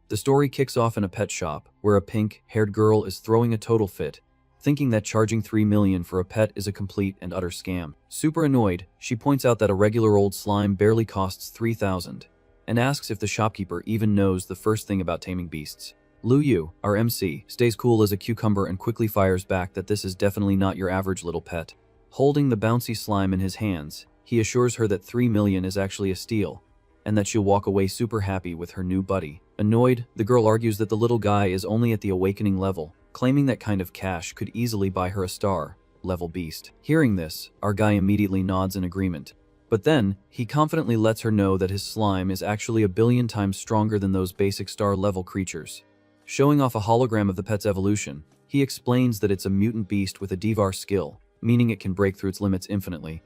The story kicks off in a pet shop, where a pink-haired girl is throwing a total fit, thinking that charging $3 million for a pet is a complete and utter scam. Super annoyed, she points out that a regular old slime barely costs $3,000, and asks if the shopkeeper even knows the first thing about taming beasts. Lu Yu, our MC, stays cool as a cucumber and quickly fires back that this is definitely not your average little pet. Holding the bouncy slime in his hands, he assures her that $3 million is actually a steal, and that she'll walk away super happy with her new buddy. Annoyed, the girl argues that the little guy is only at the awakening level, claiming that kind of cash could easily buy her a star-level beast. Hearing this, our guy immediately nods in agreement. But then, he confidently lets her know that his slime is actually a billion times stronger than those basic star-level creatures. Showing off a hologram of the pet's evolution, he explains that it's a mutant beast with a Devar skill, meaning it can break through its limits infinitely,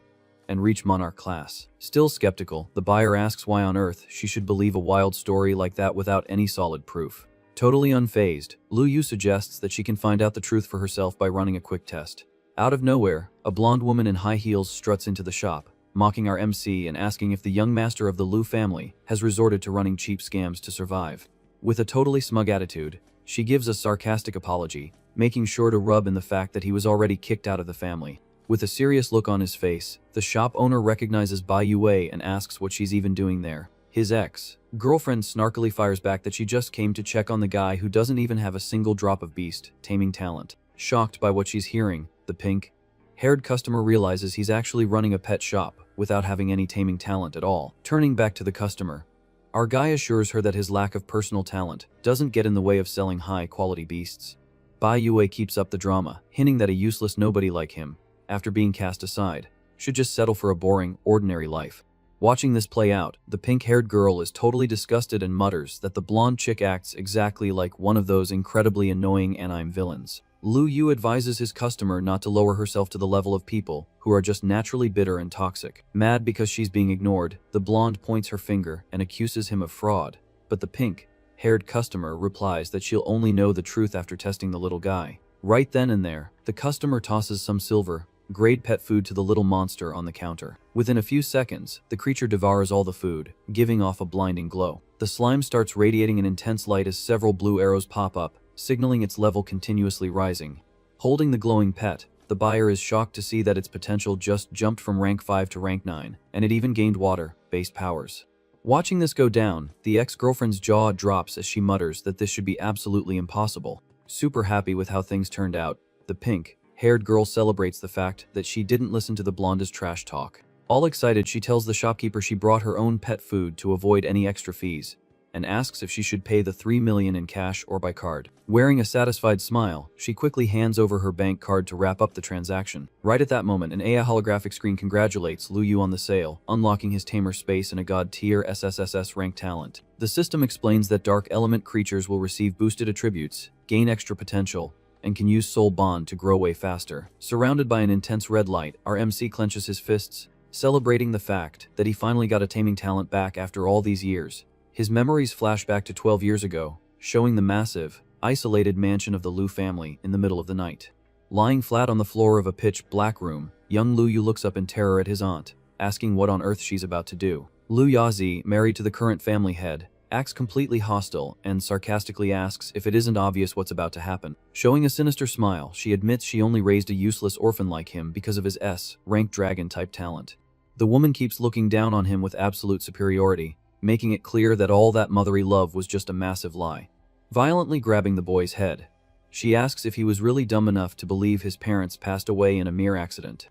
and reach monarch class. Still skeptical, the buyer asks why on earth she should believe a wild story like that without any solid proof. Totally unfazed, Lu Yu suggests that she can find out the truth for herself by running a quick test. Out of nowhere, a blonde woman in high heels struts into the shop, mocking our MC and asking if the young master of the Lu family has resorted to running cheap scams to survive. With a totally smug attitude, she gives a sarcastic apology, making sure to rub in the fact that he was already kicked out of the family. With a serious look on his face, the shop owner recognizes Bai Yue and asks what she's even doing there. His ex-girlfriend snarkily fires back that she just came to check on the guy who doesn't even have a single drop of beast taming talent. Shocked by what she's hearing, the pink-haired customer realizes he's actually running a pet shop without having any taming talent at all. Turning back to the customer, our guy assures her that his lack of personal talent doesn't get in the way of selling high-quality beasts. Bai Yue keeps up the drama, hinting that a useless nobody like him, after being cast aside, should just settle for a boring, ordinary life. Watching this play out, the pink-haired girl is totally disgusted and mutters that the blonde chick acts exactly like one of those incredibly annoying anime villains. Lu Yu advises his customer not to lower herself to the level of people who are just naturally bitter and toxic. Mad because she's being ignored, the blonde points her finger and accuses him of fraud, but the pink-haired customer replies that she'll only know the truth after testing the little guy. Right then and there, the customer tosses some silver-grade pet food to the little monster on the counter. Within a few seconds, the creature devours all the food, giving off a blinding glow. The slime starts radiating an intense light as several blue arrows pop up, signaling its level continuously rising. Holding the glowing pet, the buyer is shocked to see that its potential just jumped from rank 5 to rank 9, and it even gained water-based powers. Watching this go down, the ex-girlfriend's jaw drops as she mutters that this should be absolutely impossible. Super happy with how things turned out, the pink-haired girl celebrates the fact that she didn't listen to the blonde's trash talk. All excited, she tells the shopkeeper she brought her own pet food to avoid any extra fees, and asks if she should pay the $3 million in cash or by card. Wearing a satisfied smile, she quickly hands over her bank card to wrap up the transaction. Right at that moment, an AI holographic screen congratulates Lu Yu on the sale, unlocking his tamer space and a god-tier SSS rank talent. The system explains that dark element creatures will receive boosted attributes, gain extra potential, and can use Soul Bond to grow way faster. Surrounded by an intense red light, our MC clenches his fists, celebrating the fact that he finally got a taming talent back after all these years. His memories flash back to 12 years ago, showing the massive, isolated mansion of the Lu family in the middle of the night. Lying flat on the floor of a pitch-black room, young Lu Yu looks up in terror at his aunt, asking what on earth she's about to do. Lu Yazi, married to the current family head, acts completely hostile and sarcastically asks if it isn't obvious what's about to happen. Showing a sinister smile, she admits she only raised a useless orphan like him because of his S-rank dragon-type talent. The woman keeps looking down on him with absolute superiority, making it clear that all that motherly love was just a massive lie. Violently grabbing the boy's head, she asks if he was really dumb enough to believe his parents passed away in a mere accident.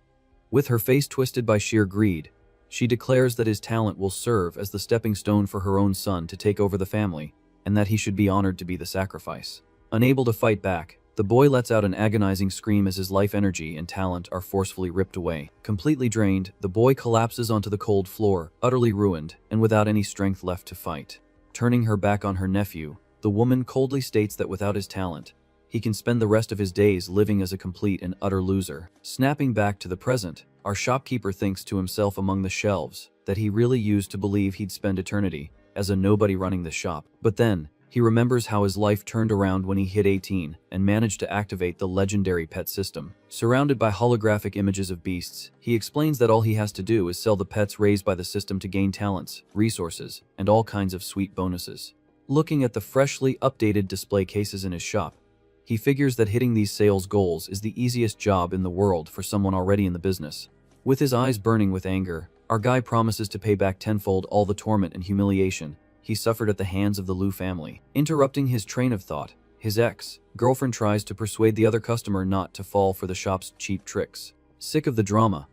With her face twisted by sheer greed, she declares that his talent will serve as the stepping stone for her own son to take over the family, and that he should be honored to be the sacrifice. Unable to fight back, the boy lets out an agonizing scream as his life energy and talent are forcefully ripped away. Completely drained, the boy collapses onto the cold floor, utterly ruined, and without any strength left to fight. Turning her back on her nephew, the woman coldly states that without his talent, he can spend the rest of his days living as a complete and utter loser. Snapping back to the present, our shopkeeper thinks to himself among the shelves that he really used to believe he'd spend eternity as a nobody running the shop. But then, he remembers how his life turned around when he hit 18 and managed to activate the legendary pet system. Surrounded by holographic images of beasts, he explains that all he has to do is sell the pets raised by the system to gain talents, resources, and all kinds of sweet bonuses. looking at the freshly updated display cases in his shop. He figures that hitting these sales goals is the easiest job in the world for someone already in the business. With his eyes burning with anger, our guy promises to pay back tenfold all the torment and humiliation he suffered at the hands of the Liu family. Interrupting his train of thought, his ex-girlfriend tries to persuade the other customer not to fall for the shop's cheap tricks. Sick of the drama,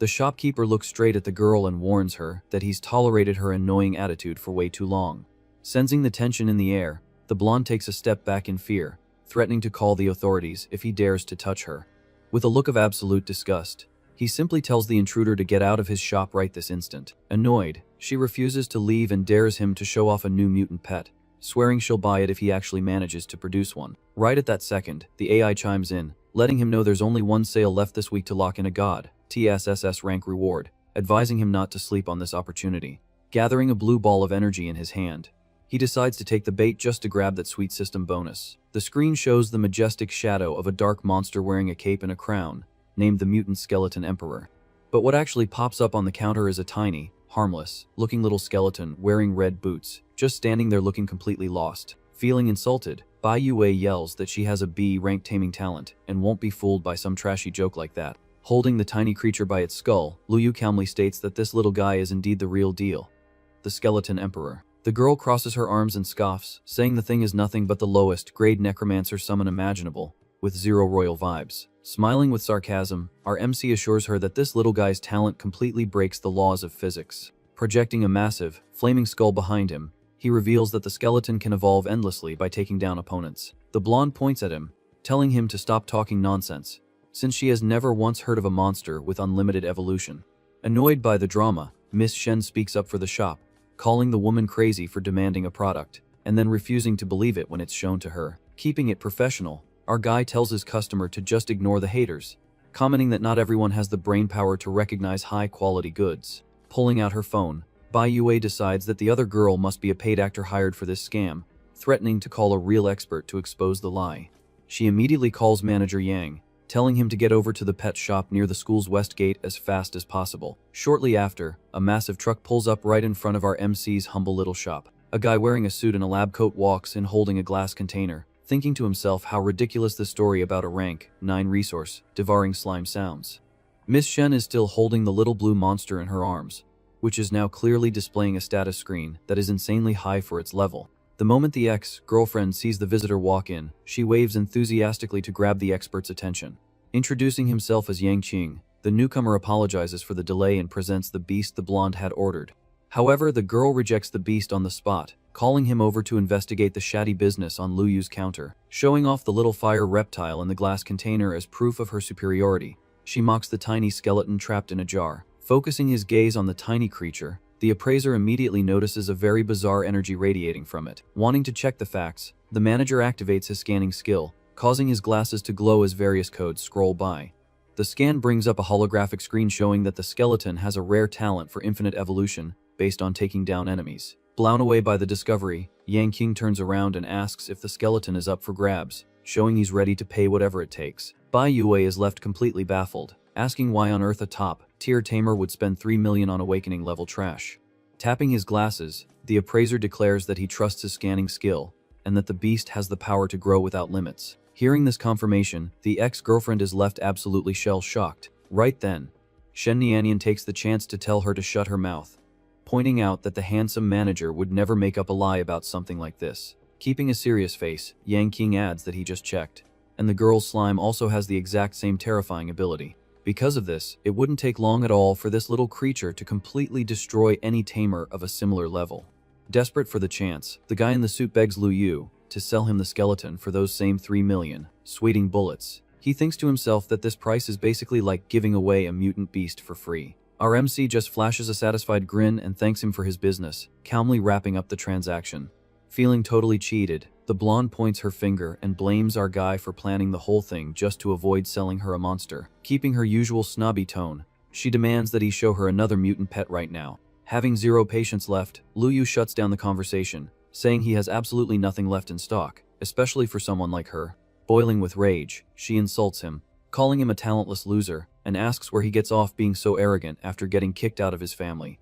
the shopkeeper looks straight at the girl and warns her that he's tolerated her annoying attitude for way too long. Sensing the tension in the air, the blonde takes a step back in fear, threatening to call the authorities if he dares to touch her. With a look of absolute disgust, he simply tells the intruder to get out of his shop right this instant. Annoyed, she refuses to leave and dares him to show off a new mutant pet, swearing she'll buy it if he actually manages to produce one. Right at that second, the AI chimes in, letting him know there's only one sale left this week to lock in a god SSS rank reward, advising him not to sleep on this opportunity. Gathering a blue ball of energy in his hand, he decides to take the bait just to grab that sweet system bonus. The screen shows the majestic shadow of a dark monster wearing a cape and a crown, named the Mutant Skeleton Emperor. But what actually pops up on the counter is a tiny, harmless looking little skeleton wearing red boots, just standing there looking completely lost. Feeling insulted, Bai Yue yells that she has a B-rank taming talent and won't be fooled by some trashy joke like that. Holding the tiny creature by its skull, Lu Yu calmly states that this little guy is indeed the real deal, the Skeleton Emperor. The girl crosses her arms and scoffs, saying the thing is nothing but the lowest grade necromancer summon imaginable, with zero royal vibes. Smiling with sarcasm, our MC assures her that this little guy's talent completely breaks the laws of physics. Projecting a massive, flaming skull behind him, he reveals that the skeleton can evolve endlessly by taking down opponents. The blonde points at him, telling him to stop talking nonsense, since she has never once heard of a monster with unlimited evolution. Annoyed by the drama, Miss Shen speaks up for the shop, calling the woman crazy for demanding a product, and then refusing to believe it when it's shown to her. Keeping it professional, our guy tells his customer to just ignore the haters, commenting that not everyone has the brainpower to recognize high-quality goods. Pulling out her phone, Bai Yue decides that the other girl must be a paid actor hired for this scam, threatening to call a real expert to expose the lie. She immediately calls manager Yang, telling him to get over to the pet shop near the school's west gate as fast as possible. Shortly after, a massive truck pulls up right in front of our MC's humble little shop. A guy wearing a suit and a lab coat walks in holding a glass container, thinking to himself how ridiculous the story about a rank 9 resource devouring slime sounds. Miss Shen is still holding the little blue monster in her arms, which is now clearly displaying a status screen that is insanely high for its level. The moment the ex-girlfriend sees the visitor walk in, she waves enthusiastically to grab the expert's attention. Introducing himself as Yang Qing, the newcomer apologizes for the delay and presents the beast the blonde had ordered. However, the girl rejects the beast on the spot, calling him over to investigate the shady business on Lu Yu's counter. Showing off the little fire reptile in the glass container as proof of her superiority, she mocks the tiny skeleton trapped in a jar. Focusing his gaze on the tiny creature, the appraiser immediately notices a very bizarre energy radiating from it. Wanting to check the facts, the manager activates his scanning skill, causing his glasses to glow as various codes scroll by. The scan brings up a holographic screen showing that the skeleton has a rare talent for infinite evolution based on taking down enemies. Blown away by the discovery, Yang Qing turns around and asks if the skeleton is up for grabs, showing he's ready to pay whatever it takes. Bai Yue is left completely baffled, asking why on earth a top-tier tamer would spend 3 million on awakening-level trash. Tapping his glasses, the appraiser declares that he trusts his scanning skill, and that the beast has the power to grow without limits. Hearing this confirmation, the ex-girlfriend is left absolutely shell-shocked. Right then, Shen Nianian takes the chance to tell her to shut her mouth, pointing out that the handsome manager would never make up a lie about something like this. Keeping a serious face, Yang Qing adds that he just checked, and the girl's slime also has the exact same terrifying ability. Because of this, it wouldn't take long at all for this little creature to completely destroy any tamer of a similar level. Desperate for the chance, the guy in the suit begs Lu Yu to sell him the skeleton for those same 3 million sweeting bullets. He thinks to himself that this price is basically like giving away a mutant beast for free. Our MC just flashes a satisfied grin and thanks him for his business, calmly wrapping up the transaction. Feeling totally cheated, the blonde points her finger and blames our guy for planning the whole thing just to avoid selling her a monster. Keeping her usual snobby tone, she demands that he show her another mutant pet right now. Having zero patience left, Lu Yu shuts down the conversation, saying he has absolutely nothing left in stock, especially for someone like her. Boiling with rage, she insults him, calling him a talentless loser, and asks where he gets off being so arrogant after getting kicked out of his family.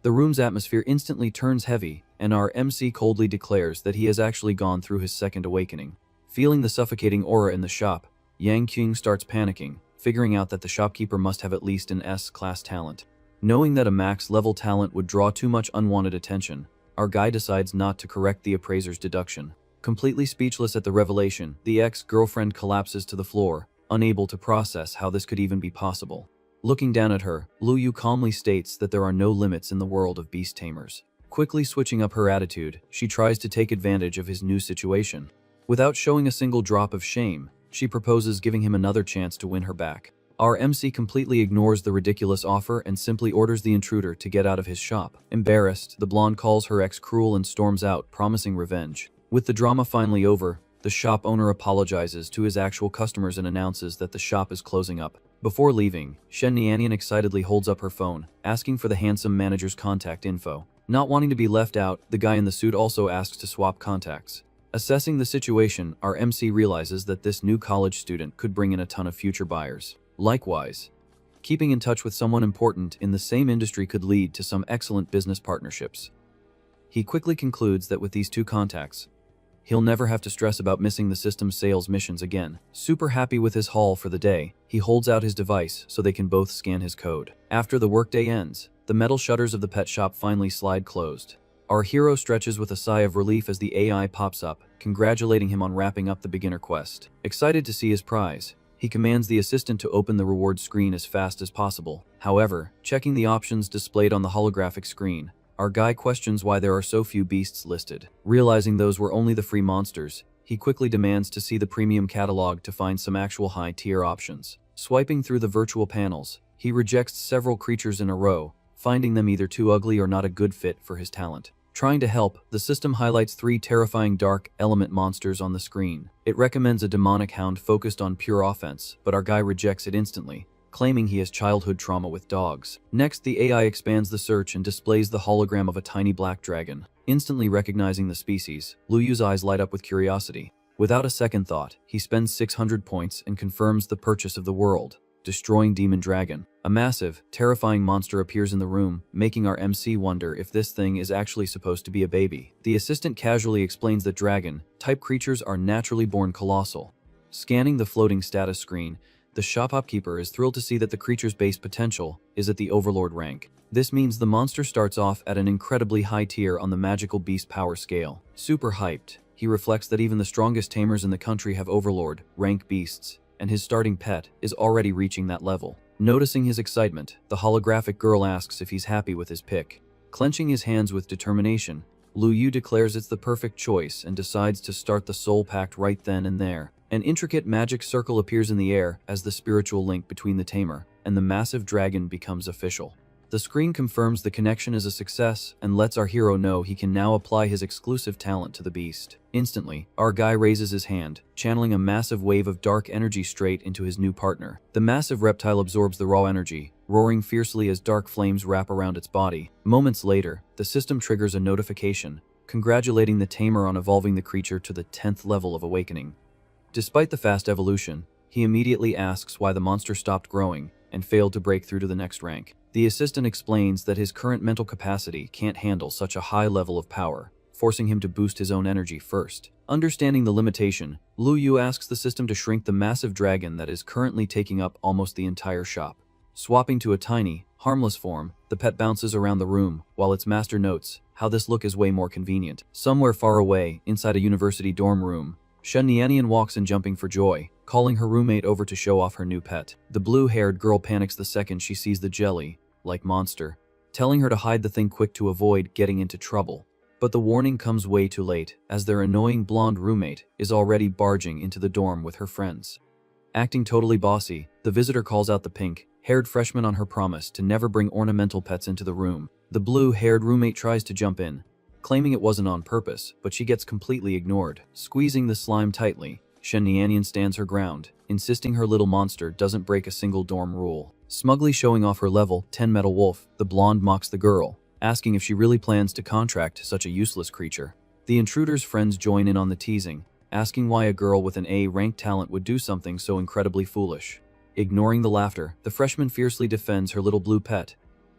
The room's atmosphere instantly turns heavy and our MC coldly declares that he has actually gone through his second awakening. Feeling the suffocating aura in the shop, Yang Qing starts panicking, figuring out that the shopkeeper must have at least an S-class talent. Knowing that a max-level talent would draw too much unwanted attention, our guy decides not to correct the appraiser's deduction. Completely speechless at the revelation, the ex-girlfriend collapses to the floor, unable to process how this could even be possible. Looking down at her, Lu Yu calmly states that there are no limits in the world of beast tamers. Quickly switching up her attitude, she tries to take advantage of his new situation. Without showing a single drop of shame, she proposes giving him another chance to win her back. Our MC completely ignores the ridiculous offer and simply orders the intruder to get out of his shop. Embarrassed, the blonde calls her ex cruel and storms out, promising revenge. With the drama finally over, the shop owner apologizes to his actual customers and announces that the shop is closing up. Before leaving, Shen Nianian excitedly holds up her phone, asking for the handsome manager's contact info. Not wanting to be left out, the guy in the suit also asks to swap contacts. Assessing the situation, our MC realizes that this new college student could bring in a ton of future buyers. Likewise, keeping in touch with someone important in the same industry could lead to some excellent business partnerships. He quickly concludes that with these two contacts, he'll never have to stress about missing the system's sales missions again. Super happy with his haul for the day, he holds out his device so they can both scan his code. After the workday ends, the metal shutters of the pet shop finally slide closed. Our hero stretches with a sigh of relief as the AI pops up, congratulating him on wrapping up the beginner quest. Excited to see his prize, he commands the assistant to open the reward screen as fast as possible. However, checking the options displayed on the holographic screen, our guy questions why there are so few beasts listed. Realizing those were only the free monsters, he quickly demands to see the premium catalog to find some actual high-tier options. Swiping through the virtual panels, he rejects several creatures in a row, finding them either too ugly or not a good fit for his talent. Trying to help, the system highlights 3 terrifying dark element monsters on the screen. It recommends a demonic hound focused on pure offense, but our guy rejects it instantly, claiming he has childhood trauma with dogs. Next, the AI expands the search and displays the hologram of a tiny black dragon. Instantly recognizing the species, Lu Yu's eyes light up with curiosity. Without a second thought, he spends 600 points and confirms the purchase of the world, destroying Demon Dragon. A massive, terrifying monster appears in the room, making our MC wonder if this thing is actually supposed to be a baby. The assistant casually explains that dragon-type creatures are naturally born colossal. Scanning the floating status screen, the shopkeeper is thrilled to see that the creature's base potential is at the Overlord rank. This means the monster starts off at an incredibly high tier on the magical beast power scale. Super hyped, he reflects that even the strongest tamers in the country have Overlord rank beasts, and his starting pet is already reaching that level. Noticing his excitement, the holographic girl asks if he's happy with his pick. Clenching his hands with determination, Lu Yu declares it's the perfect choice and decides to start the soul pact right then and there. An intricate magic circle appears in the air as the spiritual link between the tamer and the massive dragon becomes official. The screen confirms the connection is a success and lets our hero know he can now apply his exclusive talent to the beast. Instantly, our guy raises his hand, channeling a massive wave of dark energy straight into his new partner. The massive reptile absorbs the raw energy, roaring fiercely as dark flames wrap around its body. Moments later, the system triggers a notification, congratulating the tamer on evolving the creature to the 10th level of awakening. Despite the fast evolution, he immediately asks why the monster stopped growing and failed to break through to the next rank. The assistant explains that his current mental capacity can't handle such a high level of power, forcing him to boost his own energy first. Understanding the limitation, Lu Yu asks the system to shrink the massive dragon that is currently taking up almost the entire shop. Swapping to a tiny, harmless form, the pet bounces around the room, while its master notes how this look is way more convenient. Somewhere far away, inside a university dorm room, Shen Nianian walks in jumping for joy, calling her roommate over to show off her new pet. The blue-haired girl panics the second she sees the jelly-like monster, telling her to hide the thing quick to avoid getting into trouble. But the warning comes way too late, as their annoying blonde roommate is already barging into the dorm with her friends. Acting totally bossy, the visitor calls out the pink-haired freshman on her promise to never bring ornamental pets into the room. The blue-haired roommate tries to jump in, claiming it wasn't on purpose, but she gets completely ignored. Squeezing the slime tightly, Shen Nianian stands her ground, insisting her little monster doesn't break a single dorm rule. Smugly showing off her level 10 metal wolf, the blonde mocks the girl, asking if she really plans to contract such a useless creature. The intruder's friends join in on the teasing, asking why a girl with an A-ranked talent would do something so incredibly foolish. Ignoring the laughter, the freshman fiercely defends her little blue pet,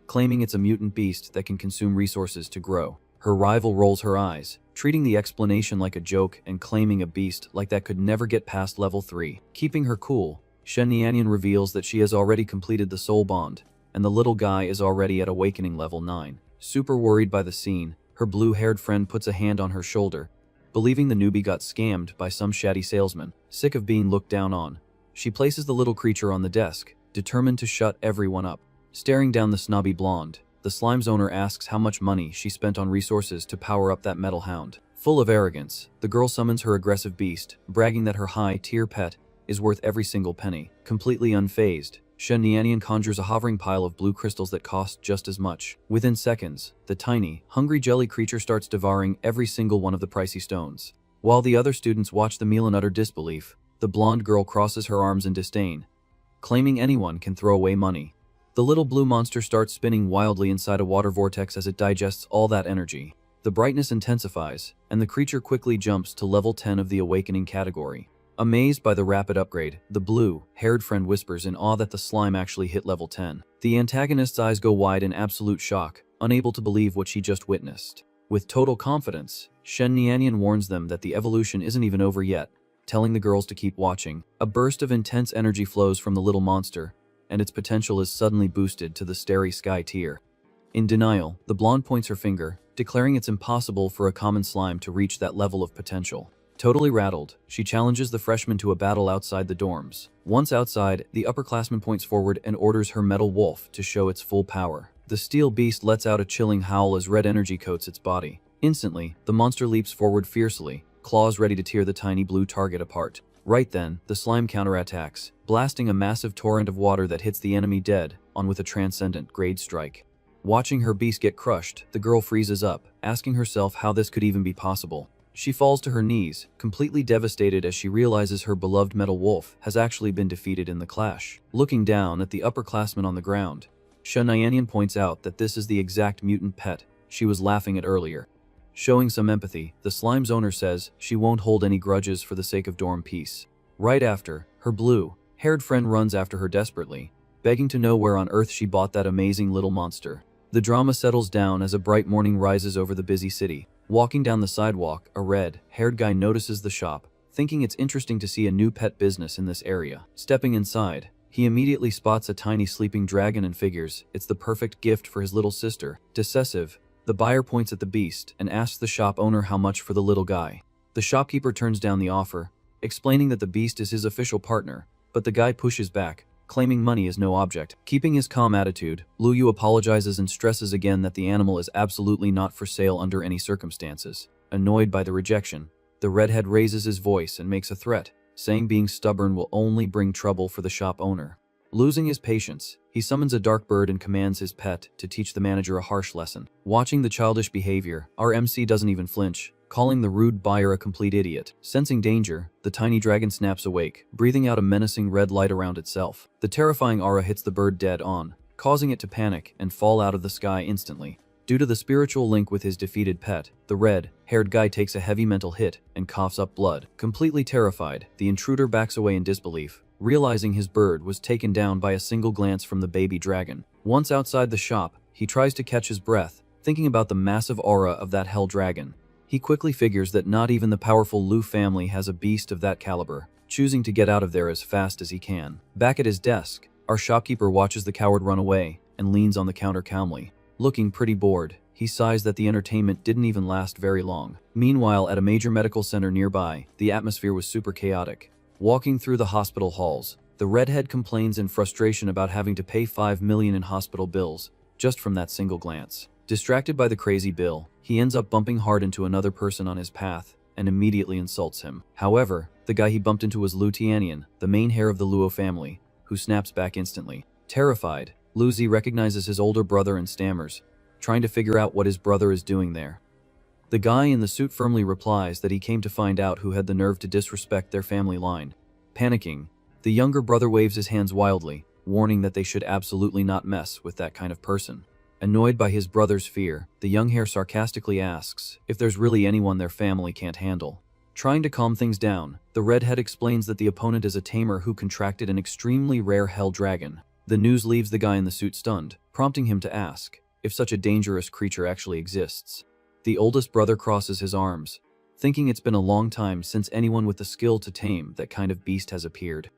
claiming it's a mutant beast that can consume resources to grow. Her rival rolls her eyes, treating the explanation like a joke and claiming a beast like that could never get past level 3. Keeping her cool, Shen Nianyan reveals that she has already completed the soul bond, and the little guy is already at awakening level 9. Super worried by the scene, her blue-haired friend puts a hand on her shoulder, believing the newbie got scammed by some shady salesman. Sick of being looked down on, she places the little creature on the desk, determined to shut everyone up. Staring down the snobby blonde, the slime's owner asks how much money she spent on resources to power up that metal hound. Full of arrogance, the girl summons her aggressive beast, bragging that her high-tier pet is worth every single penny. Completely unfazed, Shen Nianyan conjures a hovering pile of blue crystals that cost just as much. Within seconds, the tiny, hungry jelly creature starts devouring every single one of the pricey stones. While the other students watch the meal in utter disbelief, the blonde girl crosses her arms in disdain, claiming anyone can throw away money. The little blue monster starts spinning wildly inside a water vortex as it digests all that energy. The brightness intensifies, and the creature quickly jumps to level 10 of the awakening category. Amazed by the rapid upgrade, the blue-haired friend whispers in awe that the slime actually hit level 10. The antagonist's eyes go wide in absolute shock, unable to believe what she just witnessed. With total confidence, Shen Nianyan warns them that the evolution isn't even over yet, telling the girls to keep watching. A burst of intense energy flows from the little monster, and its potential is suddenly boosted to the starry sky tier. In denial, the blonde points her finger, declaring it's impossible for a common slime to reach that level of potential. Totally rattled, she challenges the freshmen to a battle outside the dorms. Once outside, the upperclassman points forward and orders her metal wolf to show its full power. The steel beast lets out a chilling howl as red energy coats its body. Instantly, the monster leaps forward fiercely, claws ready to tear the tiny blue target apart. Right then, the slime counterattacks, blasting a massive torrent of water that hits the enemy dead on with a transcendent grade strike. Watching her beast get crushed, the girl freezes up, asking herself how this could even be possible. She falls to her knees, completely devastated as she realizes her beloved metal wolf has actually been defeated in the clash. Looking down at the upperclassman on the ground, Shen Nianyan points out that this is the exact mutant pet she was laughing at earlier. Showing some empathy, the slime's owner says she won't hold any grudges for the sake of dorm peace. Right after, her blue-haired friend runs after her desperately, begging to know where on earth she bought that amazing little monster. The drama settles down as a bright morning rises over the busy city. Walking down the sidewalk, a red-haired guy notices the shop, thinking it's interesting to see a new pet business in this area. Stepping inside, he immediately spots a tiny sleeping dragon and figures it's the perfect gift for his little sister. Decisive, the buyer points at the beast and asks the shop owner how much for the little guy. The shopkeeper turns down the offer, explaining that the beast is his official partner, but the guy pushes back, claiming money is no object. Keeping his calm attitude, Lu Yu apologizes and stresses again that the animal is absolutely not for sale under any circumstances. Annoyed by the rejection, the redhead raises his voice and makes a threat, saying being stubborn will only bring trouble for the shop owner. Losing his patience, he summons a dark bird and commands his pet to teach the manager a harsh lesson. Watching the childish behavior, our MC doesn't even flinch, calling the rude buyer a complete idiot. Sensing danger, the tiny dragon snaps awake, breathing out a menacing red light around itself. The terrifying aura hits the bird dead on, causing it to panic and fall out of the sky instantly. Due to the spiritual link with his defeated pet, the red-haired guy takes a heavy mental hit and coughs up blood. Completely terrified, the intruder backs away in disbelief, realizing his bird was taken down by a single glance from the baby dragon. Once outside the shop, he tries to catch his breath, thinking about the massive aura of that hell dragon. He quickly figures that not even the powerful Lu family has a beast of that caliber, choosing to get out of there as fast as he can. Back at his desk, our shopkeeper watches the coward run away and leans on the counter calmly. Looking pretty bored, he sighs that the entertainment didn't even last very long. Meanwhile, at a major medical center nearby, the atmosphere was super chaotic. Walking through the hospital halls, the redhead complains in frustration about having to pay $5 million in hospital bills, just from that single glance. Distracted by the crazy bill, he ends up bumping hard into another person on his path and immediately insults him. However, the guy he bumped into was Lu Tianyan, the main heir of the Luo family, who snaps back instantly. Terrified, Lu Zi recognizes his older brother and stammers, trying to figure out what his brother is doing there. The guy in the suit firmly replies that he came to find out who had the nerve to disrespect their family line. Panicking, the younger brother waves his hands wildly, warning that they should absolutely not mess with that kind of person. Annoyed by his brother's fear, the young heir sarcastically asks if there's really anyone their family can't handle. Trying to calm things down, the redhead explains that the opponent is a tamer who contracted an extremely rare hell dragon. The news leaves the guy in the suit stunned, prompting him to ask if such a dangerous creature actually exists. The oldest brother crosses his arms, thinking it's been a long time since anyone with the skill to tame that kind of beast has appeared.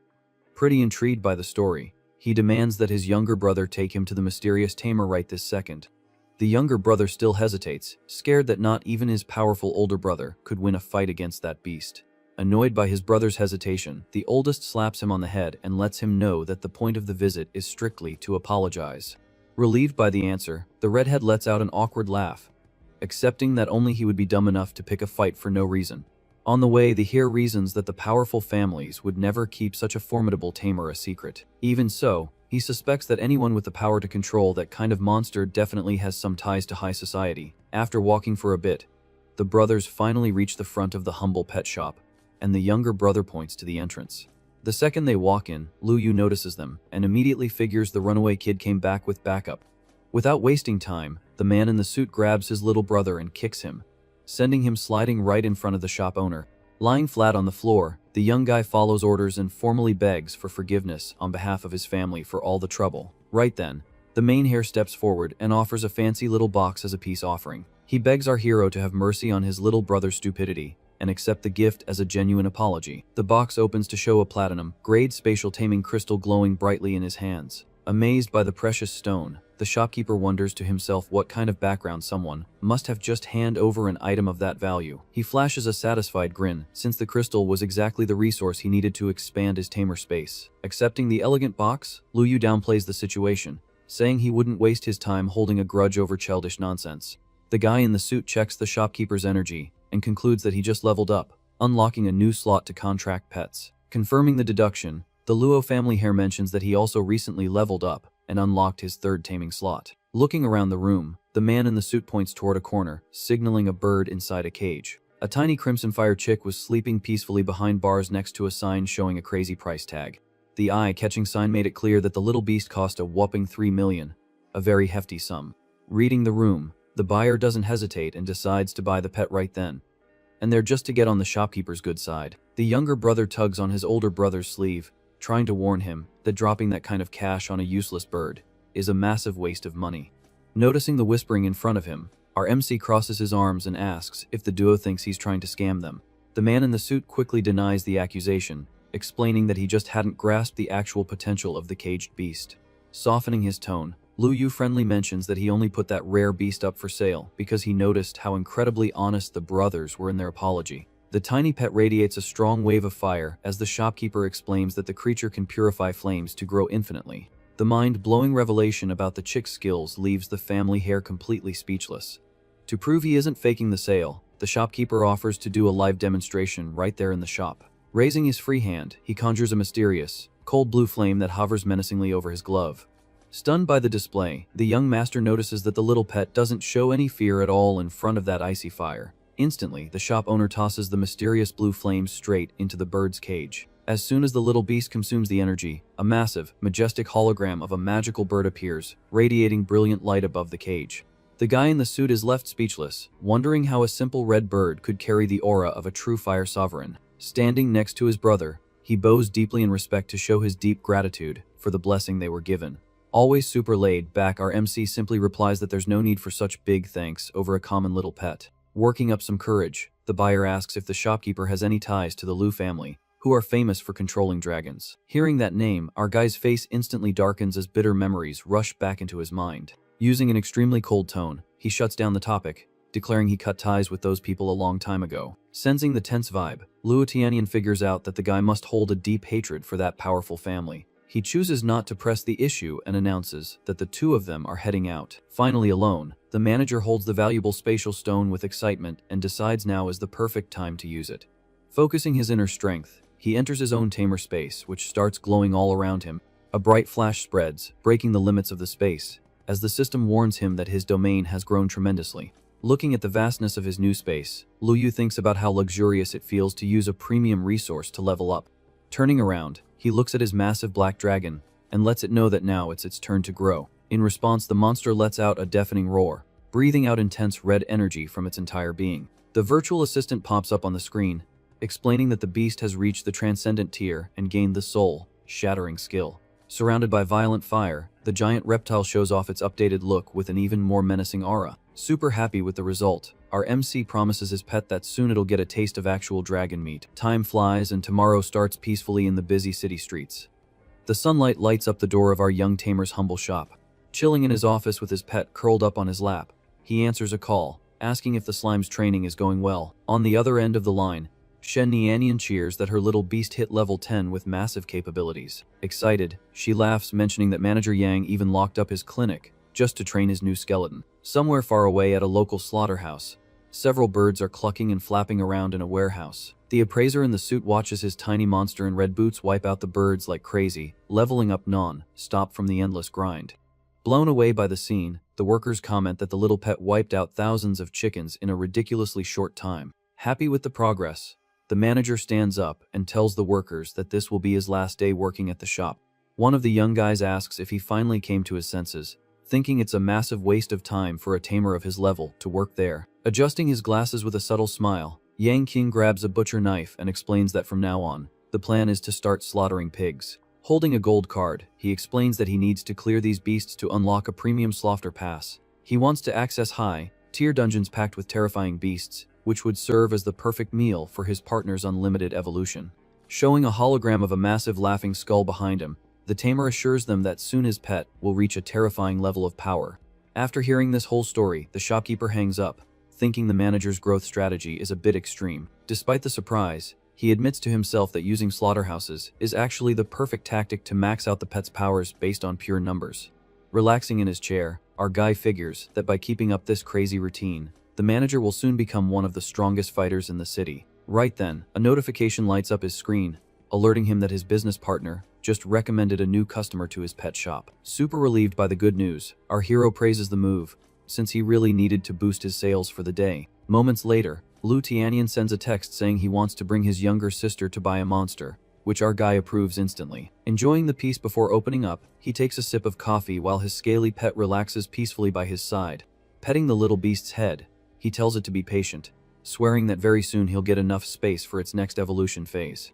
Pretty intrigued by the story, he demands that his younger brother take him to the mysterious tamer right this second. The younger brother still hesitates, scared that not even his powerful older brother could win a fight against that beast. Annoyed by his brother's hesitation, the oldest slaps him on the head and lets him know that the point of the visit is strictly to apologize. Relieved by the answer, the redhead lets out an awkward laugh, accepting that only he would be dumb enough to pick a fight for no reason. On the way, they hear reasons that the powerful families would never keep such a formidable tamer a secret. Even so, he suspects that anyone with the power to control that kind of monster definitely has some ties to high society. After walking for a bit, the brothers finally reach the front of the humble pet shop, and the younger brother points to the entrance. The second they walk in, Lu Yu notices them and immediately figures the runaway kid came back with backup. Without wasting time, the man in the suit grabs his little brother and kicks him, sending him sliding right in front of the shop owner. Lying flat on the floor, the young guy follows orders and formally begs for forgiveness on behalf of his family for all the trouble. Right then, the main hare steps forward and offers a fancy little box as a peace offering. He begs our hero to have mercy on his little brother's stupidity and accept the gift as a genuine apology. The box opens to show a platinum-grade spatial taming crystal glowing brightly in his hands. Amazed by the precious stone, the shopkeeper wonders to himself what kind of background someone must have just hand over an item of that value. He flashes a satisfied grin, since the crystal was exactly the resource he needed to expand his tamer space. Accepting the elegant box, Lu Yu downplays the situation, saying he wouldn't waste his time holding a grudge over childish nonsense. The guy in the suit checks the shopkeeper's energy and concludes that he just leveled up, unlocking a new slot to contract pets. Confirming the deduction, the Luo family hare mentions that he also recently leveled up and unlocked his third taming slot. Looking around the room, the man in the suit points toward a corner, signaling a bird inside a cage. A tiny crimson fire chick was sleeping peacefully behind bars next to a sign showing a crazy price tag. The eye-catching sign made it clear that the little beast cost a whopping 3 million, a very hefty sum. Reading the room, the buyer doesn't hesitate and decides to buy the pet right then, and they're just to get on the shopkeeper's good side. The younger brother tugs on his older brother's sleeve, trying to warn him that dropping that kind of cash on a useless bird is a massive waste of money. Noticing the whispering in front of him, our MC crosses his arms and asks if the duo thinks he's trying to scam them. The man in the suit quickly denies the accusation, explaining that he just hadn't grasped the actual potential of the caged beast. Softening his tone, Lu Yu friendly mentions that he only put that rare beast up for sale because he noticed how incredibly honest the brothers were in their apology. The tiny pet radiates a strong wave of fire as the shopkeeper explains that the creature can purify flames to grow infinitely. The mind-blowing revelation about the chick's skills leaves the family hare completely speechless. To prove he isn't faking the sale, the shopkeeper offers to do a live demonstration right there in the shop. Raising his free hand, he conjures a mysterious, cold blue flame that hovers menacingly over his glove. Stunned by the display, the young master notices that the little pet doesn't show any fear at all in front of that icy fire. Instantly, the shop owner tosses the mysterious blue flame straight into the bird's cage. As soon as the little beast consumes the energy, a massive, majestic hologram of a magical bird appears, radiating brilliant light above the cage. The guy in the suit is left speechless, wondering how a simple red bird could carry the aura of a true fire sovereign. Standing next to his brother, he bows deeply in respect to show his deep gratitude for the blessing they were given. Always super laid back, our MC simply replies that there's no need for such big thanks over a common little pet. Working up some courage, the buyer asks if the shopkeeper has any ties to the Lu family, who are famous for controlling dragons. Hearing that name, our guy's face instantly darkens as bitter memories rush back into his mind. Using an extremely cold tone, he shuts down the topic, declaring he cut ties with those people a long time ago. Sensing the tense vibe, Luo Tianyan figures out that the guy must hold a deep hatred for that powerful family. He chooses not to press the issue and announces that the two of them are heading out. Finally alone, the manager holds the valuable spatial stone with excitement and decides now is the perfect time to use it. Focusing his inner strength, he enters his own tamer space, which starts glowing all around him. A bright flash spreads, breaking the limits of the space, as the system warns him that his domain has grown tremendously. Looking at the vastness of his new space, Lu Yu thinks about how luxurious it feels to use a premium resource to level up. Turning around, he looks at his massive black dragon and lets it know that now it's its turn to grow. In response, the monster lets out a deafening roar, breathing out intense red energy from its entire being. The virtual assistant pops up on the screen, explaining that the beast has reached the transcendent tier and gained the soul-shattering skill. Surrounded by violent fire, the giant reptile shows off its updated look with an even more menacing aura. Super happy with the result, our MC promises his pet that soon it'll get a taste of actual dragon meat. Time flies and tomorrow starts peacefully in the busy city streets. The sunlight lights up the door of our young tamer's humble shop. Chilling in his office with his pet curled up on his lap, he answers a call, asking if the slime's training is going well. On the other end of the line, Shen Nianian cheers that her little beast hit level 10 with massive capabilities. Excited, she laughs, mentioning that Manager Yang even locked up his clinic just to train his new skeleton. Somewhere far away at a local slaughterhouse, several birds are clucking and flapping around in a warehouse. The appraiser in the suit watches his tiny monster in red boots wipe out the birds like crazy, leveling up non-stop from the endless grind. Blown away by the scene, the workers comment that the little pet wiped out thousands of chickens in a ridiculously short time. Happy with the progress, the manager stands up and tells the workers that this will be his last day working at the shop. One of the young guys asks if he finally came to his senses, thinking it's a massive waste of time for a tamer of his level to work there. Adjusting his glasses with a subtle smile, Yang King grabs a butcher knife and explains that from now on, the plan is to start slaughtering pigs. Holding a gold card, he explains that he needs to clear these beasts to unlock a premium slaughter pass. He wants to access high-tier dungeons packed with terrifying beasts, which would serve as the perfect meal for his partner's unlimited evolution. Showing a hologram of a massive laughing skull behind him, the tamer assures them that soon his pet will reach a terrifying level of power. After hearing this whole story, the shopkeeper hangs up, thinking the manager's growth strategy is a bit extreme. Despite the surprise, he admits to himself that using slaughterhouses is actually the perfect tactic to max out the pet's powers based on pure numbers. Relaxing in his chair, our guy figures that by keeping up this crazy routine, the manager will soon become one of the strongest fighters in the city. Right then, a notification lights up his screen, alerting him that his business partner just recommended a new customer to his pet shop. Super relieved by the good news, our hero praises the move, since he really needed to boost his sales for the day. Moments later, Lu Tianian sends a text saying he wants to bring his younger sister to buy a monster, which our guy approves instantly. Enjoying the piece before opening up, he takes a sip of coffee while his scaly pet relaxes peacefully by his side. Petting the little beast's head, he tells it to be patient, swearing that very soon he'll get enough space for its next evolution phase.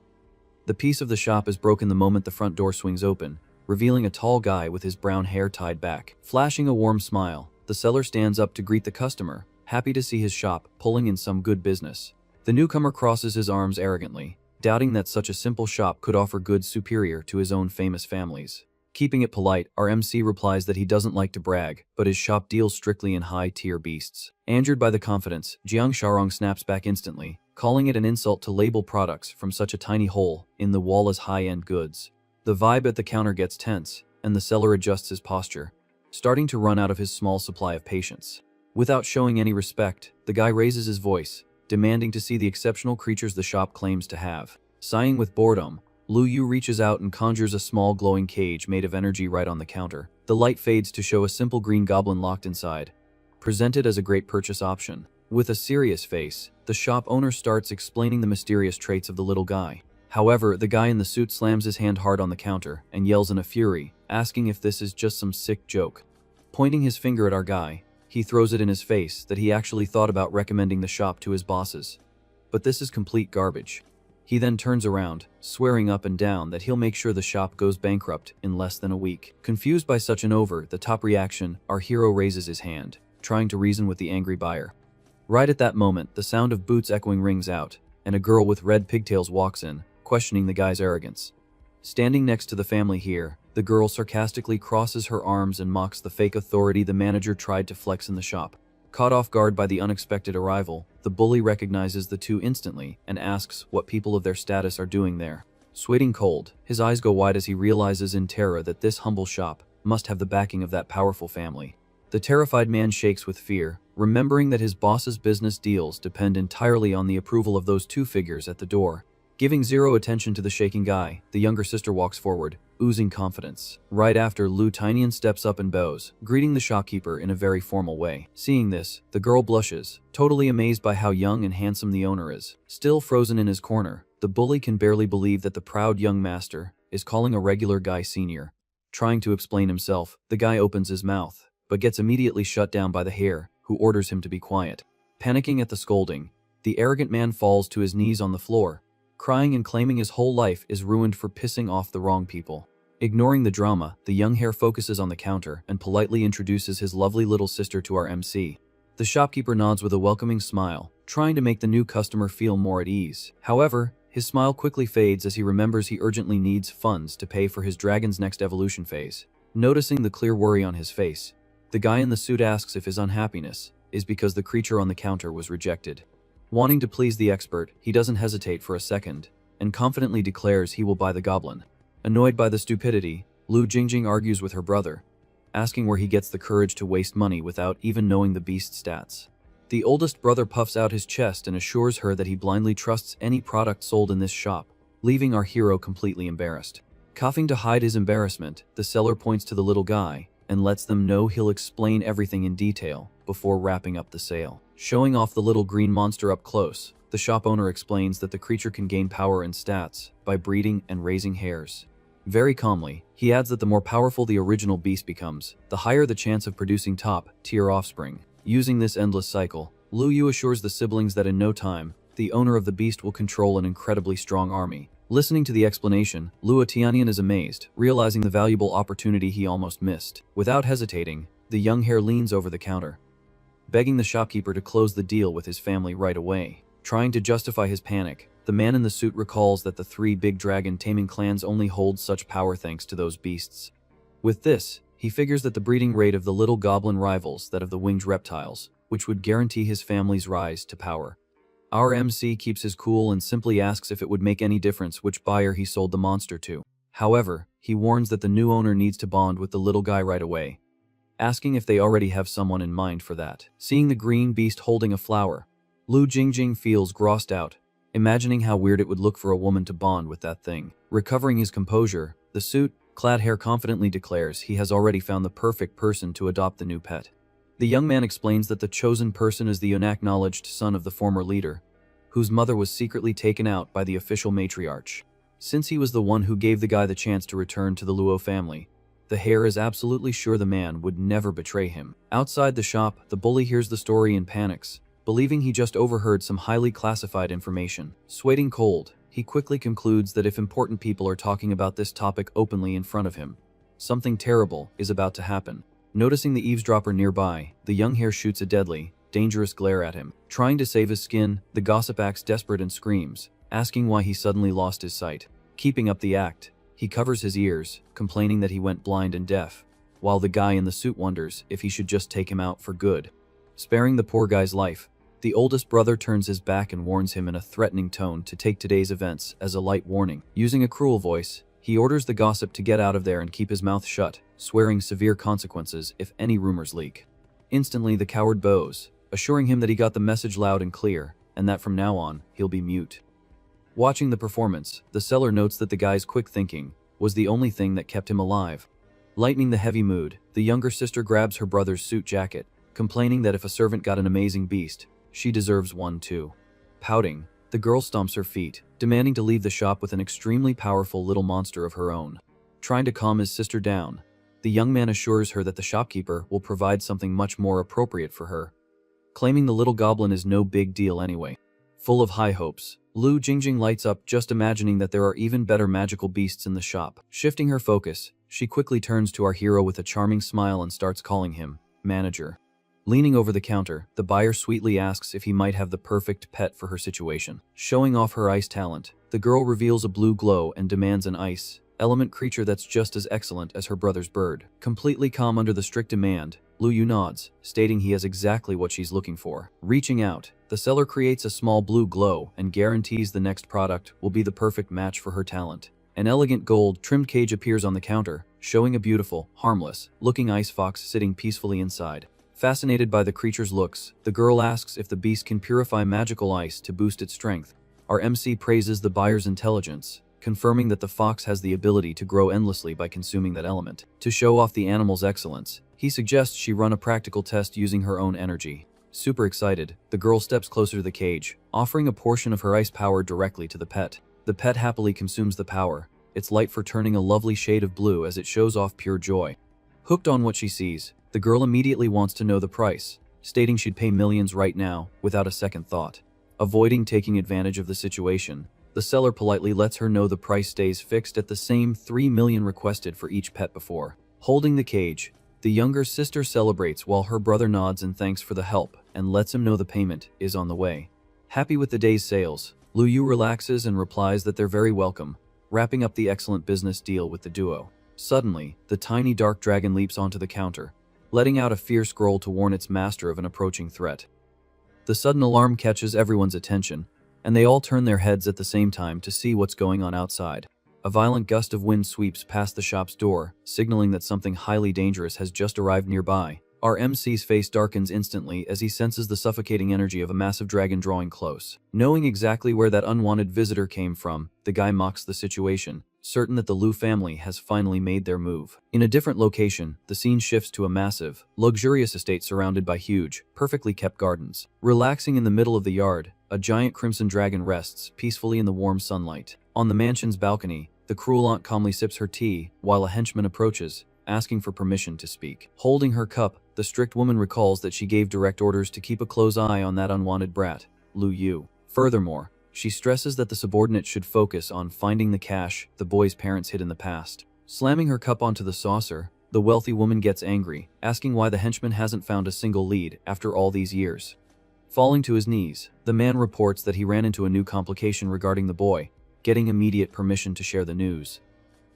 The peace of the shop is broken the moment the front door swings open, revealing a tall guy with his brown hair tied back. Flashing a warm smile, the seller stands up to greet the customer, happy to see his shop pulling in some good business. The newcomer crosses his arms arrogantly, doubting that such a simple shop could offer goods superior to his own famous families. Keeping it polite, our MC replies that he doesn't like to brag, but his shop deals strictly in high-tier beasts. Angered by the confidence, Jiang Sharong snaps back instantly, calling it an insult to label products from such a tiny hole in the wall as high-end goods. The vibe at the counter gets tense, and the seller adjusts his posture, starting to run out of his small supply of patience. Without showing any respect, the guy raises his voice, demanding to see the exceptional creatures the shop claims to have. Sighing with boredom, Lu Yu reaches out and conjures a small glowing cage made of energy right on the counter. The light fades to show a simple green goblin locked inside, presented as a great purchase option. With a serious face, the shop owner starts explaining the mysterious traits of the little guy. However, the guy in the suit slams his hand hard on the counter and yells in a fury, asking if this is just some sick joke. Pointing his finger at our guy, he throws it in his face that he actually thought about recommending the shop to his bosses. But this is complete garbage. He then turns around, swearing up and down that he'll make sure the shop goes bankrupt in less than a week. Confused by such an over-the-top reaction, our hero raises his hand, trying to reason with the angry buyer. Right at that moment, the sound of boots echoing rings out, and a girl with red pigtails walks in, questioning the guy's arrogance. Standing next to the family here, the girl sarcastically crosses her arms and mocks the fake authority the manager tried to flex in the shop. Caught off guard by the unexpected arrival, the bully recognizes the two instantly and asks what people of their status are doing there. Sweating cold, his eyes go wide as he realizes in terror that this humble shop must have the backing of that powerful family. The terrified man shakes with fear, remembering that his boss's business deals depend entirely on the approval of those two figures at the door. Giving zero attention to the shaking guy, the younger sister walks forward, oozing confidence. Right after, Lu Tinian steps up and bows, greeting the shopkeeper in a very formal way. Seeing this, the girl blushes, totally amazed by how young and handsome the owner is. Still frozen in his corner, the bully can barely believe that the proud young master is calling a regular guy senior. Trying to explain himself, the guy opens his mouth, but gets immediately shut down by the hare, who orders him to be quiet. Panicking at the scolding, the arrogant man falls to his knees on the floor, crying and claiming his whole life is ruined for pissing off the wrong people. Ignoring the drama, the young hare focuses on the counter and politely introduces his lovely little sister to our MC. The shopkeeper nods with a welcoming smile, trying to make the new customer feel more at ease. However, his smile quickly fades as he remembers he urgently needs funds to pay for his dragon's next evolution phase. Noticing the clear worry on his face, the guy in the suit asks if his unhappiness is because the creature on the counter was rejected. Wanting to please the expert, he doesn't hesitate for a second, and confidently declares he will buy the goblin. Annoyed by the stupidity, Lu Jingjing argues with her brother, asking where he gets the courage to waste money without even knowing the beast's stats. The oldest brother puffs out his chest and assures her that he blindly trusts any product sold in this shop, leaving our hero completely embarrassed. Coughing to hide his embarrassment, the seller points to the little guy and lets them know he'll explain everything in detail before wrapping up the sale. Showing off the little green monster up close, the shop owner explains that the creature can gain power and stats by breeding and raising hares. Very calmly, he adds that the more powerful the original beast becomes, the higher the chance of producing top-tier offspring. Using this endless cycle, Lu Yu assures the siblings that in no time, the owner of the beast will control an incredibly strong army. Listening to the explanation, Luo Tianyan is amazed, realizing the valuable opportunity he almost missed. Without hesitating, the young hare leans over the counter, begging the shopkeeper to close the deal with his family right away. Trying to justify his panic, the man in the suit recalls that the 3 big dragon taming clans only hold such power thanks to those beasts. With this, he figures that the breeding rate of the little goblin rivals that of the winged reptiles, which would guarantee his family's rise to power. Our MC keeps his cool and simply asks if it would make any difference which buyer he sold the monster to. However, he warns that the new owner needs to bond with the little guy right away, asking if they already have someone in mind for that. Seeing the green beast holding a flower, Lu Jingjing feels grossed out, imagining how weird it would look for a woman to bond with that thing. Recovering his composure, the suit-clad hare confidently declares he has already found the perfect person to adopt the new pet. The young man explains that the chosen person is the unacknowledged son of the former leader, whose mother was secretly taken out by the official matriarch. Since he was the one who gave the guy the chance to return to the Luo family, the hare is absolutely sure the man would never betray him. Outside the shop, the bully hears the story and panics, believing he just overheard some highly classified information. Sweating cold, he quickly concludes that if important people are talking about this topic openly in front of him, something terrible is about to happen. Noticing the eavesdropper nearby, the young hare shoots a deadly, dangerous glare at him. Trying to save his skin, the gossip acts desperate and screams, asking why he suddenly lost his sight. Keeping up the act, he covers his ears, complaining that he went blind and deaf, while the guy in the suit wonders if he should just take him out for good. Sparing the poor guy's life, the oldest brother turns his back and warns him in a threatening tone to take today's events as a light warning. Using a cruel voice, he orders the gossip to get out of there and keep his mouth shut, swearing severe consequences if any rumors leak. Instantly, the coward bows, assuring him that he got the message loud and clear, and that from now on, he'll be mute. Watching the performance, the seller notes that the guy's quick thinking was the only thing that kept him alive. Lightening the heavy mood, the younger sister grabs her brother's suit jacket, complaining that if a servant got an amazing beast, she deserves one too. Pouting, the girl stomps her feet, demanding to leave the shop with an extremely powerful little monster of her own. Trying to calm his sister down, the young man assures her that the shopkeeper will provide something much more appropriate for her, claiming the little goblin is no big deal anyway. Full of high hopes, Lu Jingjing lights up just imagining that there are even better magical beasts in the shop. Shifting her focus, she quickly turns to our hero with a charming smile and starts calling him manager. Leaning over the counter, the buyer sweetly asks if he might have the perfect pet for her situation. Showing off her ice talent, the girl reveals a blue glow and demands an ice element creature that's just as excellent as her brother's bird. Completely calm under the strict demand, Lu Yu nods, stating he has exactly what she's looking for. Reaching out, the seller creates a small blue glow and guarantees the next product will be the perfect match for her talent. An elegant gold-trimmed cage appears on the counter, showing a beautiful, harmless-looking ice fox sitting peacefully inside. Fascinated by the creature's looks, the girl asks if the beast can purify magical ice to boost its strength. Our MC praises the buyer's intelligence, confirming that the fox has the ability to grow endlessly by consuming that element. To show off the animal's excellence, he suggests she run a practical test using her own energy. Super excited, the girl steps closer to the cage, offering a portion of her ice power directly to the pet. The pet happily consumes the power, its light for turning a lovely shade of blue as it shows off pure joy. Hooked on what she sees, the girl immediately wants to know the price, stating she'd pay millions right now without a second thought. Avoiding taking advantage of the situation, the seller politely lets her know the price stays fixed at the same 3 million requested for each pet before. Holding the cage, The younger sister celebrates while her brother nods in thanks for the help and lets him know the payment is on the way. Happy with the day's sales, Lu Yu relaxes and replies that they're very welcome, wrapping up the excellent business deal with the duo. Suddenly, the tiny dark dragon leaps onto the counter, letting out a fierce growl to warn its master of an approaching threat. The sudden alarm catches everyone's attention, and they all turn their heads at the same time to see what's going on outside. A violent gust of wind sweeps past the shop's door, signaling that something highly dangerous has just arrived nearby. Our MC's face darkens instantly as he senses the suffocating energy of a massive dragon drawing close. Knowing exactly where that unwanted visitor came from, the guy mocks the situation, certain that the Lu family has finally made their move. In a different location, the scene shifts to a massive, luxurious estate surrounded by huge, perfectly kept gardens. Relaxing in the middle of the yard, a giant crimson dragon rests peacefully in the warm sunlight. On the mansion's balcony, the cruel aunt calmly sips her tea while a henchman approaches, asking for permission to speak. Holding her cup, the strict woman recalls that she gave direct orders to keep a close eye on that unwanted brat, Lu Yu. Furthermore, she stresses that the subordinate should focus on finding the cash the boy's parents hid in the past. Slamming her cup onto the saucer, the wealthy woman gets angry, asking why the henchman hasn't found a single lead after all these years. Falling to his knees, the man reports that he ran into a new complication regarding the boy, getting immediate permission to share the news.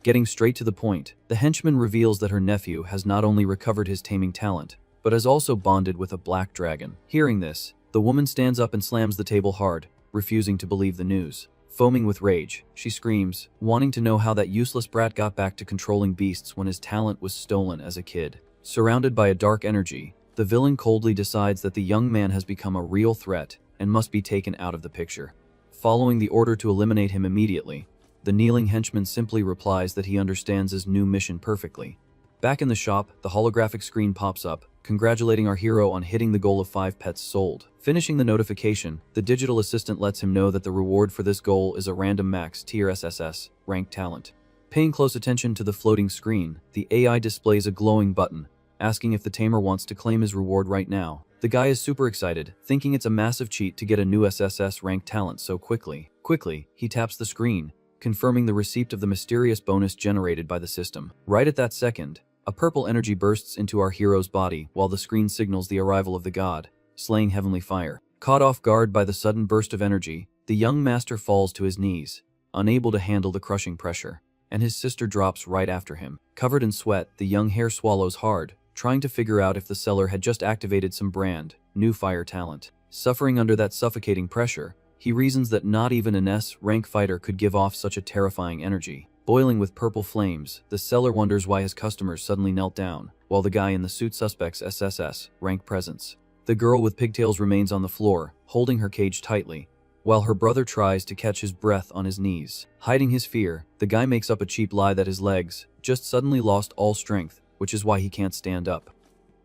Getting straight to the point, the henchman reveals that her nephew has not only recovered his taming talent, but has also bonded with a black dragon. Hearing this, the woman stands up and slams the table hard, refusing to believe the news. Foaming with rage, she screams, wanting to know how that useless brat got back to controlling beasts when his talent was stolen as a kid. Surrounded by a dark energy, the villain coldly decides that the young man has become a real threat and must be taken out of the picture. Following the order to eliminate him immediately, the kneeling henchman simply replies that he understands his new mission perfectly. Back in the shop, the holographic screen pops up, congratulating our hero on hitting the goal of 5 pets sold. Finishing the notification, the digital assistant lets him know that the reward for this goal is a random max tier SSS ranked talent. Paying close attention to the floating screen, the AI displays a glowing button, asking if the tamer wants to claim his reward right now. The guy is super excited, thinking it's a massive cheat to get a new SSS ranked talent so quickly. Quickly, he taps the screen, confirming the receipt of the mysterious bonus generated by the system. Right at that second, a purple energy bursts into our hero's body while the screen signals the arrival of the god, slaying heavenly fire. Caught off guard by the sudden burst of energy, the young master falls to his knees, unable to handle the crushing pressure, and his sister drops right after him. Covered in sweat, the young hare swallows hard, trying to figure out if the seller had just activated some brand new fire talent. Suffering under that suffocating pressure, he reasons that not even an S-rank fighter could give off such a terrifying energy. Boiling with purple flames, the seller wonders why his customers suddenly knelt down, while the guy in the suit suspects SSS rank presence. The girl with pigtails remains on the floor, holding her cage tightly, while her brother tries to catch his breath on his knees. Hiding his fear, the guy makes up a cheap lie that his legs just suddenly lost all strength, which is why he can't stand up.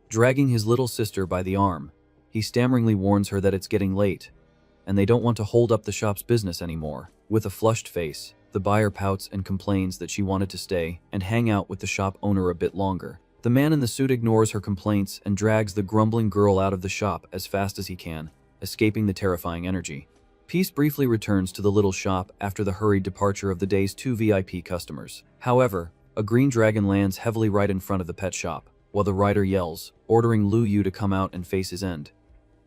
Dragging his little sister by the arm, he stammeringly warns her that it's getting late, and they don't want to hold up the shop's business anymore. With a flushed face, the buyer pouts and complains that she wanted to stay and hang out with the shop owner a bit longer. The man in the suit ignores her complaints and drags the grumbling girl out of the shop as fast as he can, escaping the terrifying energy. Peace briefly returns to the little shop after the hurried departure of the day's 2 VIP customers. However, a green dragon lands heavily right in front of the pet shop, while the rider yells, ordering Lu Yu to come out and face his end.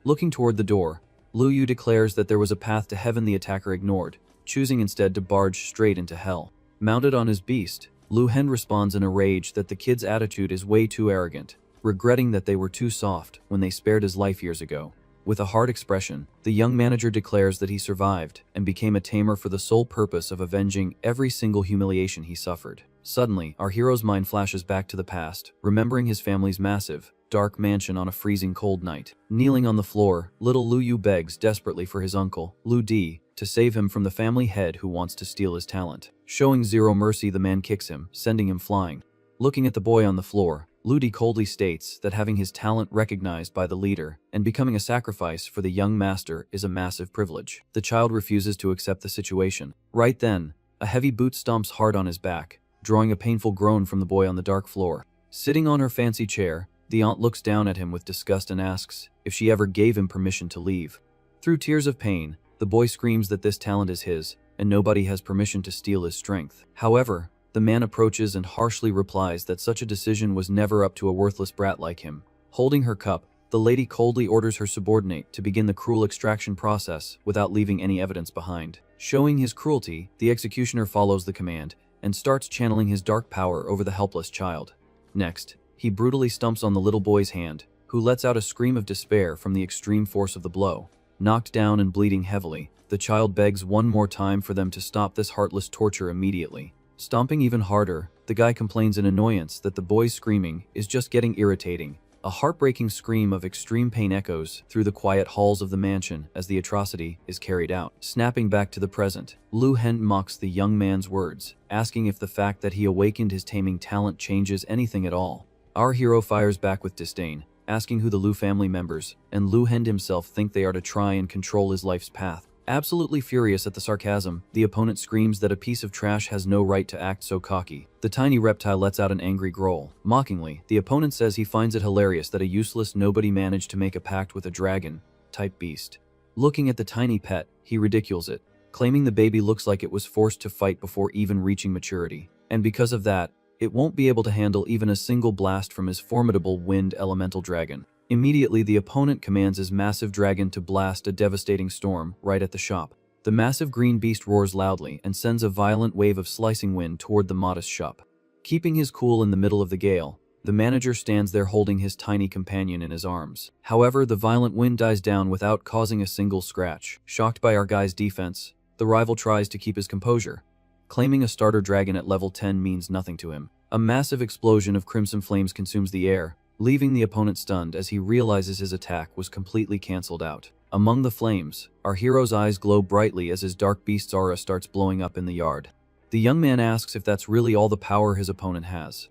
Looking toward the door, Lu Yu declares that there was a path to heaven the attacker ignored, choosing instead to barge straight into hell. Mounted on his beast, Lu Hen responds in a rage that the kid's attitude is way too arrogant, regretting that they were too soft when they spared his life years ago. With a hard expression, the young manager declares that he survived and became a tamer for the sole purpose of avenging every single humiliation he suffered. Suddenly, our hero's mind flashes back to the past, remembering his family's massive, dark mansion on a freezing cold night. Kneeling on the floor, little Lu Yu begs desperately for his uncle, Lu Di, to save him from the family head who wants to steal his talent. Showing zero mercy, the man kicks him, sending him flying. Looking at the boy on the floor, Lu Di coldly states that having his talent recognized by the leader and becoming a sacrifice for the young master is a massive privilege. The child refuses to accept the situation. Right then, a heavy boot stomps hard on his back, drawing a painful groan from the boy on the dark floor. Sitting on her fancy chair, the aunt looks down at him with disgust and asks if she ever gave him permission to leave. Through tears of pain, the boy screams that this talent is his, and nobody has permission to steal his strength. However, The man approaches and harshly replies that such a decision was never up to a worthless brat like him. Holding her cup, the lady coldly orders her subordinate to begin the cruel extraction process without leaving any evidence behind. Showing his cruelty, the executioner follows the command and starts channeling his dark power over the helpless child. Next, he brutally stumps on the little boy's hand, who lets out a scream of despair from the extreme force of the blow. Knocked down and bleeding heavily, the child begs one more time for them to stop this heartless torture immediately. Stomping even harder, the guy complains in annoyance that the boy's screaming is just getting irritating. A heartbreaking scream of extreme pain echoes through the quiet halls of the mansion as the atrocity is carried out. Snapping back to the present, Lu Hen mocks the young man's words, asking if the fact that he awakened his taming talent changes anything at all. Our hero fires back with disdain, asking who the Lu family members and Lu Hen himself think they are to try and control his life's path. Absolutely furious at the sarcasm, the opponent screams that a piece of trash has no right to act so cocky. The tiny reptile lets out an angry growl. Mockingly, the opponent says he finds it hilarious that a useless nobody managed to make a pact with a dragon-type beast. Looking at the tiny pet, he ridicules it, claiming the baby looks like it was forced to fight before even reaching maturity. And because of that, it won't be able to handle even a single blast from his formidable wind elemental dragon. Immediately, the opponent commands his massive dragon to blast a devastating storm right at the shop. The massive green beast roars loudly and sends a violent wave of slicing wind toward the modest shop. Keeping his cool in the middle of the gale, the manager stands there holding his tiny companion in his arms. However, the violent wind dies down without causing a single scratch. Shocked by our guy's defense, the rival tries to keep his composure. Claiming a starter dragon at level 10 means nothing to him. A massive explosion of crimson flames consumes the air, leaving the opponent stunned as he realizes his attack was completely cancelled out. Among the flames, our hero's eyes glow brightly as his dark beast's aura starts blowing up in the yard. The young man asks if that's really all the power his opponent has.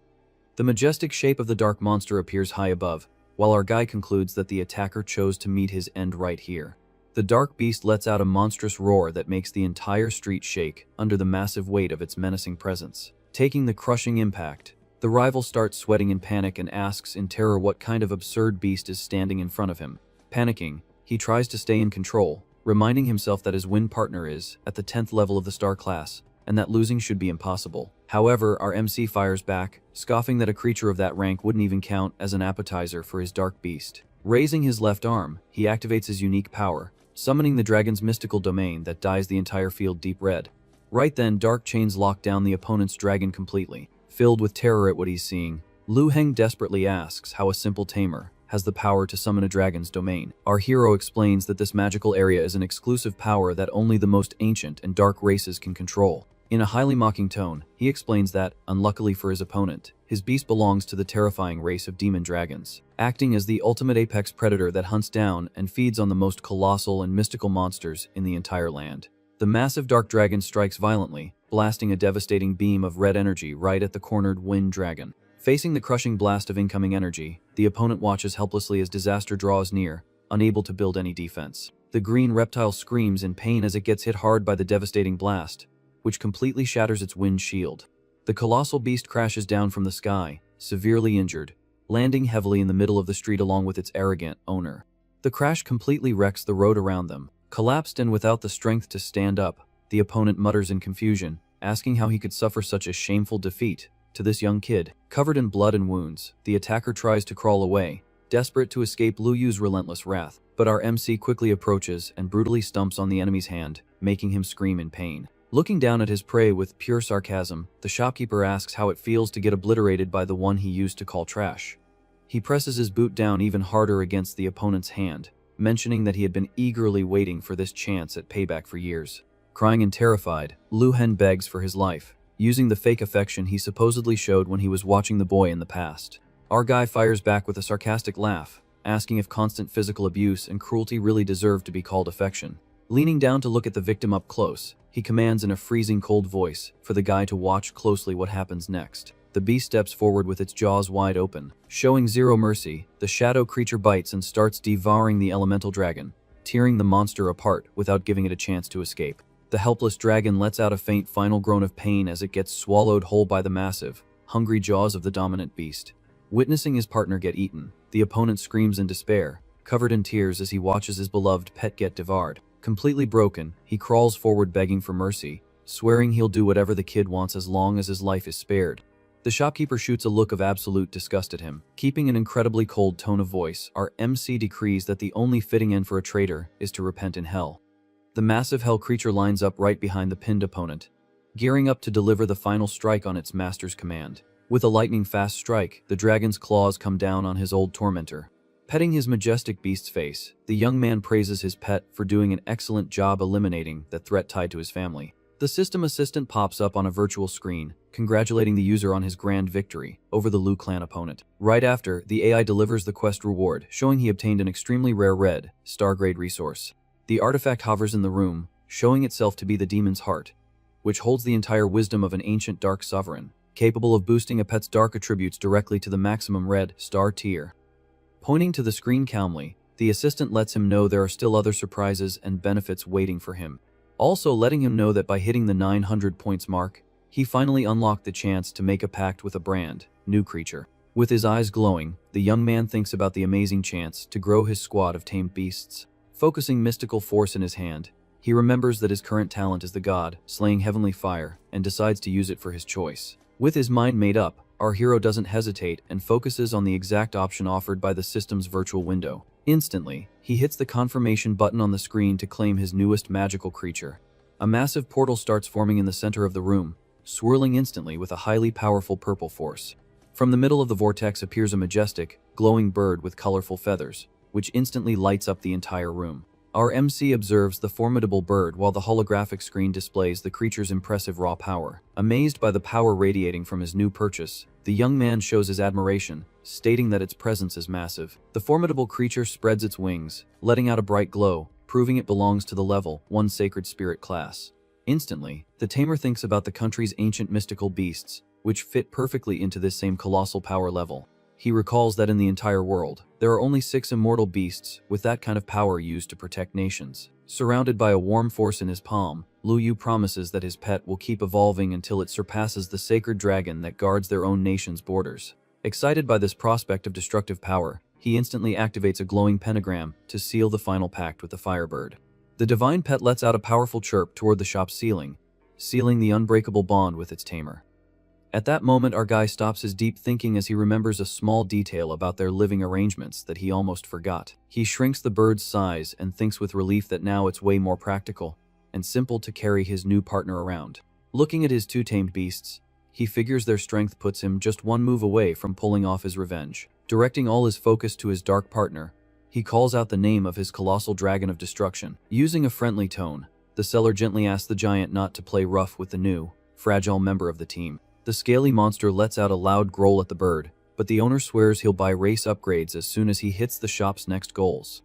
The majestic shape of the dark monster appears high above, while our guy concludes that the attacker chose to meet his end right here. The dark beast lets out a monstrous roar that makes the entire street shake under the massive weight of its menacing presence. Taking the crushing impact, the rival starts sweating in panic and asks in terror what kind of absurd beast is standing in front of him. Panicking, he tries to stay in control, reminding himself that his win partner is at the 10th level of the star class, and that losing should be impossible. However, our MC fires back, scoffing that a creature of that rank wouldn't even count as an appetizer for his dark beast. Raising his left arm, he activates his unique power, summoning the dragon's mystical domain that dyes the entire field deep red. Right then, dark chains lock down the opponent's dragon completely. Filled with terror at what he's seeing, Lu Heng desperately asks how a simple tamer has the power to summon a dragon's domain. Our hero explains that this magical area is an exclusive power that only the most ancient and dark races can control. In a highly mocking tone, he explains that, unluckily for his opponent, his beast belongs to the terrifying race of demon dragons, acting as the ultimate apex predator that hunts down and feeds on the most colossal and mystical monsters in the entire land. The massive dark dragon strikes violently, blasting a devastating beam of red energy right at the cornered wind dragon. Facing the crushing blast of incoming energy, the opponent watches helplessly as disaster draws near, unable to build any defense. The green reptile screams in pain as it gets hit hard by the devastating blast, which completely shatters its wind shield. The colossal beast crashes down from the sky, severely injured, landing heavily in the middle of the street along with its arrogant owner. The crash completely wrecks the road around them. Collapsed and without the strength to stand up, the opponent mutters in confusion, asking how he could suffer such a shameful defeat to this young kid. Covered in blood and wounds, the attacker tries to crawl away, desperate to escape Lu Yu's relentless wrath. But our MC quickly approaches and brutally stumps on the enemy's hand, making him scream in pain. Looking down at his prey with pure sarcasm, the shopkeeper asks how it feels to get obliterated by the one he used to call trash. He presses his boot down even harder against the opponent's hand, mentioning that he had been eagerly waiting for this chance at payback for years. Crying and terrified, Lu Hen begs for his life, using the fake affection he supposedly showed when he was watching the boy in the past. Our guy fires back with a sarcastic laugh, asking if constant physical abuse and cruelty really deserve to be called affection. Leaning down to look at the victim up close, he commands in a freezing cold voice for the guy to watch closely what happens next. The beast steps forward with its jaws wide open. Showing zero mercy, the shadow creature bites and starts devouring the elemental dragon, tearing the monster apart without giving it a chance to escape. The helpless dragon lets out a faint final groan of pain as it gets swallowed whole by the massive, hungry jaws of the dominant beast. Witnessing his partner get eaten, the opponent screams in despair, covered in tears as he watches his beloved pet get devoured. Completely broken, he crawls forward begging for mercy, swearing he'll do whatever the kid wants as long as his life is spared. The shopkeeper shoots a look of absolute disgust at him. Keeping an incredibly cold tone of voice, our MC decrees that the only fitting end for a traitor is to repent in hell. The massive hell creature lines up right behind the pinned opponent, gearing up to deliver the final strike on its master's command. With a lightning-fast strike, the dragon's claws come down on his old tormentor. Petting his majestic beast's face, the young man praises his pet for doing an excellent job eliminating the threat tied to his family. The system assistant pops up on a virtual screen, congratulating the user on his grand victory over the Liu clan opponent. Right after, the AI delivers the quest reward, showing he obtained an extremely rare red, star-grade resource. The artifact hovers in the room, showing itself to be the demon's heart, which holds the entire wisdom of an ancient dark sovereign, capable of boosting a pet's dark attributes directly to the maximum red star tier. Pointing to the screen calmly, the assistant lets him know there are still other surprises and benefits waiting for him, also letting him know that by hitting the 900 points mark, he finally unlocked the chance to make a pact with a brand new creature. With his eyes glowing, the young man thinks about the amazing chance to grow his squad of tamed beasts. Focusing mystical force in his hand, he remembers that his current talent is the god, slaying heavenly fire, and decides to use it for his choice. With his mind made up, our hero doesn't hesitate and focuses on the exact option offered by the system's virtual window. Instantly, he hits the confirmation button on the screen to claim his newest magical creature. A massive portal starts forming in the center of the room, swirling instantly with a highly powerful purple force. From the middle of the vortex appears a majestic, glowing bird with colorful feathers, which instantly lights up the entire room. Our MC observes the formidable bird while the holographic screen displays the creature's impressive raw power. Amazed by the power radiating from his new purchase, the young man shows his admiration, stating that its presence is massive. The formidable creature spreads its wings, letting out a bright glow, proving it belongs to the level 1 Sacred Spirit class. Instantly, the tamer thinks about the country's ancient mystical beasts, which fit perfectly into this same colossal power level. He recalls that in the entire world, there are only 6 immortal beasts with that kind of power used to protect nations. Surrounded by a warm force in his palm, Lu Yu promises that his pet will keep evolving until it surpasses the sacred dragon that guards their own nation's borders. Excited by this prospect of destructive power, he instantly activates a glowing pentagram to seal the final pact with the firebird. The divine pet lets out a powerful chirp toward the shop's ceiling, sealing the unbreakable bond with its tamer. At that moment, our guy stops his deep thinking as he remembers a small detail about their living arrangements that he almost forgot. He shrinks the bird's size and thinks with relief that now it's way more practical and simple to carry his new partner around. Looking at his 2 tamed beasts, he figures their strength puts him just one move away from pulling off his revenge. Directing all his focus to his dark partner, he calls out the name of his colossal dragon of destruction. Using a friendly tone, the seller gently asks the giant not to play rough with the new, fragile member of the team. The scaly monster lets out a loud growl at the bird, but the owner swears he'll buy race upgrades as soon as he hits the shop's next goals.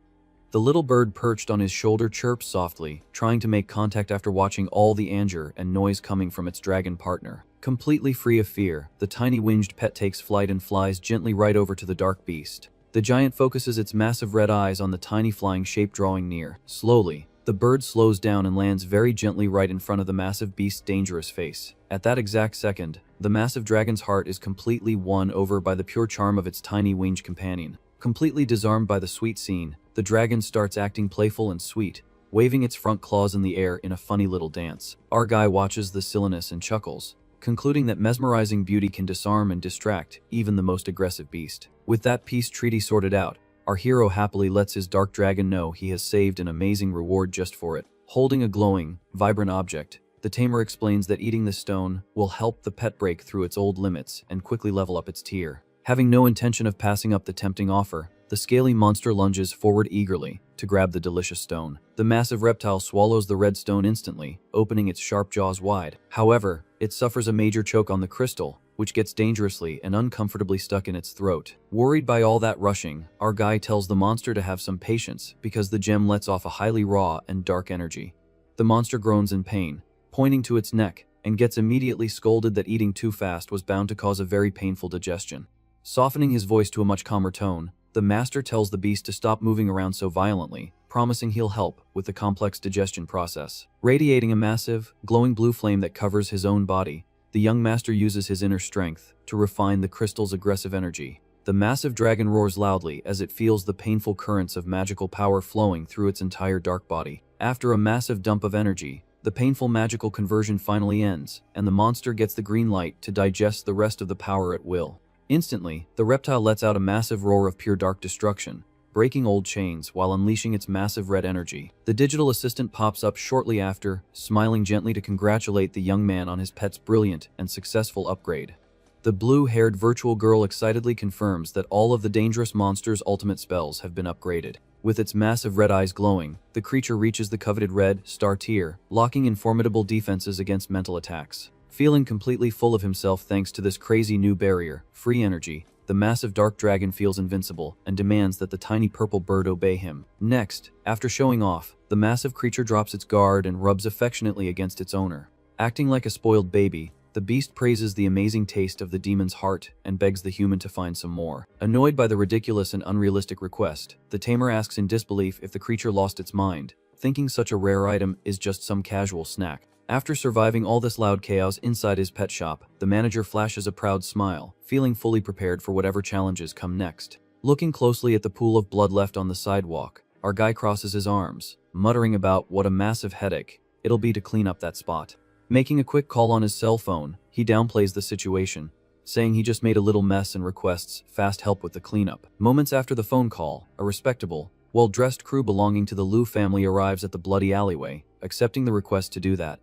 The little bird perched on his shoulder chirps softly, trying to make contact after watching all the anger and noise coming from its dragon partner. Completely free of fear, the tiny winged pet takes flight and flies gently right over to the dark beast. The giant focuses its massive red eyes on the tiny flying shape drawing near. Slowly, the bird slows down and lands very gently right in front of the massive beast's dangerous face. At that exact second, the massive dragon's heart is completely won over by the pure charm of its tiny winged companion. Completely disarmed by the sweet scene, the dragon starts acting playful and sweet, waving its front claws in the air in a funny little dance. Our guy watches the silliness and chuckles, concluding that mesmerizing beauty can disarm and distract even the most aggressive beast. With that peace treaty sorted out, our hero happily lets his dark dragon know he has saved an amazing reward just for it. Holding a glowing, vibrant object, the tamer explains that eating the stone will help the pet break through its old limits and quickly level up its tier. Having no intention of passing up the tempting offer, the scaly monster lunges forward eagerly to grab the delicious stone. The massive reptile swallows the red stone instantly, opening its sharp jaws wide. However, it suffers a major choke on the crystal, which gets dangerously and uncomfortably stuck in its throat. Worried by all that rushing, our guy tells the monster to have some patience because the gem lets off a highly raw and dark energy. The monster groans in pain, pointing to its neck, and gets immediately scolded that eating too fast was bound to cause a very painful digestion. Softening his voice to a much calmer tone, the master tells the beast to stop moving around so violently, promising he'll help with the complex digestion process. Radiating a massive, glowing blue flame that covers his own body, the young master uses his inner strength to refine the crystal's aggressive energy. The massive dragon roars loudly as it feels the painful currents of magical power flowing through its entire dark body. After a massive dump of energy, the painful magical conversion finally ends, and the monster gets the green light to digest the rest of the power at will. Instantly, the reptile lets out a massive roar of pure dark destruction, breaking old chains while unleashing its massive red energy. The digital assistant pops up shortly after, smiling gently to congratulate the young man on his pet's brilliant and successful upgrade. The blue-haired virtual girl excitedly confirms that all of the dangerous monster's ultimate spells have been upgraded. With its massive red eyes glowing, the creature reaches the coveted red star tier, locking in formidable defenses against mental attacks. Feeling completely full of himself thanks to this crazy new barrier, free energy, the massive dark dragon feels invincible and demands that the tiny purple bird obey him. Next, after showing off, the massive creature drops its guard and rubs affectionately against its owner. Acting like a spoiled baby, the beast praises the amazing taste of the demon's heart and begs the human to find some more. Annoyed by the ridiculous and unrealistic request, the tamer asks in disbelief if the creature lost its mind, thinking such a rare item is just some casual snack. After surviving all this loud chaos inside his pet shop, the manager flashes a proud smile, feeling fully prepared for whatever challenges come next. Looking closely at the pool of blood left on the sidewalk, our guy crosses his arms, muttering about what a massive headache it'll be to clean up that spot. Making a quick call on his cell phone, he downplays the situation, saying he just made a little mess and requests fast help with the cleanup. Moments after the phone call, a respectable, well-dressed crew belonging to the Liu family arrives at the bloody alleyway, accepting the request to do that.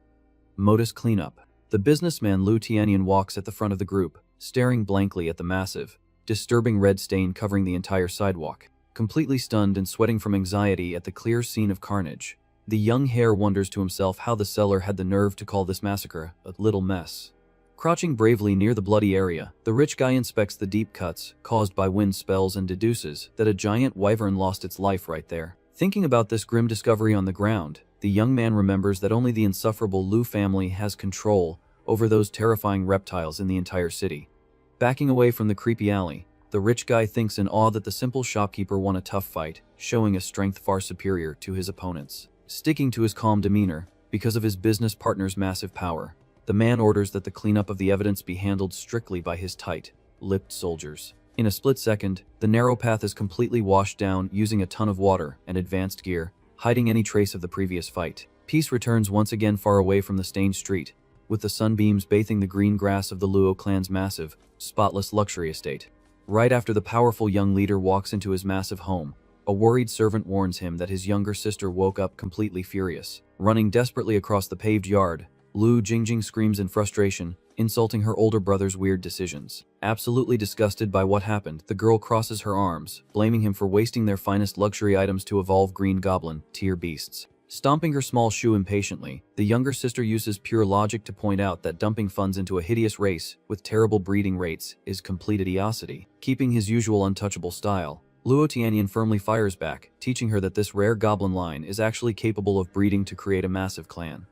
Modus cleanup. The businessman Liu Tianyan walks at the front of the group, staring blankly at the massive, disturbing red stain covering the entire sidewalk. Completely stunned and sweating from anxiety at the clear scene of carnage, the young hare wonders to himself how the seller had the nerve to call this massacre a little mess. Crouching bravely near the bloody area, the rich guy inspects the deep cuts caused by wind spells and deduces that a giant wyvern lost its life right there. Thinking about this grim discovery on the ground, the young man remembers that only the insufferable Liu family has control over those terrifying reptiles in the entire city. Backing away from the creepy alley, the rich guy thinks in awe that the simple shopkeeper won a tough fight, showing a strength far superior to his opponents. Sticking to his calm demeanor, because of his business partner's massive power, the man orders that the cleanup of the evidence be handled strictly by his tight-lipped soldiers. In a split second, the narrow path is completely washed down using a ton of water and advanced gear, hiding any trace of the previous fight. Peace returns once again far away from the stained street, with the sunbeams bathing the green grass of the Luo clan's massive, spotless luxury estate. Right after the powerful young leader walks into his massive home, a worried servant warns him that his younger sister woke up completely furious. Running desperately across the paved yard, Liu Jingjing screams in frustration, insulting her older brother's weird decisions. Absolutely disgusted by what happened, the girl crosses her arms, blaming him for wasting their finest luxury items to evolve green goblin tier beasts. Stomping her small shoe impatiently, the younger sister uses pure logic to point out that dumping funds into a hideous race with terrible breeding rates is complete idiocy. Keeping his usual untouchable style, Luo Tianyan firmly fires back, teaching her that this rare goblin line is actually capable of breeding to create a massive clan.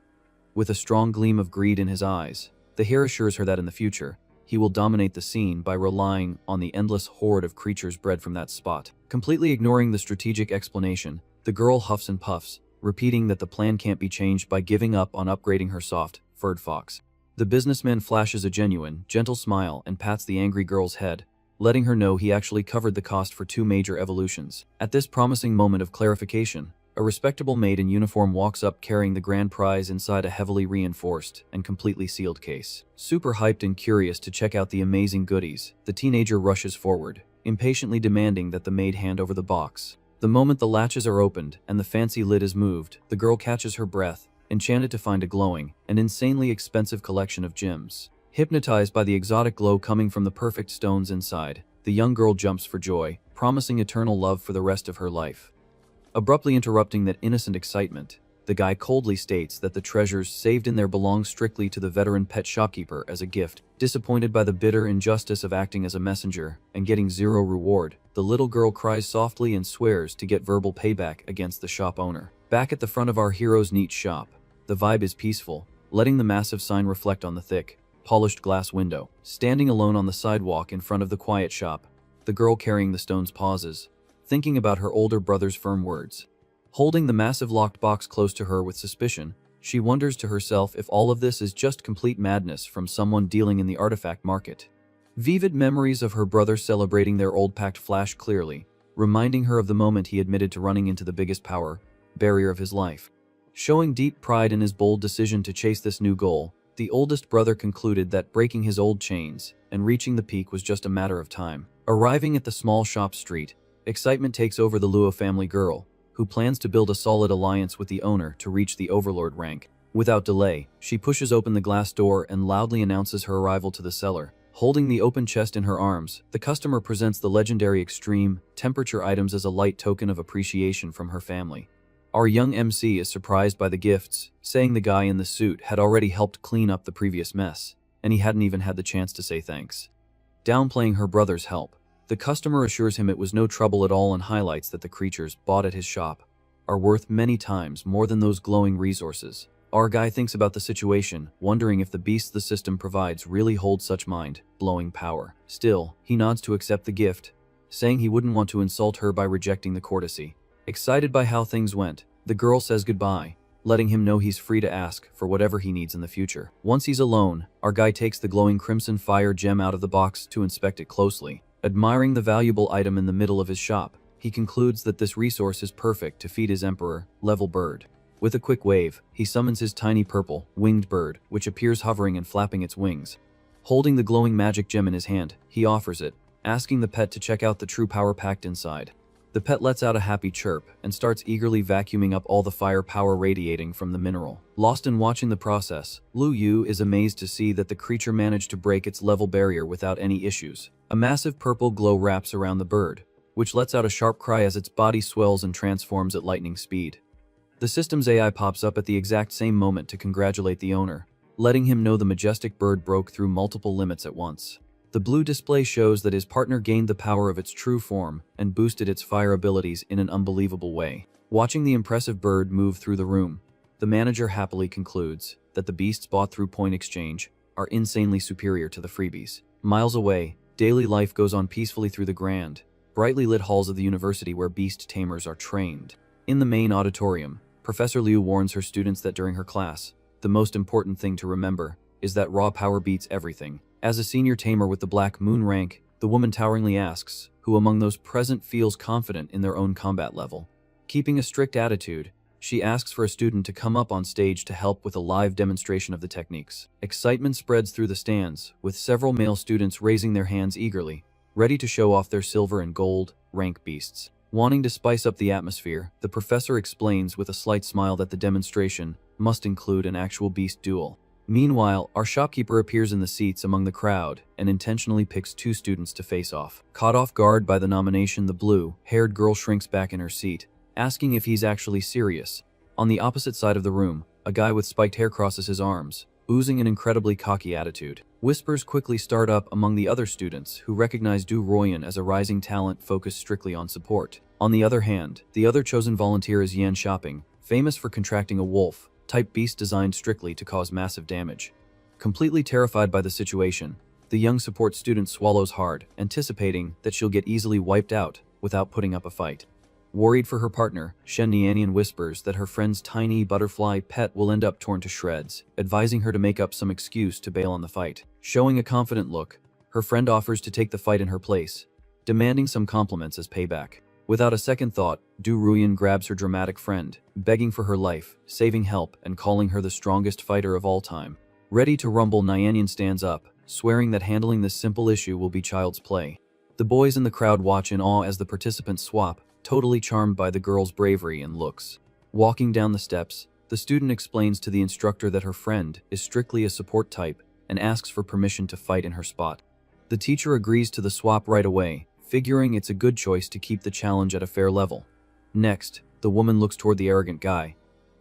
With a strong gleam of greed in his eyes, the hare assures her that in the future, he will dominate the scene by relying on the endless horde of creatures bred from that spot. Completely ignoring the strategic explanation, the girl huffs and puffs, repeating that the plan can't be changed by giving up on upgrading her soft, furred fox. The businessman flashes a genuine, gentle smile and pats the angry girl's head, letting her know he actually covered the cost for 2 major evolutions. At this promising moment of clarification, a respectable maid in uniform walks up carrying the grand prize inside a heavily reinforced and completely sealed case. Super hyped and curious to check out the amazing goodies, the teenager rushes forward, impatiently demanding that the maid hand over the box. The moment the latches are opened and the fancy lid is moved, the girl catches her breath, enchanted to find a glowing and insanely expensive collection of gems. Hypnotized by the exotic glow coming from the perfect stones inside, the young girl jumps for joy, promising eternal love for the rest of her life. Abruptly interrupting that innocent excitement, the guy coldly states that the treasures saved in there belong strictly to the veteran pet shopkeeper as a gift. Disappointed by the bitter injustice of acting as a messenger and getting 0 reward, the little girl cries softly and swears to get verbal payback against the shop owner. Back at the front of our hero's neat shop, the vibe is peaceful, letting the massive sign reflect on the thick, polished glass window. Standing alone on the sidewalk in front of the quiet shop, the girl carrying the stones pauses, thinking about her older brother's firm words. Holding the massive locked box close to her with suspicion, she wonders to herself if all of this is just complete madness from someone dealing in the artifact market. Vivid memories of her brother celebrating their old pact flash clearly, reminding her of the moment he admitted to running into the biggest power barrier of his life. Showing deep pride in his bold decision to chase this new goal, the oldest brother concluded that breaking his old chains and reaching the peak was just a matter of time. Arriving at the small shop street, excitement takes over the Luo family girl, who plans to build a solid alliance with the owner to reach the overlord rank. Without delay, she pushes open the glass door and loudly announces her arrival to the seller. Holding the open chest in her arms, the customer presents the legendary extreme temperature items as a light token of appreciation from her family. Our young MC is surprised by the gifts, saying the guy in the suit had already helped clean up the previous mess, and he hadn't even had the chance to say thanks. Downplaying her brother's help, the customer assures him it was no trouble at all and highlights that the creatures bought at his shop are worth many times more than those glowing resources. Our guy thinks about the situation, wondering if the beasts the system provides really hold such mind-blowing power. Still, he nods to accept the gift, saying he wouldn't want to insult her by rejecting the courtesy. Excited by how things went, the girl says goodbye, letting him know he's free to ask for whatever he needs in the future. Once he's alone, our guy takes the glowing crimson fire gem out of the box to inspect it closely. Admiring the valuable item in the middle of his shop, he concludes that this resource is perfect to feed his emperor-level bird. With a quick wave, he summons his tiny purple, winged bird, which appears hovering and flapping its wings. Holding the glowing magic gem in his hand, he offers it, asking the pet to check out the true power packed inside. The pet lets out a happy chirp and starts eagerly vacuuming up all the fire power radiating from the mineral. Lost in watching the process, Lu Yu is amazed to see that the creature managed to break its level barrier without any issues. A massive purple glow wraps around the bird, which lets out a sharp cry as its body swells and transforms at lightning speed. The system's AI pops up at the exact same moment to congratulate the owner, letting him know the majestic bird broke through multiple limits at once. The blue display shows that his partner gained the power of its true form and boosted its fire abilities in an unbelievable way. Watching the impressive bird move through the room, the manager happily concludes that the beasts bought through point exchange are insanely superior to the freebies. Miles away, daily life goes on peacefully through the grand, brightly lit halls of the university where beast tamers are trained. In the main auditorium, Professor Liu warns her students that during her class, the most important thing to remember is that raw power beats everything. As a senior tamer with the Black Moon rank, the woman toweringly asks, who among those present feels confident in their own combat level. Keeping a strict attitude, she asks for a student to come up on stage to help with a live demonstration of the techniques. Excitement spreads through the stands, with several male students raising their hands eagerly, ready to show off their silver and gold rank beasts. Wanting to spice up the atmosphere, the professor explains with a slight smile that the demonstration must include an actual beast duel. Meanwhile, our shopkeeper appears in the seats among the crowd and intentionally picks two students to face off. Caught off guard by the nomination, the blue-haired girl shrinks back in her seat, asking if he's actually serious. On the opposite side of the room, a guy with spiked hair crosses his arms, oozing an incredibly cocky attitude. Whispers quickly start up among the other students who recognize Du Royan as a rising talent focused strictly on support. On the other hand, the other chosen volunteer is Yan Shopping, famous for contracting a wolf-type beast designed strictly to cause massive damage. Completely terrified by the situation, the young support student swallows hard, anticipating that she'll get easily wiped out without putting up a fight. Worried for her partner, Shen Nianian whispers that her friend's tiny butterfly pet will end up torn to shreds, advising her to make up some excuse to bail on the fight. Showing a confident look, her friend offers to take the fight in her place, demanding some compliments as payback. Without a second thought, Du Ruyan grabs her dramatic friend, begging for her life, saving help, and calling her the strongest fighter of all time. Ready to rumble, Nianian stands up, swearing that handling this simple issue will be child's play. The boys in the crowd watch in awe as the participants swap, totally charmed by the girl's bravery and looks. Walking down the steps, the student explains to the instructor that her friend is strictly a support type and asks for permission to fight in her spot. The teacher agrees to the swap right away, figuring it's a good choice to keep the challenge at a fair level. Next, the woman looks toward the arrogant guy,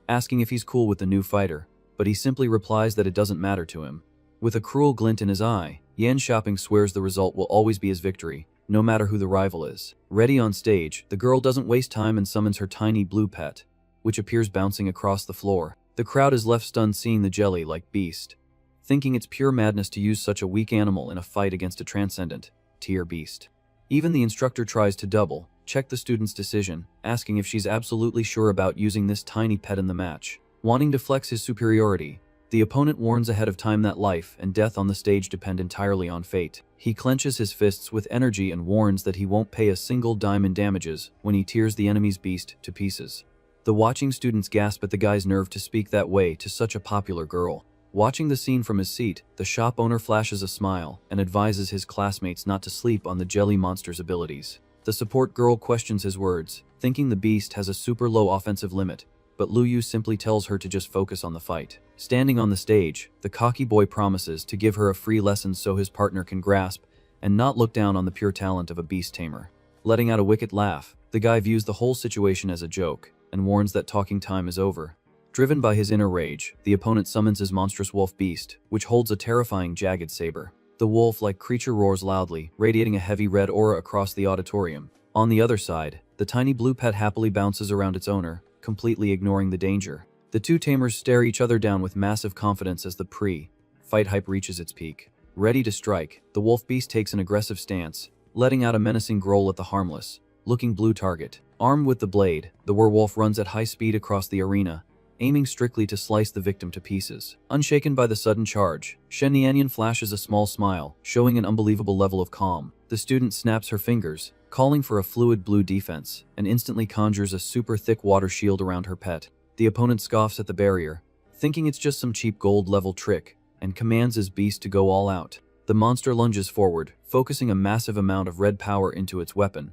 asking if he's cool with the new fighter, but he simply replies that it doesn't matter to him. With a cruel glint in his eye, Yan Shopping swears the result will always be his victory, no matter who the rival is. Ready on stage, the girl doesn't waste time and summons her tiny blue pet, which appears bouncing across the floor. The crowd is left stunned seeing the jelly-like beast, thinking it's pure madness to use such a weak animal in a fight against a transcendent tier beast. Even the instructor tries to double-check the student's decision, asking if she's absolutely sure about using this tiny pet in the match. Wanting to flex his superiority, the opponent warns ahead of time that life and death on the stage depend entirely on fate. He clenches his fists with energy and warns that he won't pay a single dime in damages when he tears the enemy's beast to pieces. The watching students gasp at the guy's nerve to speak that way to such a popular girl. Watching the scene from his seat, the shop owner flashes a smile and advises his classmates not to sleep on the jelly monster's abilities. The support girl questions his words, thinking the beast has a super low offensive limit, but Lu Yu simply tells her to just focus on the fight. Standing on the stage, the cocky boy promises to give her a free lesson so his partner can grasp and not look down on the pure talent of a beast tamer. Letting out a wicked laugh, the guy views the whole situation as a joke and warns that talking time is over. Driven by his inner rage, the opponent summons his monstrous wolf beast, which holds a terrifying jagged saber. The wolf-like creature roars loudly, radiating a heavy red aura across the auditorium. On the other side, the tiny blue pet happily bounces around its owner, completely ignoring the danger. The two tamers stare each other down with massive confidence as the pre-fight hype reaches its peak. Ready to strike, the wolf beast takes an aggressive stance, letting out a menacing growl at the harmless looking blue target. Armed with the blade, the werewolf runs at high speed across the arena, aiming strictly to slice the victim to pieces. Unshaken by the sudden charge, Shen Nianyan flashes a small smile, showing an unbelievable level of calm. The student snaps her fingers, calling for a fluid blue defense, and instantly conjures a super thick water shield around her pet. The opponent scoffs at the barrier, thinking it's just some cheap gold-level trick, and commands his beast to go all out. The monster lunges forward, focusing a massive amount of red power into its weapon,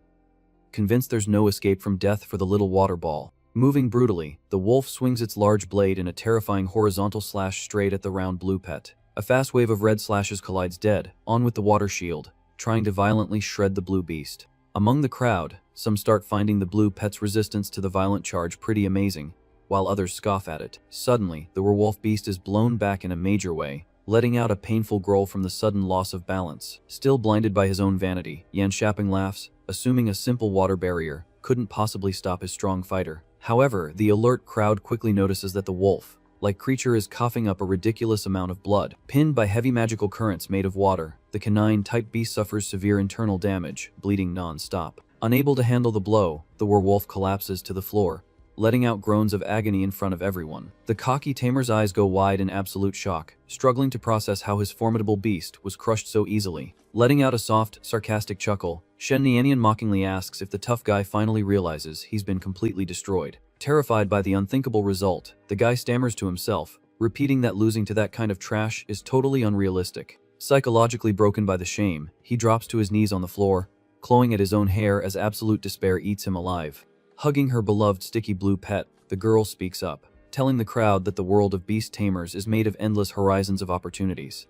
convinced there's no escape from death for the little water ball. Moving brutally, the wolf swings its large blade in a terrifying horizontal slash straight at the round blue pet. A fast wave of red slashes collides dead on with the water shield, trying to violently shred the blue beast. Among the crowd, some start finding the blue pet's resistance to the violent charge pretty amazing, while others scoff at it. Suddenly, the werewolf beast is blown back in a major way, letting out a painful growl from the sudden loss of balance. Still blinded by his own vanity, Yan Shaping laughs, assuming a simple water barrier couldn't possibly stop his strong fighter. However, the alert crowd quickly notices that the wolf-like creature is coughing up a ridiculous amount of blood. Pinned by heavy magical currents made of water, the canine-type beast suffers severe internal damage, bleeding non-stop. Unable to handle the blow, the werewolf collapses to the floor, letting out groans of agony in front of everyone. The cocky tamer's eyes go wide in absolute shock, struggling to process how his formidable beast was crushed so easily. Letting out a soft, sarcastic chuckle, Shen Nianyan mockingly asks if the tough guy finally realizes he's been completely destroyed. Terrified by the unthinkable result, the guy stammers to himself, repeating that losing to that kind of trash is totally unrealistic. Psychologically broken by the shame, he drops to his knees on the floor, clawing at his own hair as absolute despair eats him alive. Hugging her beloved sticky blue pet, the girl speaks up, telling the crowd that the world of beast tamers is made of endless horizons of opportunities.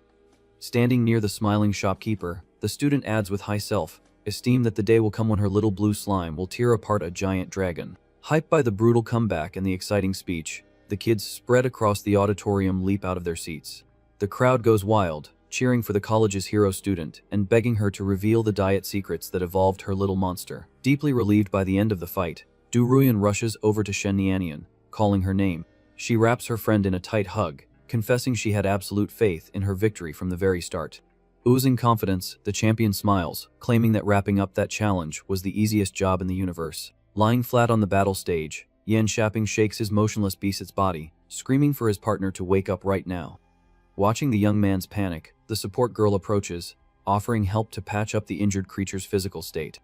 Standing near the smiling shopkeeper, the student adds with high self-esteem that the day will come when her little blue slime will tear apart a giant dragon. Hyped by the brutal comeback and the exciting speech, the kids spread across the auditorium leap out of their seats. The crowd goes wild, cheering for the college's hero student and begging her to reveal the diet secrets that evolved her little monster. Deeply relieved by the end of the fight, Du Ruyan rushes over to Shen Nianyan, calling her name. She wraps her friend in a tight hug, confessing she had absolute faith in her victory from the very start. Oozing confidence, the champion smiles, claiming that wrapping up that challenge was the easiest job in the universe. Lying flat on the battle stage, Yan Shaping shakes his motionless beast's body, screaming for his partner to wake up right now. Watching the young man's panic, the support girl approaches, offering help to patch up the injured creature's physical state.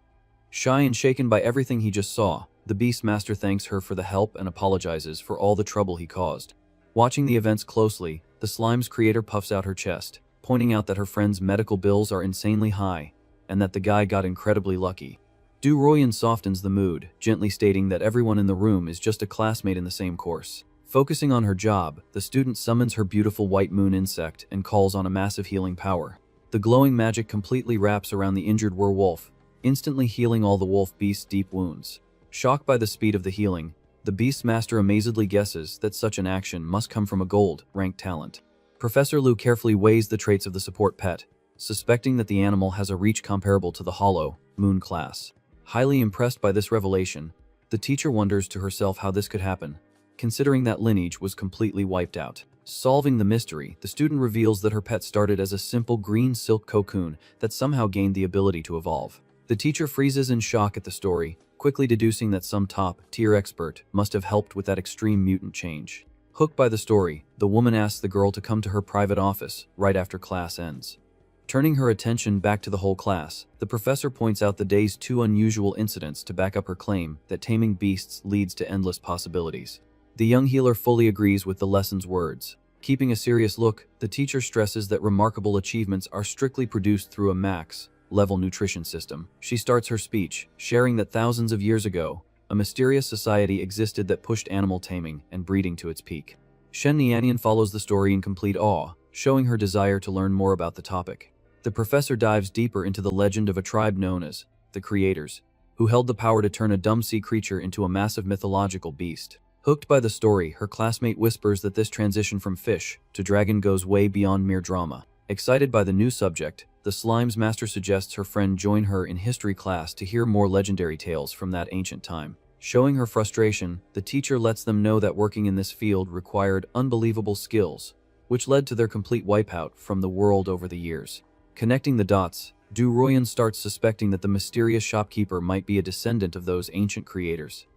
Shy and shaken by everything he just saw, the Beast Master thanks her for the help and apologizes for all the trouble he caused. Watching the events closely, the slime's creator puffs out her chest, pointing out that her friend's medical bills are insanely high, and that the guy got incredibly lucky. Du Ruyan softens the mood, gently stating that everyone in the room is just a classmate in the same course. Focusing on her job, the student summons her beautiful white moon insect and calls on a massive healing power. The glowing magic completely wraps around the injured werewolf, instantly healing all the wolf beast's deep wounds. Shocked by the speed of the healing, the Beast Master amazedly guesses that such an action must come from a gold-ranked talent. Professor Lu carefully weighs the traits of the support pet, suspecting that the animal has a reach comparable to the Hollow Moon class. Highly impressed by this revelation, the teacher wonders to herself how this could happen, considering that lineage was completely wiped out. Solving the mystery, the student reveals that her pet started as a simple green silk cocoon that somehow gained the ability to evolve. The teacher freezes in shock at the story, quickly deducing that some top-tier expert must have helped with that extreme mutant change. Hooked by the story, the woman asks the girl to come to her private office right after class ends. Turning her attention back to the whole class, the professor points out the day's two unusual incidents to back up her claim that taming beasts leads to endless possibilities. The young healer fully agrees with the lesson's words. Keeping a serious look, the teacher stresses that remarkable achievements are strictly produced through a max-level nutrition system. She starts her speech, sharing that thousands of years ago, a mysterious society existed that pushed animal taming and breeding to its peak. Shen Nianian follows the story in complete awe, showing her desire to learn more about the topic. The professor dives deeper into the legend of a tribe known as the Creators, who held the power to turn a dumb sea creature into a massive mythological beast. Hooked by the story, her classmate whispers that this transition from fish to dragon goes way beyond mere drama. Excited by the new subject, the slime's master suggests her friend join her in history class to hear more legendary tales from that ancient time. Showing her frustration, the teacher lets them know that working in this field required unbelievable skills, which led to their complete wipeout from the world over the years. Connecting the dots, Du Royan starts suspecting that the mysterious shopkeeper might be a descendant of those ancient creators.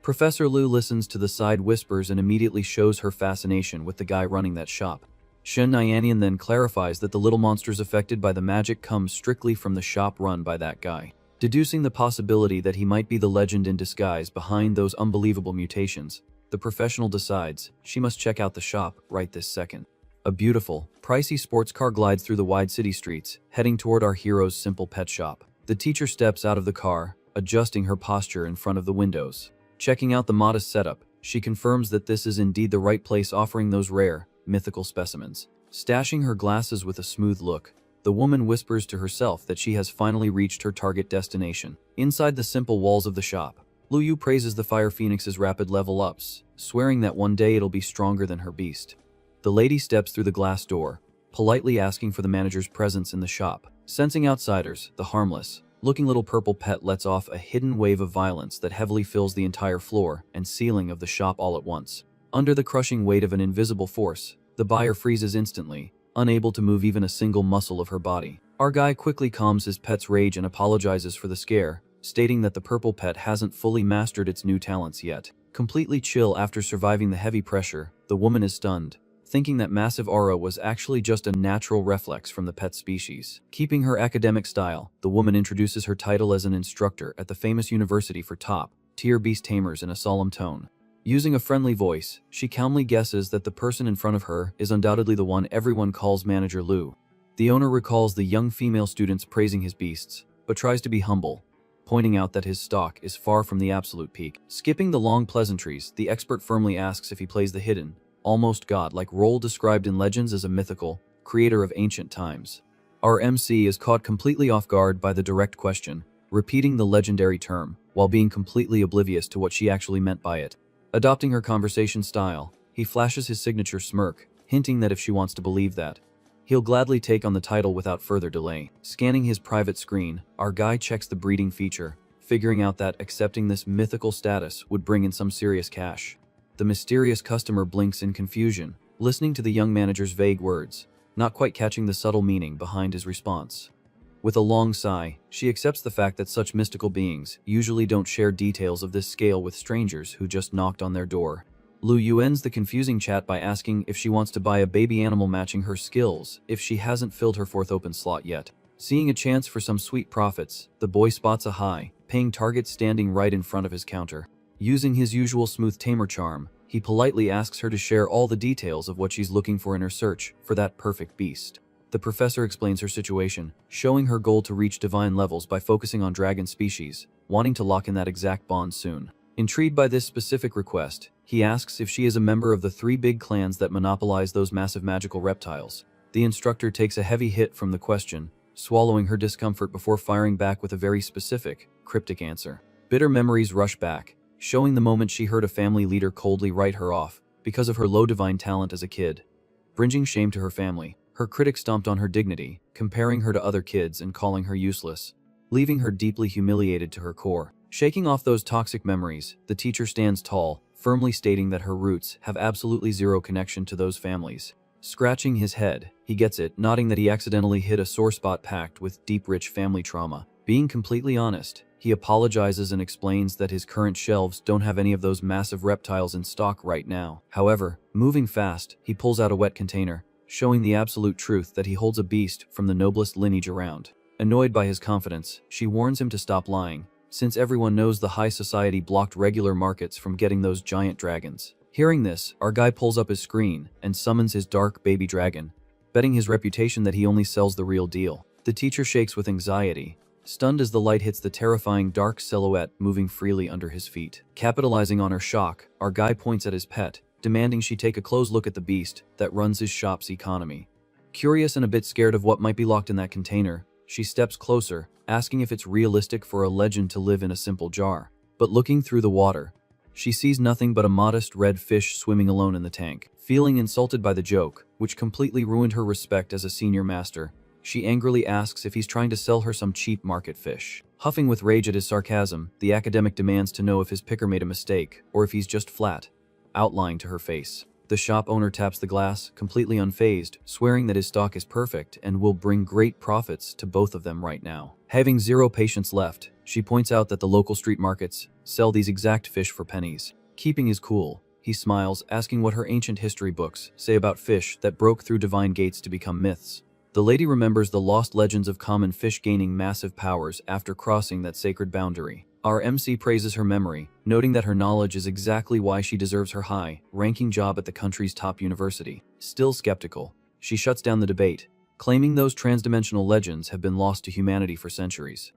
Professor Liu listens to the side whispers and immediately shows her fascination with the guy running that shop. Shen Nianian then clarifies that the little monsters affected by the magic come strictly from the shop run by that guy, deducing the possibility that he might be the legend in disguise behind those unbelievable mutations. The professional decides she must check out the shop right this second. A beautiful, pricey sports car glides through the wide city streets, heading toward our hero's simple pet shop. The teacher steps out of the car, adjusting her posture in front of the windows. Checking out the modest setup, she confirms that this is indeed the right place offering those rare, mythical specimens. Stashing her glasses with a smooth look, the woman whispers to herself that she has finally reached her target destination. Inside the simple walls of the shop, Lu Yu praises the Fire Phoenix's rapid level ups, swearing that one day it'll be stronger than her beast. The lady steps through the glass door, politely asking for the manager's presence in the shop. Sensing outsiders, the harmless, looking little purple pet lets off a hidden wave of violence that heavily fills the entire floor and ceiling of the shop all at once. Under the crushing weight of an invisible force, the buyer freezes instantly, unable to move even a single muscle of her body. Our guy quickly calms his pet's rage and apologizes for the scare, stating that the purple pet hasn't fully mastered its new talents yet. Completely chill after surviving the heavy pressure, the woman is stunned, thinking that massive aura was actually just a natural reflex from the pet species. Keeping her academic style, the woman introduces her title as an instructor at the famous university for top-tier beast tamers in a solemn tone. Using a friendly voice, she calmly guesses that the person in front of her is undoubtedly the one everyone calls Manager Liu. The owner recalls the young female students praising his beasts, but tries to be humble, pointing out that his stock is far from the absolute peak. Skipping the long pleasantries, the expert firmly asks if he plays the hidden, almost god-like role described in legends as a mythical creator of ancient times. Our MC is caught completely off guard by the direct question, repeating the legendary term, while being completely oblivious to what she actually meant by it. Adopting her conversation style, he flashes his signature smirk, hinting that if she wants to believe that, he'll gladly take on the title without further delay. Scanning his private screen, our guy checks the breeding feature, figuring out that accepting this mythical status would bring in some serious cash. The mysterious customer blinks in confusion, listening to the young manager's vague words, not quite catching the subtle meaning behind his response. With a long sigh, she accepts the fact that such mystical beings usually don't share details of this scale with strangers who just knocked on their door. Lu Yu ends the confusing chat by asking if she wants to buy a baby animal matching her skills if she hasn't filled her fourth open slot yet. Seeing a chance for some sweet profits, the boy spots a high-paying target standing right in front of his counter. Using his usual smooth tamer charm, he politely asks her to share all the details of what she's looking for in her search for that perfect beast. The professor explains her situation, showing her goal to reach divine levels by focusing on dragon species, wanting to lock in that exact bond soon. Intrigued by this specific request, he asks if she is a member of the three big clans that monopolize those massive magical reptiles. The instructor takes a heavy hit from the question, swallowing her discomfort before firing back with a very specific, cryptic answer. Bitter memories rush back, showing the moment she heard a family leader coldly write her off because of her low divine talent as a kid. Bringing shame to her family, her critics stomped on her dignity, comparing her to other kids and calling her useless, leaving her deeply humiliated to her core. Shaking off those toxic memories, the teacher stands tall, firmly stating that her roots have absolutely zero connection to those families. Scratching his head, he gets it, nodding that he accidentally hit a sore spot packed with deep rich family trauma. Being completely honest, he apologizes and explains that his current shelves don't have any of those massive reptiles in stock right now. However, moving fast, he pulls out a wet container, showing the absolute truth that he holds a beast from the noblest lineage around. Annoyed by his confidence, she warns him to stop lying, since everyone knows the high society blocked regular markets from getting those giant dragons. Hearing this, our guy pulls up his screen and summons his dark baby dragon, betting his reputation that he only sells the real deal. The teacher shakes with anxiety, stunned as the light hits the terrifying dark silhouette moving freely under his feet. Capitalizing on her shock, our guy points at his pet, demanding she take a close look at the beast that runs his shop's economy. Curious and a bit scared of what might be locked in that container, she steps closer, asking if it's realistic for a legend to live in a simple jar. But looking through the water, she sees nothing but a modest red fish swimming alone in the tank. Feeling insulted by the joke, which completely ruined her respect as a senior master, she angrily asks if he's trying to sell her some cheap market fish. Huffing with rage at his sarcasm, the academic demands to know if his picker made a mistake, or if he's just flat out lying to her face. The shop owner taps the glass, completely unfazed, swearing that his stock is perfect and will bring great profits to both of them right now. Having zero patience left, she points out that the local street markets sell these exact fish for pennies. Keeping his cool, he smiles, asking what her ancient history books say about fish that broke through divine gates to become myths. The lady remembers the lost legends of common fish gaining massive powers after crossing that sacred boundary. Our MC praises her memory, noting that her knowledge is exactly why she deserves her high-ranking job at the country's top university. Still skeptical, she shuts down the debate, claiming those transdimensional legends have been lost to humanity for centuries.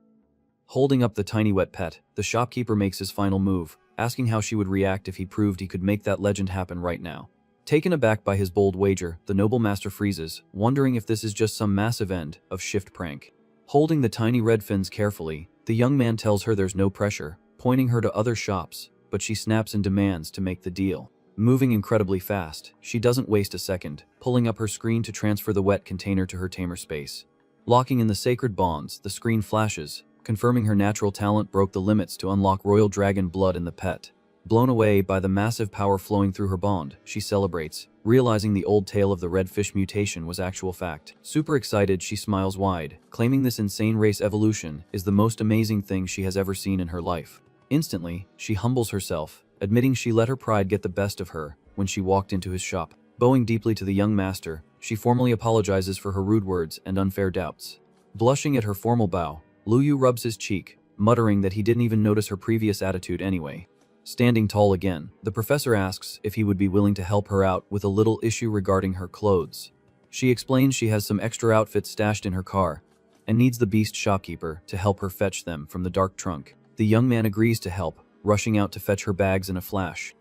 Holding up the tiny wet pet, the shopkeeper makes his final move, asking how she would react if he proved he could make that legend happen right now. Taken aback by his bold wager, the noble master freezes, wondering if this is just some massive end of shift prank. Holding the tiny red fins carefully, the young man tells her there's no pressure, pointing her to other shops, but she snaps and demands to make the deal. Moving incredibly fast, she doesn't waste a second, pulling up her screen to transfer the wet container to her tamer space. Locking in the sacred bonds, the screen flashes, confirming her natural talent broke the limits to unlock royal dragon blood in the pet. Blown away by the massive power flowing through her bond, she celebrates, realizing the old tale of the red fish mutation was actual fact. Super excited, she smiles wide, claiming this insane race evolution is the most amazing thing she has ever seen in her life. Instantly, she humbles herself, admitting she let her pride get the best of her when she walked into his shop. Bowing deeply to the young master, she formally apologizes for her rude words and unfair doubts. Blushing at her formal bow, Luyu rubs his cheek, muttering that he didn't even notice her previous attitude anyway. Standing tall again, the professor asks if he would be willing to help her out with a little issue regarding her clothes. She explains she has some extra outfits stashed in her car and needs the beast shopkeeper to help her fetch them from the dark trunk. The young man agrees to help, rushing out to fetch her bags in a flash.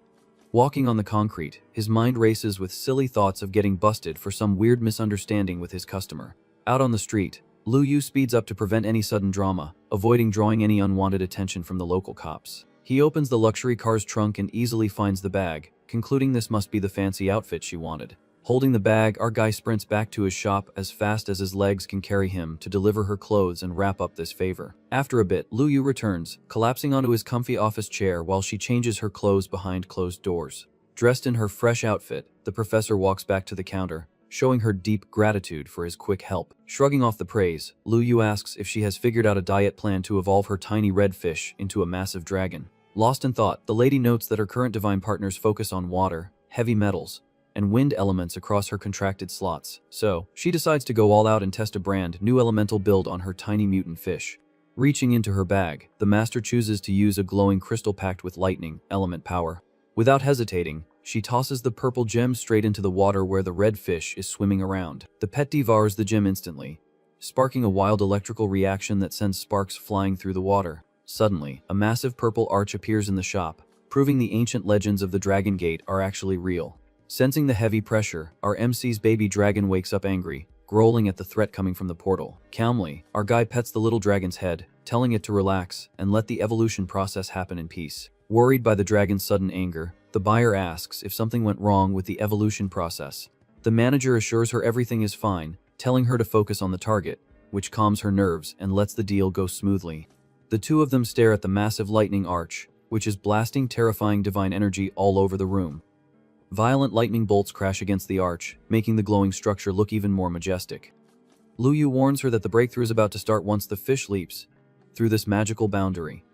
Walking on the concrete, his mind races with silly thoughts of getting busted for some weird misunderstanding with his customer. Out on the street, Luyu speeds up to prevent any sudden drama, avoiding drawing any unwanted attention from the local cops. He opens the luxury car's trunk and easily finds the bag, concluding this must be the fancy outfit she wanted. Holding the bag, our guy sprints back to his shop as fast as his legs can carry him to deliver her clothes and wrap up this favor. After a bit, Luyu returns, collapsing onto his comfy office chair while she changes her clothes behind closed doors. Dressed in her fresh outfit, the professor walks back to the counter, showing her deep gratitude for his quick help. Shrugging off the praise, Luyu asks if she has figured out a diet plan to evolve her tiny red fish into a massive dragon. Lost in thought, the lady notes that her current divine partners focus on water, heavy metals, and wind elements across her contracted slots, so she decides to go all out and test a brand new elemental build on her tiny mutant fish. Reaching into her bag, the master chooses to use a glowing crystal packed with lightning element power. Without hesitating, she tosses the purple gem straight into the water where the red fish is swimming around. The pet devours the gem instantly, sparking a wild electrical reaction that sends sparks flying through the water. Suddenly, a massive purple arch appears in the shop, proving the ancient legends of the Dragon Gate are actually real. Sensing the heavy pressure, our MC's baby dragon wakes up angry, growling at the threat coming from the portal. Calmly, our guy pets the little dragon's head, telling it to relax and let the evolution process happen in peace. Worried by the dragon's sudden anger, the buyer asks if something went wrong with the evolution process. The manager assures her everything is fine, telling her to focus on the target, which calms her nerves and lets the deal go smoothly. The two of them stare at the massive lightning arch, which is blasting terrifying divine energy all over the room. Violent lightning bolts crash against the arch, making the glowing structure look even more majestic. Luyu warns her that the breakthrough is about to start once the fish leaps through this magical boundary.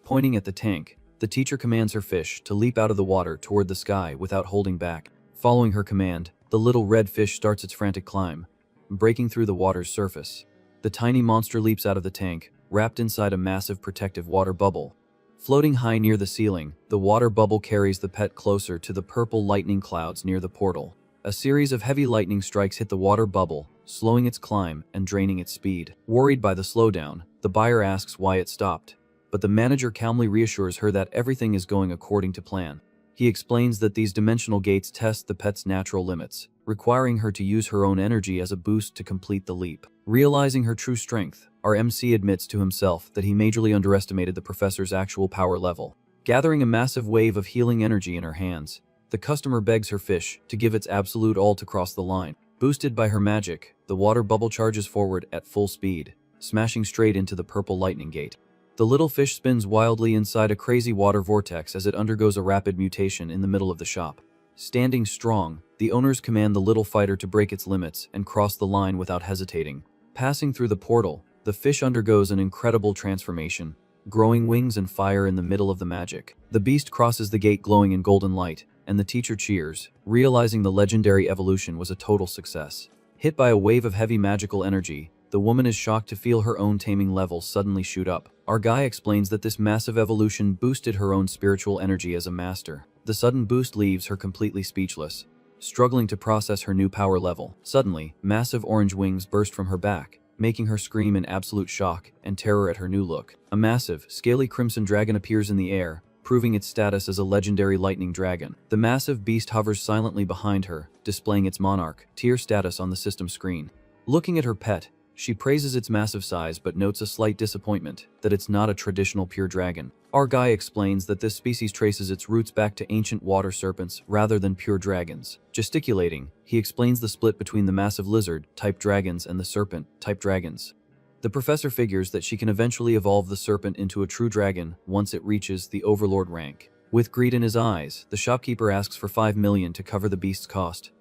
Pointing at the tank, the teacher commands her fish to leap out of the water toward the sky without holding back. Following her command, the little red fish starts its frantic climb, breaking through the water's surface. The tiny monster leaps out of the tank, wrapped inside a massive protective water bubble. Floating high near the ceiling, the water bubble carries the pet closer to the purple lightning clouds near the portal. A series of heavy lightning strikes hit the water bubble, slowing its climb and draining its speed. Worried by the slowdown, the buyer asks why it stopped, but the manager calmly reassures her that everything is going according to plan. He explains that these dimensional gates test the pet's natural limits, requiring her to use her own energy as a boost to complete the leap. Realizing her true strength, our MC admits to himself that he majorly underestimated the professor's actual power level. Gathering a massive wave of healing energy in her hands, the customer begs her fish to give its absolute all to cross the line. Boosted by her magic, the water bubble charges forward at full speed, smashing straight into the purple lightning gate. The little fish spins wildly inside a crazy water vortex as it undergoes a rapid mutation in the middle of the shop. Standing strong, the owners command the little fighter to break its limits and cross the line without hesitating. Passing through the portal, the fish undergoes an incredible transformation, growing wings and fire in the middle of the magic. The beast crosses the gate glowing in golden light, and the teacher cheers, realizing the legendary evolution was a total success. Hit by a wave of heavy magical energy, the woman is shocked to feel her own taming levels suddenly shoot up. Our guy explains that this massive evolution boosted her own spiritual energy as a master. The sudden boost leaves her completely speechless, struggling to process her new power level. Suddenly, massive orange wings burst from her back, making her scream in absolute shock and terror at her new look. A massive, scaly crimson dragon appears in the air, proving its status as a legendary lightning dragon. The massive beast hovers silently behind her, displaying its monarch tier status on the system screen. Looking at her pet, she praises its massive size but notes a slight disappointment that it's not a traditional pure dragon. Our guy explains that this species traces its roots back to ancient water serpents rather than pure dragons. Gesticulating, he explains the split between the massive lizard-type dragons and the serpent-type dragons. The professor figures that she can eventually evolve the serpent into a true dragon once it reaches the overlord rank. With greed in his eyes, the shopkeeper asks for 5 million to cover the beast's cost,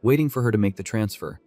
waiting for her to make the transfer.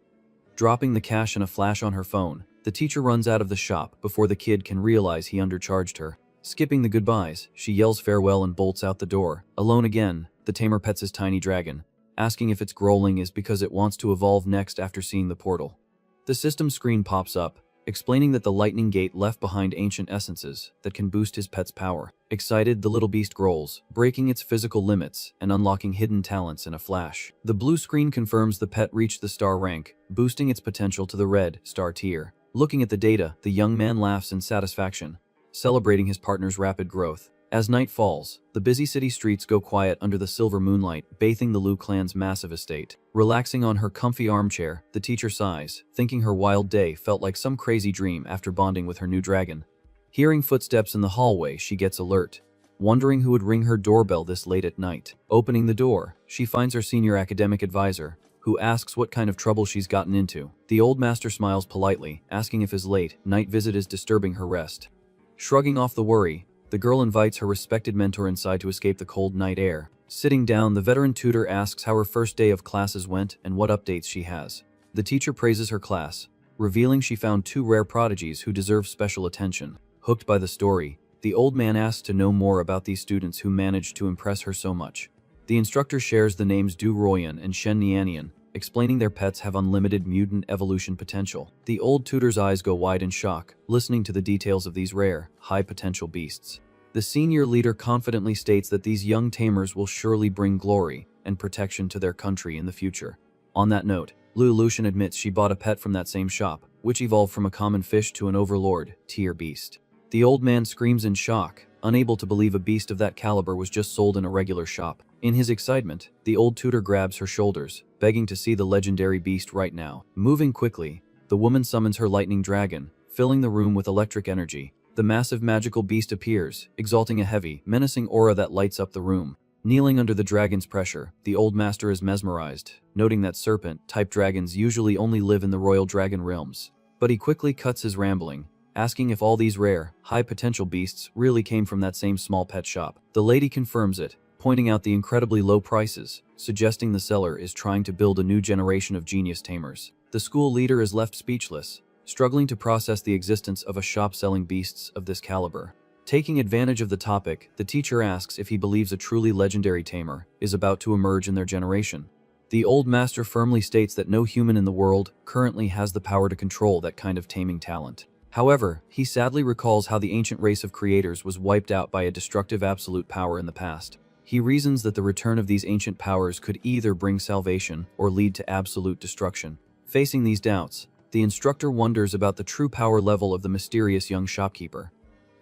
Dropping the cash in a flash on her phone, the teacher runs out of the shop before the kid can realize he undercharged her. Skipping the goodbyes, she yells farewell and bolts out the door. Alone again, the tamer pets his tiny dragon, asking if its growling is because it wants to evolve next after seeing the portal. The system screen pops up, explaining that the lightning gate left behind ancient essences that can boost his pet's power. Excited, the little beast growls, breaking its physical limits and unlocking hidden talents in a flash. The blue screen confirms the pet reached the star rank, boosting its potential to the red star tier. Looking at the data, the young man laughs in satisfaction, celebrating his partner's rapid growth. As night falls, the busy city streets go quiet under the silver moonlight, bathing the Lu clan's massive estate. Relaxing on her comfy armchair, the teacher sighs, thinking her wild day felt like some crazy dream after bonding with her new dragon. Hearing footsteps in the hallway, she gets alert, wondering who would ring her doorbell this late at night. Opening the door, she finds her senior academic advisor, who asks what kind of trouble she's gotten into. The old master smiles politely, asking if his late night visit is disturbing her rest. Shrugging off the worry, the girl invites her respected mentor inside to escape the cold night air. Sitting down, the veteran tutor asks how her first day of classes went and what updates she has. The teacher praises her class, revealing she found 2 rare prodigies who deserve special attention. Hooked by the story, the old man asks to know more about these students who managed to impress her so much. The instructor shares the names Du Royan and Shen Nianian, explaining their pets have unlimited mutant evolution potential. The old tutor's eyes go wide in shock, listening to the details of these rare, high-potential beasts. The senior leader confidently states that these young tamers will surely bring glory and protection to their country in the future. On that note, Lu Lucian admits she bought a pet from that same shop, which evolved from a common fish to an overlord tier beast. The old man screams in shock, unable to believe a beast of that caliber was just sold in a regular shop. In his excitement, the old tutor grabs her shoulders, begging to see the legendary beast right now. Moving quickly, the woman summons her lightning dragon, filling the room with electric energy. The massive magical beast appears, exalting a heavy, menacing aura that lights up the room. Kneeling under the dragon's pressure, the old master is mesmerized, noting that serpent-type dragons usually only live in the royal dragon realms. But he quickly cuts his rambling, asking if all these rare, high-potential beasts really came from that same small pet shop. The lady confirms it, pointing out the incredibly low prices, suggesting the seller is trying to build a new generation of genius tamers. The school leader is left speechless, struggling to process the existence of a shop selling beasts of this caliber. Taking advantage of the topic, the teacher asks if he believes a truly legendary tamer is about to emerge in their generation. The old master firmly states that no human in the world currently has the power to control that kind of taming talent. However, he sadly recalls how the ancient race of creators was wiped out by a destructive absolute power in the past. He reasons that the return of these ancient powers could either bring salvation or lead to absolute destruction. Facing these doubts, the instructor wonders about the true power level of the mysterious young shopkeeper.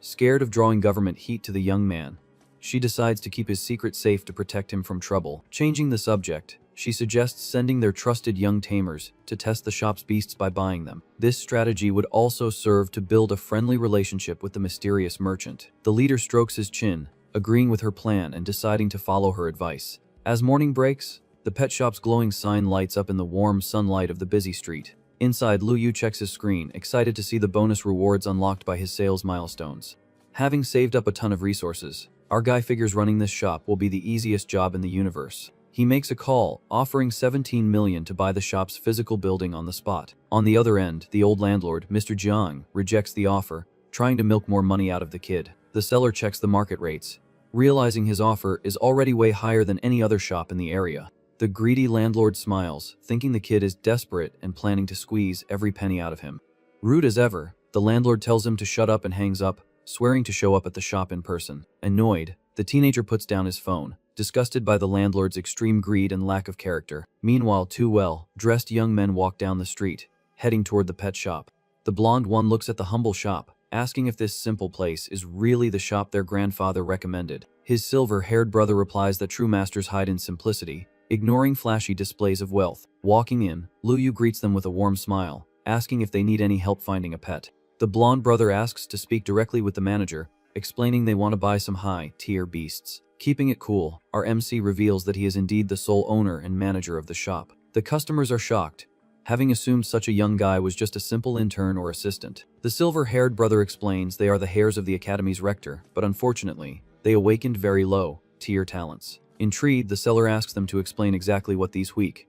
Scared of drawing government heat to the young man, she decides to keep his secret safe to protect him from trouble. Changing the subject, she suggests sending their trusted young tamers to test the shop's beasts by buying them. This strategy would also serve to build a friendly relationship with the mysterious merchant. The leader strokes his chin, agreeing with her plan and deciding to follow her advice. As morning breaks, the pet shop's glowing sign lights up in the warm sunlight of the busy street. Inside, Lu Yu checks his screen, excited to see the bonus rewards unlocked by his sales milestones. Having saved up a ton of resources, our guy figures running this shop will be the easiest job in the universe. He makes a call, offering 17 million to buy the shop's physical building on the spot. On the other end, the old landlord, Mr. Jiang, rejects the offer, trying to milk more money out of the kid. The seller checks the market rates, realizing his offer is already way higher than any other shop in the area. The greedy landlord smiles, thinking the kid is desperate and planning to squeeze every penny out of him. Rude as ever, the landlord tells him to shut up and hangs up, swearing to show up at the shop in person. Annoyed, the teenager puts down his phone, disgusted by the landlord's extreme greed and lack of character. Meanwhile, two well-dressed young men walk down the street, heading toward the pet shop. The blonde one looks at the humble shop, asking if this simple place is really the shop their grandfather recommended. His silver-haired brother replies that true masters hide in simplicity, ignoring flashy displays of wealth. Walking in, Lu Yu greets them with a warm smile, asking if they need any help finding a pet. The blonde brother asks to speak directly with the manager, explaining they want to buy some high-tier beasts. Keeping it cool, our MC reveals that he is indeed the sole owner and manager of the shop. The customers are shocked, having assumed such a young guy was just a simple intern or assistant. The silver-haired brother explains they are the heirs of the academy's rector, but unfortunately, they awakened very low-tier talents. Intrigued, the seller asks them to explain exactly what these weak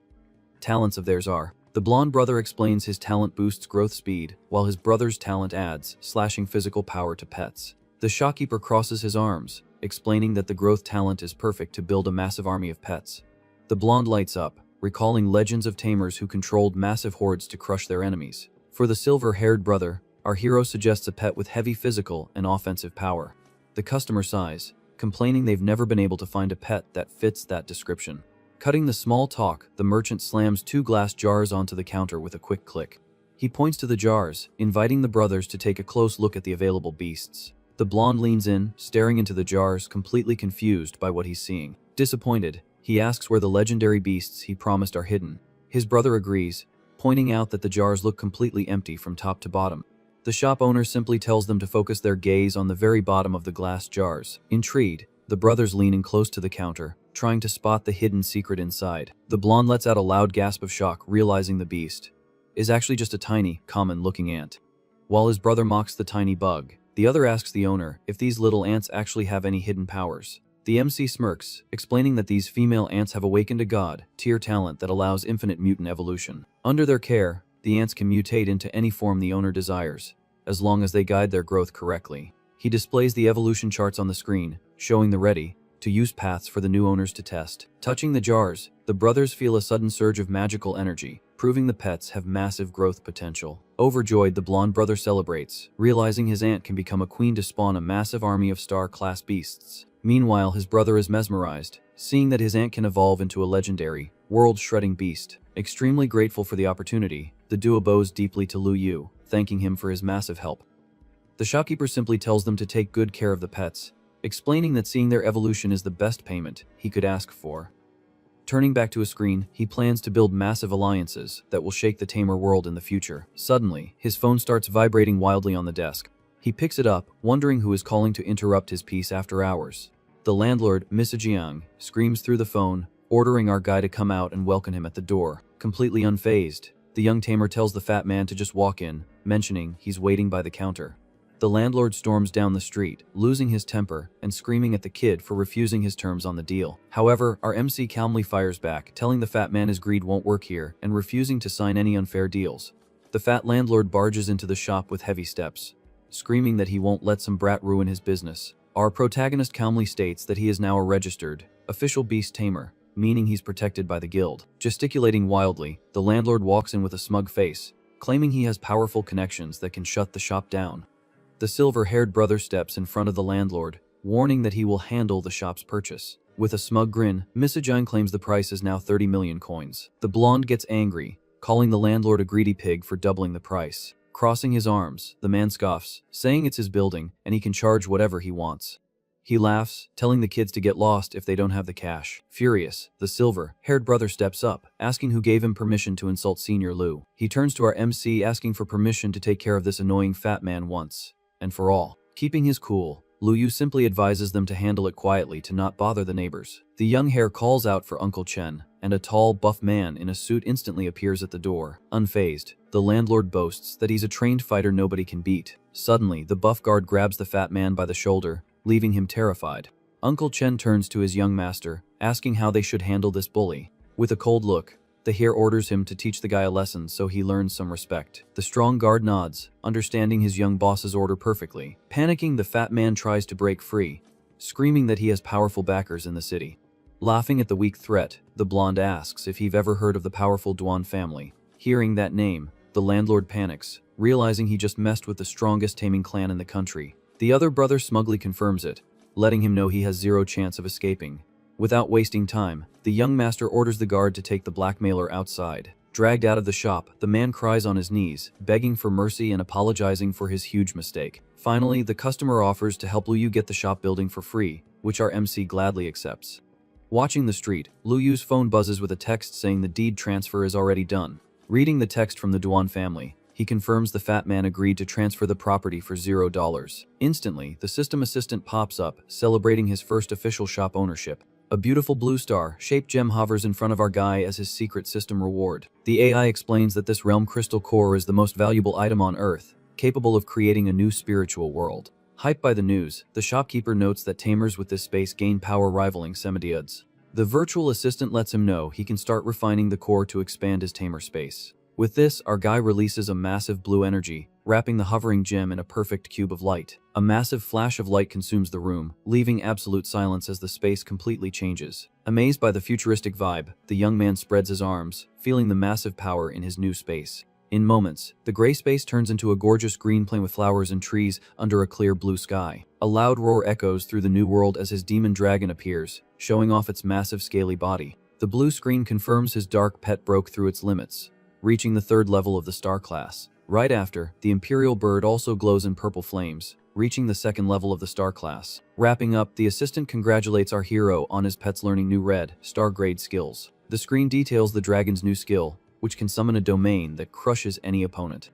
talents of theirs are. The blonde brother explains his talent boosts growth speed, while his brother's talent adds slashing physical power to pets. The shopkeeper crosses his arms, explaining that the growth talent is perfect to build a massive army of pets. The blonde lights up, recalling legends of tamers who controlled massive hordes to crush their enemies. For the silver-haired brother, our hero suggests a pet with heavy physical and offensive power. The customer sighs, complaining they've never been able to find a pet that fits that description. Cutting the small talk, the merchant slams 2 glass jars onto the counter with a quick click. He points to the jars, inviting the brothers to take a close look at the available beasts. The blonde leans in, staring into the jars, completely confused by what he's seeing. Disappointed, he asks where the legendary beasts he promised are hidden. His brother agrees, pointing out that the jars look completely empty from top to bottom. The shop owner simply tells them to focus their gaze on the very bottom of the glass jars. Intrigued, the brothers lean in close to the counter, trying to spot the hidden secret inside. The blonde lets out a loud gasp of shock, realizing the beast is actually just a tiny, common-looking ant. While his brother mocks the tiny bug, the other asks the owner if these little ants actually have any hidden powers. The MC smirks, explaining that these female ants have awakened a god-tier talent that allows infinite mutant evolution. Under their care, the ants can mutate into any form the owner desires, as long as they guide their growth correctly. He displays the evolution charts on the screen, showing the ready-to-use paths for the new owners to test. Touching the jars, the brothers feel a sudden surge of magical energy, proving the pets have massive growth potential. Overjoyed, the blonde brother celebrates, realizing his aunt can become a queen to spawn a massive army of star-class beasts. Meanwhile, his brother is mesmerized, seeing that his aunt can evolve into a legendary, world-shredding beast. Extremely grateful for the opportunity, the duo bows deeply to Lu Yu, thanking him for his massive help. The shopkeeper simply tells them to take good care of the pets, explaining that seeing their evolution is the best payment he could ask for. Turning back to his screen, he plans to build massive alliances that will shake the tamer world in the future. Suddenly, his phone starts vibrating wildly on the desk. He picks it up, wondering who is calling to interrupt his peace after hours. The landlord, Mr. Jiang, screams through the phone, ordering our guy to come out and welcome him at the door. Completely unfazed, the young tamer tells the fat man to just walk in, mentioning he's waiting by the counter. The landlord storms down the street, losing his temper and screaming at the kid for refusing his terms on the deal. However, our MC calmly fires back, telling the fat man his greed won't work here and refusing to sign any unfair deals. The fat landlord barges into the shop with heavy steps, screaming that he won't let some brat ruin his business. Our protagonist calmly states that he is now a registered, official beast tamer, meaning he's protected by the guild. Gesticulating wildly, the landlord walks in with a smug face, claiming he has powerful connections that can shut the shop down. The silver-haired brother steps in front of the landlord, warning that he will handle the shop's purchase. With a smug grin, Misajine claims the price is now 30 million coins. The blonde gets angry, calling the landlord a greedy pig for doubling the price. Crossing his arms, the man scoffs, saying it's his building and he can charge whatever he wants. He laughs, telling the kids to get lost if they don't have the cash. Furious, the silver-haired brother steps up, asking who gave him permission to insult Senior Lu. He turns to our MC asking for permission to take care of this annoying fat man once and for all. Keeping his cool, Lu Yu simply advises them to handle it quietly to not bother the neighbors. The young hare calls out for Uncle Chen, and a tall, buff man in a suit instantly appears at the door. Unfazed, the landlord boasts that he's a trained fighter nobody can beat. Suddenly, the buff guard grabs the fat man by the shoulder, leaving him terrified. Uncle Chen turns to his young master, asking how they should handle this bully. With a cold look, the hare orders him to teach the guy a lesson so he learns some respect. The strong guard nods, understanding his young boss's order perfectly. Panicking, the fat man tries to break free, screaming that he has powerful backers in the city. Laughing at the weak threat, the blonde asks if he've ever heard of the powerful Duan family. Hearing that name, the landlord panics, realizing he just messed with the strongest taming clan in the country. The other brother smugly confirms it, letting him know he has zero chance of escaping. Without wasting time, the young master orders the guard to take the blackmailer outside. Dragged out of the shop, the man cries on his knees, begging for mercy and apologizing for his huge mistake. Finally, the customer offers to help Lu Yu get the shop building for free, which our MC gladly accepts. Watching the street, Lu Yu's phone buzzes with a text saying the deed transfer is already done. Reading the text from the Duan family, he confirms the fat man agreed to transfer the property for $0. Instantly, the system assistant pops up, celebrating his first official shop ownership. A beautiful blue star-shaped gem hovers in front of our guy as his secret system reward. The AI explains that this realm crystal core is the most valuable item on Earth, capable of creating a new spiritual world. Hyped by the news, the shopkeeper notes that tamers with this space gain power rivaling Semidiods. The virtual assistant lets him know he can start refining the core to expand his tamer space. With this, our guy releases a massive blue energy, wrapping the hovering gem in a perfect cube of light. A massive flash of light consumes the room, leaving absolute silence as the space completely changes. Amazed by the futuristic vibe, the young man spreads his arms, feeling the massive power in his new space. In moments, the gray space turns into a gorgeous green plain with flowers and trees under a clear blue sky. A loud roar echoes through the new world as his demon dragon appears, showing off its massive scaly body. The blue screen confirms his dark pet broke through its limits, reaching the 3rd level of the star class. Right after, the imperial bird also glows in purple flames, reaching the 2nd level of the star class. Wrapping up, the assistant congratulates our hero on his pet's learning new red, star grade skills. The screen details the dragon's new skill, which can summon a domain that crushes any opponent.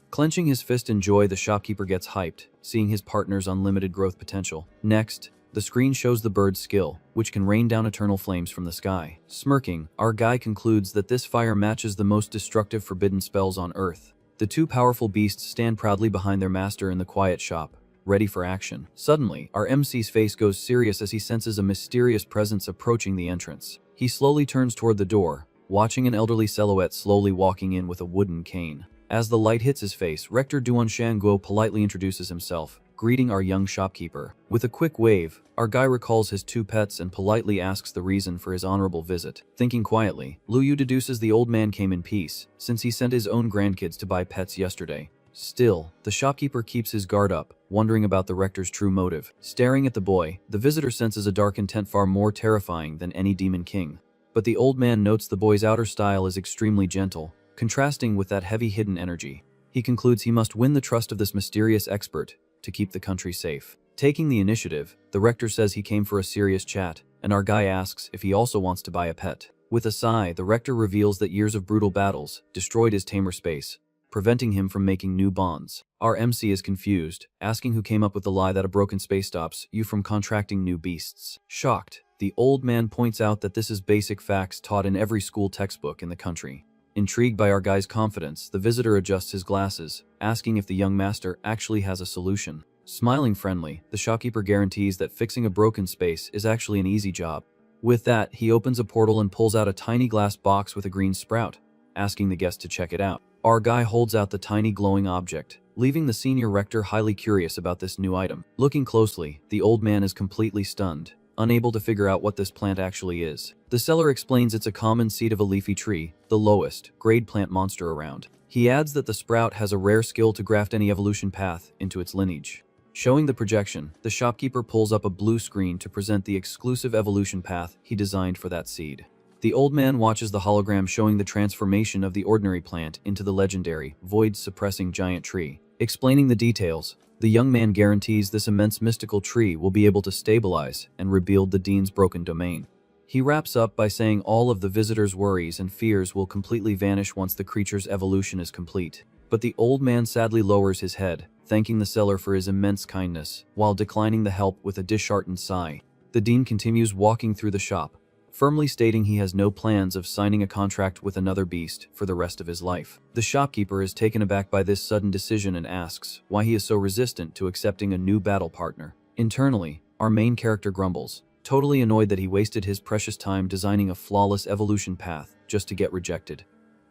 Clenching his fist in joy, the shopkeeper gets hyped, seeing his partner's unlimited growth potential. Next, the screen shows the bird's skill, which can rain down eternal flames from the sky. Smirking, our guy concludes that this fire matches the most destructive forbidden spells on Earth. The two powerful beasts stand proudly behind their master in the quiet shop, ready for action. Suddenly, our MC's face goes serious as he senses a mysterious presence approaching the entrance. He slowly turns toward the door, watching an elderly silhouette slowly walking in with a wooden cane. As the light hits his face, Rector Duan Shanguo politely introduces himself, greeting our young shopkeeper. With a quick wave, our guy recalls his 2 pets and politely asks the reason for his honorable visit. Thinking quietly, Lu Yu deduces the old man came in peace, since he sent his own grandkids to buy pets yesterday. Still, the shopkeeper keeps his guard up, wondering about the rector's true motive. Staring at the boy, the visitor senses a dark intent far more terrifying than any demon king. But the old man notes the boy's outer style is extremely gentle, contrasting with that heavy hidden energy. He concludes he must win the trust of this mysterious expert to keep the country safe. Taking the initiative, the rector says he came for a serious chat, and our guy asks if he also wants to buy a pet. With a sigh, the rector reveals that years of brutal battles destroyed his tamer space, preventing him from making new bonds. Our MC is confused, asking who came up with the lie that a broken space stops you from contracting new beasts. Shocked, the old man points out that this is basic facts taught in every school textbook in the country. Intrigued by our guy's confidence, the visitor adjusts his glasses, asking if the young master actually has a solution. Smiling friendly, the shopkeeper guarantees that fixing a broken space is actually an easy job. With that, he opens a portal and pulls out a tiny glass box with a green sprout, asking the guest to check it out. Our guy holds out the tiny glowing object, leaving the senior rector highly curious about this new item. Looking closely, the old man is completely stunned, unable to figure out what this plant actually is. The seller explains it's a common seed of a leafy tree, the lowest grade plant monster around. He adds that the sprout has a rare skill to graft any evolution path into its lineage. Showing the projection, the shopkeeper pulls up a blue screen to present the exclusive evolution path he designed for that seed. The old man watches the hologram showing the transformation of the ordinary plant into the legendary, void-suppressing giant tree. Explaining the details, the young man guarantees this immense mystical tree will be able to stabilize and rebuild the Dean's broken domain. He wraps up by saying all of the visitors' worries and fears will completely vanish once the creature's evolution is complete. But the old man sadly lowers his head, thanking the seller for his immense kindness, while declining the help with a disheartened sigh. The Dean continues walking through the shop, firmly stating he has no plans of signing a contract with another beast for the rest of his life. The shopkeeper is taken aback by this sudden decision and asks why he is so resistant to accepting a new battle partner. Internally, our main character grumbles, totally annoyed that he wasted his precious time designing a flawless evolution path just to get rejected.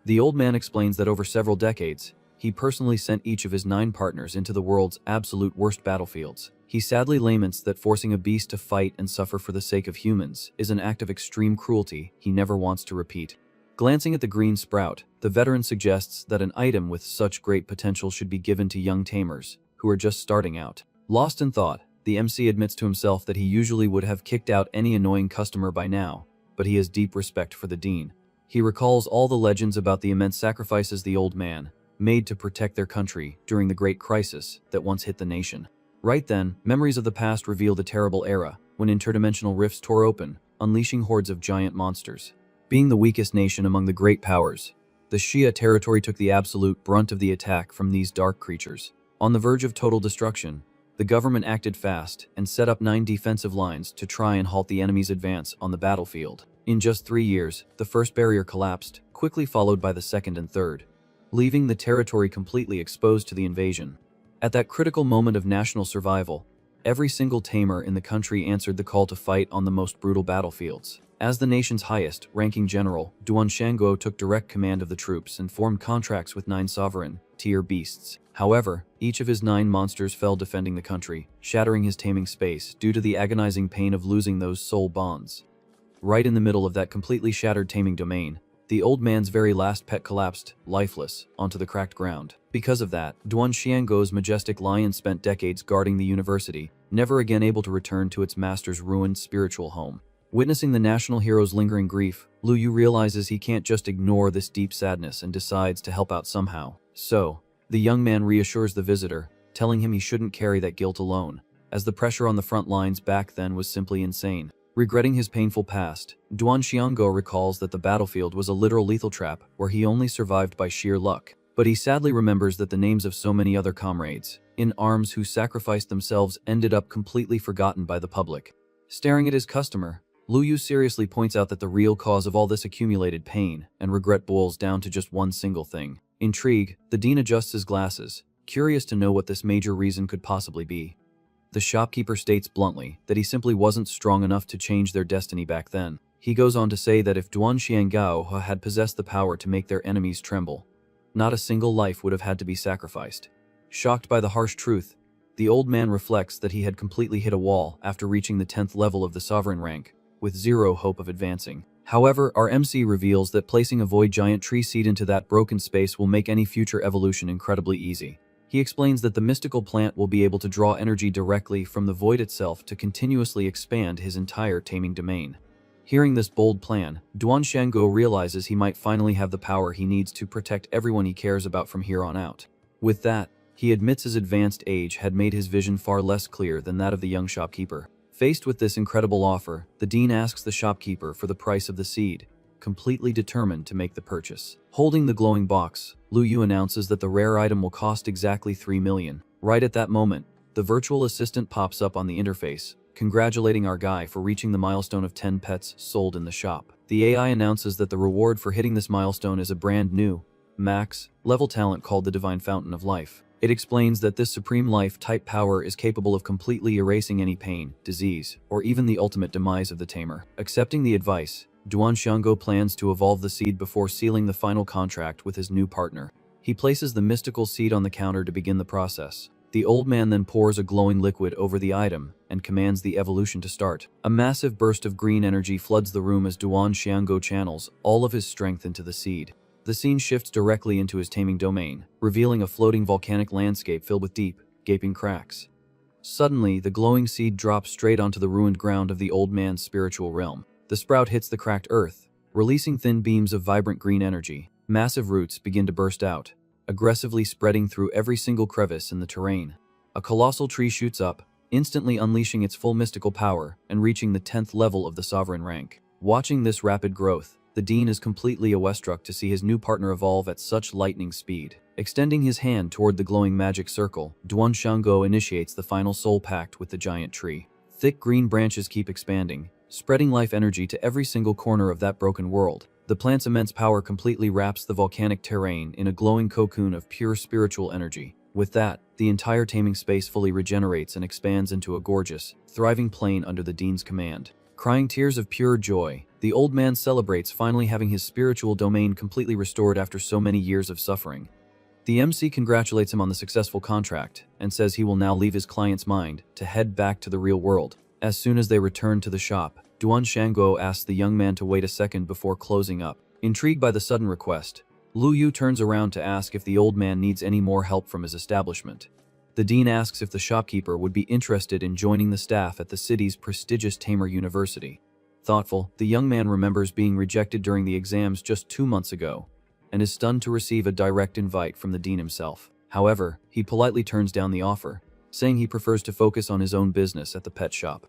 The old man explains that over several decades, he personally sent each of his 9 partners into the world's absolute worst battlefields. He sadly laments that forcing a beast to fight and suffer for the sake of humans is an act of extreme cruelty he never wants to repeat. Glancing at the green sprout, the veteran suggests that an item with such great potential should be given to young tamers who are just starting out. Lost in thought, the MC admits to himself that he usually would have kicked out any annoying customer by now, but he has deep respect for the Dean. He recalls all the legends about the immense sacrifices the old man made to protect their country during the great crisis that once hit the nation. Right then, memories of the past reveal the terrible era when interdimensional rifts tore open, unleashing hordes of giant monsters. Being the weakest nation among the great powers, the Shia territory took the absolute brunt of the attack from these dark creatures. On the verge of total destruction, the government acted fast and set up 9 defensive lines to try and halt the enemy's advance on the battlefield. In just 3 years, the first barrier collapsed, quickly followed by the second and third, leaving the territory completely exposed to the invasion. At that critical moment of national survival, every single tamer in the country answered the call to fight on the most brutal battlefields. As the nation's highest-ranking general, Duan Shanguo took direct command of the troops and formed contracts with 9 sovereign-tier beasts. However, each of his 9 monsters fell defending the country, shattering his taming space due to the agonizing pain of losing those soul bonds. Right in the middle of that completely shattered taming domain, the old man's very last pet collapsed, lifeless, onto the cracked ground. Because of that, Duan Xianguo's majestic lion spent decades guarding the university, never again able to return to its master's ruined spiritual home. Witnessing the national hero's lingering grief, Lu Yu realizes he can't just ignore this deep sadness and decides to help out somehow. So, the young man reassures the visitor, telling him he shouldn't carry that guilt alone, as the pressure on the front lines back then was simply insane. Regretting his painful past, Duan Xianguo recalls that the battlefield was a literal lethal trap where he only survived by sheer luck. But he sadly remembers that the names of so many other comrades in arms who sacrificed themselves ended up completely forgotten by the public. Staring at his customer, Lu Yu seriously points out that the real cause of all this accumulated pain and regret boils down to just one single thing. Intrigued, the Dean adjusts his glasses, curious to know what this major reason could possibly be. The shopkeeper states bluntly that he simply wasn't strong enough to change their destiny back then. He goes on to say that if Duan Xiangao had possessed the power to make their enemies tremble, not a single life would have had to be sacrificed. Shocked by the harsh truth, the old man reflects that he had completely hit a wall after reaching the 10th level of the sovereign rank, with zero hope of advancing. However, our MC reveals that placing a void giant tree seed into that broken space will make any future evolution incredibly easy. He explains that the mystical plant will be able to draw energy directly from the void itself to continuously expand his entire taming domain. Hearing this bold plan, Duan Shanguo realizes he might finally have the power he needs to protect everyone he cares about from here on out. With that, he admits his advanced age had made his vision far less clear than that of the young shopkeeper. Faced with this incredible offer, the Dean asks the shopkeeper for the price of the seed, completely determined to make the purchase. Holding the glowing box, Lu Yu announces that the rare item will cost exactly 3 million. Right at that moment, the virtual assistant pops up on the interface, congratulating our guy for reaching the milestone of 10 pets sold in the shop. The AI announces that the reward for hitting this milestone is a brand new, max level talent called the Divine Fountain of Life. It explains that this supreme life-type power is capable of completely erasing any pain, disease, or even the ultimate demise of the tamer. Accepting the advice, Duan Xianguo plans to evolve the seed before sealing the final contract with his new partner. He places the mystical seed on the counter to begin the process. The old man then pours a glowing liquid over the item and commands the evolution to start. A massive burst of green energy floods the room as Duan Xianggo channels all of his strength into the seed. The scene shifts directly into his taming domain, revealing a floating volcanic landscape filled with deep, gaping cracks. Suddenly, the glowing seed drops straight onto the ruined ground of the old man's spiritual realm. The sprout hits the cracked earth, releasing thin beams of vibrant green energy. Massive roots begin to burst out, aggressively spreading through every single crevice in the terrain. A colossal tree shoots up, instantly unleashing its full mystical power and reaching the 10th level of the sovereign rank. Watching this rapid growth, the dean is completely awestruck to see his new partner evolve at such lightning speed. Extending his hand toward the glowing magic circle, Duan Xianggo initiates the final soul pact with the giant tree. Thick green branches keep expanding, spreading life energy to every single corner of that broken world. The plant's immense power completely wraps the volcanic terrain in a glowing cocoon of pure spiritual energy. With that, the entire taming space fully regenerates and expands into a gorgeous, thriving plain under the dean's command. Crying tears of pure joy, the old man celebrates finally having his spiritual domain completely restored after so many years of suffering. The MC congratulates him on the successful contract and says he will now leave his client's mind to head back to the real world. As soon as they return to the shop, Duan Xianggo asks the young man to wait a second before closing up. Intrigued by the sudden request, Lu Yu turns around to ask if the old man needs any more help from his establishment. The dean asks if the shopkeeper would be interested in joining the staff at the city's prestigious Tamer University. Thoughtful, the young man remembers being rejected during the exams just 2 months ago, and is stunned to receive a direct invite from the dean himself. However, he politely turns down the offer, saying he prefers to focus on his own business at the pet shop.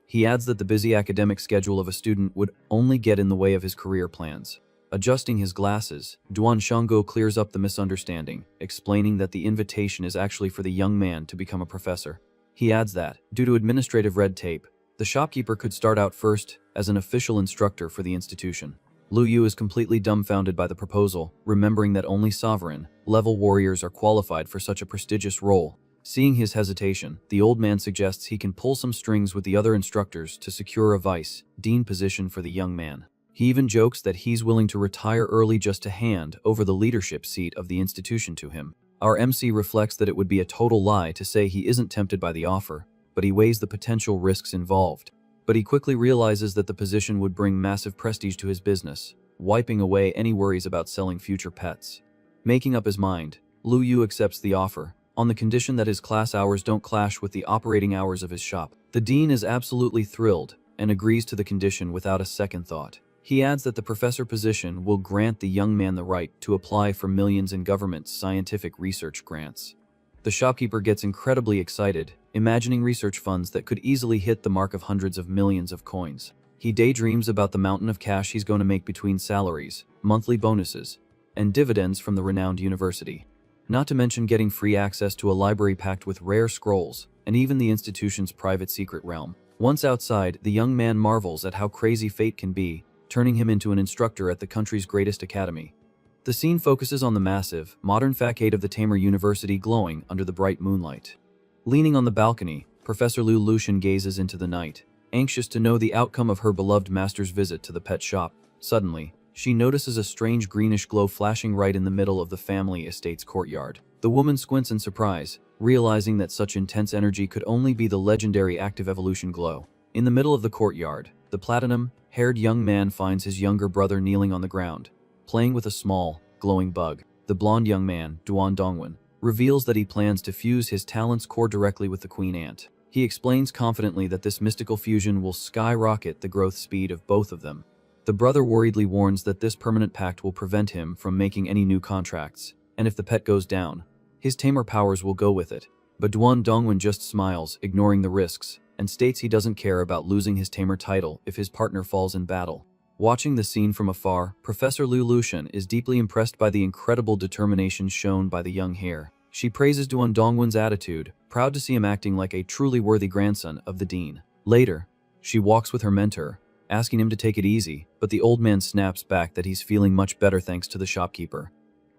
He adds that the busy academic schedule of a student would only get in the way of his career plans. Adjusting his glasses, Duan Xianggo clears up the misunderstanding, explaining that the invitation is actually for the young man to become a professor. He adds that, due to administrative red tape, the shopkeeper could start out first as an official instructor for the institution. Lu Yu is completely dumbfounded by the proposal, remembering that only sovereign-level warriors are qualified for such a prestigious role. Seeing his hesitation, the old man suggests he can pull some strings with the other instructors to secure a vice-dean position for the young man. He even jokes that he's willing to retire early just to hand over the leadership seat of the institution to him. Our MC reflects that it would be a total lie to say he isn't tempted by the offer, but he weighs the potential risks involved. But he quickly realizes that the position would bring massive prestige to his business, wiping away any worries about selling future pets. Making up his mind, Lu Yu accepts the offer, on the condition that his class hours don't clash with the operating hours of his shop. The dean is absolutely thrilled and agrees to the condition without a second thought. He adds that the professor position will grant the young man the right to apply for millions in government scientific research grants. The shopkeeper gets incredibly excited, imagining research funds that could easily hit the mark of hundreds of millions of coins. He daydreams about the mountain of cash he's going to make between salaries, monthly bonuses, and dividends from the renowned university. Not to mention getting free access to a library packed with rare scrolls, and even the institution's private secret realm. Once outside, the young man marvels at how crazy fate can be, turning him into an instructor at the country's greatest academy. The scene focuses on the massive, modern facade of the Tamer University glowing under the bright moonlight. Leaning on the balcony, Professor Lu Lucian gazes into the night, anxious to know the outcome of her beloved master's visit to the pet shop. Suddenly, she notices a strange greenish glow flashing right in the middle of the family estate's courtyard. The woman squints in surprise, realizing that such intense energy could only be the legendary active evolution glow. In the middle of the courtyard, the platinum-haired young man finds his younger brother kneeling on the ground, playing with a small, glowing bug. The blonde young man, Duan Dongwen, reveals that he plans to fuse his talent's core directly with the queen ant. He explains confidently that this mystical fusion will skyrocket the growth speed of both of them. The brother worriedly warns that this permanent pact will prevent him from making any new contracts, and if the pet goes down, his tamer powers will go with it. But Duan Dongwen just smiles, ignoring the risks, and states he doesn't care about losing his tamer title if his partner falls in battle. Watching the scene from afar, Professor Lu Lucian is deeply impressed by the incredible determination shown by the young heir. She praises Duan Dongwen's attitude, proud to see him acting like a truly worthy grandson of the dean. Later, she walks with her mentor, asking him to take it easy, but the old man snaps back that he's feeling much better thanks to the shopkeeper.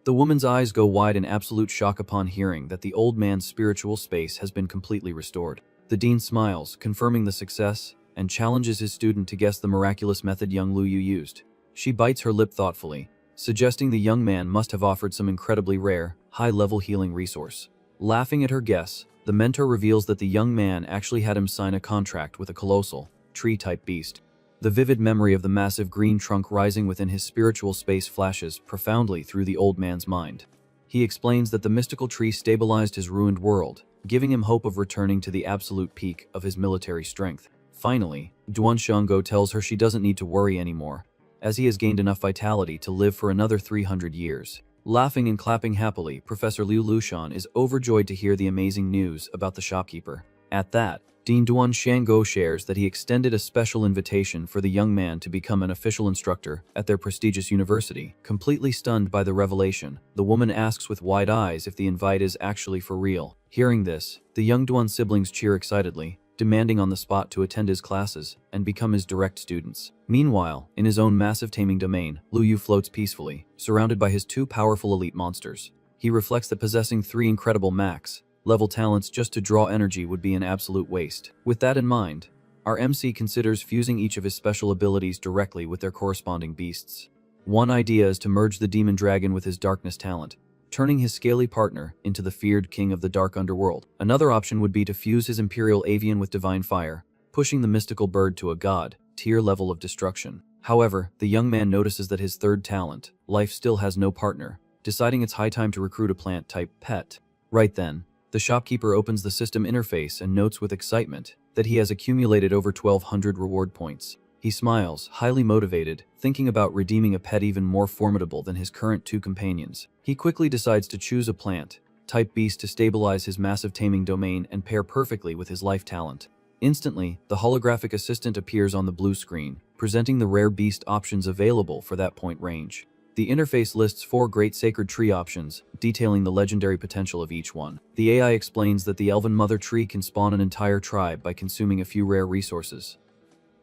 The woman's eyes go wide in absolute shock upon hearing that the old man's spiritual space has been completely restored. The dean smiles, confirming the success, and challenges his student to guess the miraculous method young Lu Yu used. She bites her lip thoughtfully, suggesting the young man must have offered some incredibly rare, high-level healing resource. Laughing at her guess, The mentor reveals that the young man actually had him sign a contract with a colossal, tree-type beast. The vivid memory of the massive green trunk rising within his spiritual space flashes profoundly through the old man's mind. He explains that the mystical tree stabilized his ruined world, giving him hope of returning to the absolute peak of his military strength. Finally, Duan Shango tells her she doesn't need to worry anymore, as he has gained enough vitality to live for another 300 years. Laughing and clapping happily, Professor Liu Lushan is overjoyed to hear the amazing news about the shopkeeper. At that, Dean Duan Shango shares that he extended a special invitation for the young man to become an official instructor at their prestigious university. Completely stunned by the revelation, the woman asks with wide eyes if the invite is actually for real. Hearing this, the young Duan siblings cheer excitedly, demanding on the spot to attend his classes and become his direct students. Meanwhile, in his own massive taming domain, Lu Yu floats peacefully, surrounded by his two powerful elite monsters. He reflects that possessing 3 incredible max-level talents just to draw energy would be an absolute waste. With that in mind, our MC considers fusing each of his special abilities directly with their corresponding beasts. One idea is to merge the demon dragon with his darkness talent, turning his scaly partner into the feared king of the dark underworld. Another option would be to fuse his imperial avian with divine fire, pushing the mystical bird to a god-tier level of destruction. However, the young man notices that his third talent, life, still has no partner, deciding it's high time to recruit a plant-type pet. Right then, the shopkeeper opens the system interface and notes with excitement that he has accumulated over 1,200 reward points. He smiles, highly motivated, thinking about redeeming a pet even more formidable than his current 2 companions. He quickly decides to choose a plant-type beast to stabilize his massive taming domain and pair perfectly with his life talent. Instantly, the holographic assistant appears on the blue screen, presenting the rare beast options available for that point range. The interface lists 4 great sacred tree options, detailing the legendary potential of each one. The AI explains that the elven mother tree can spawn an entire tribe by consuming a few rare resources.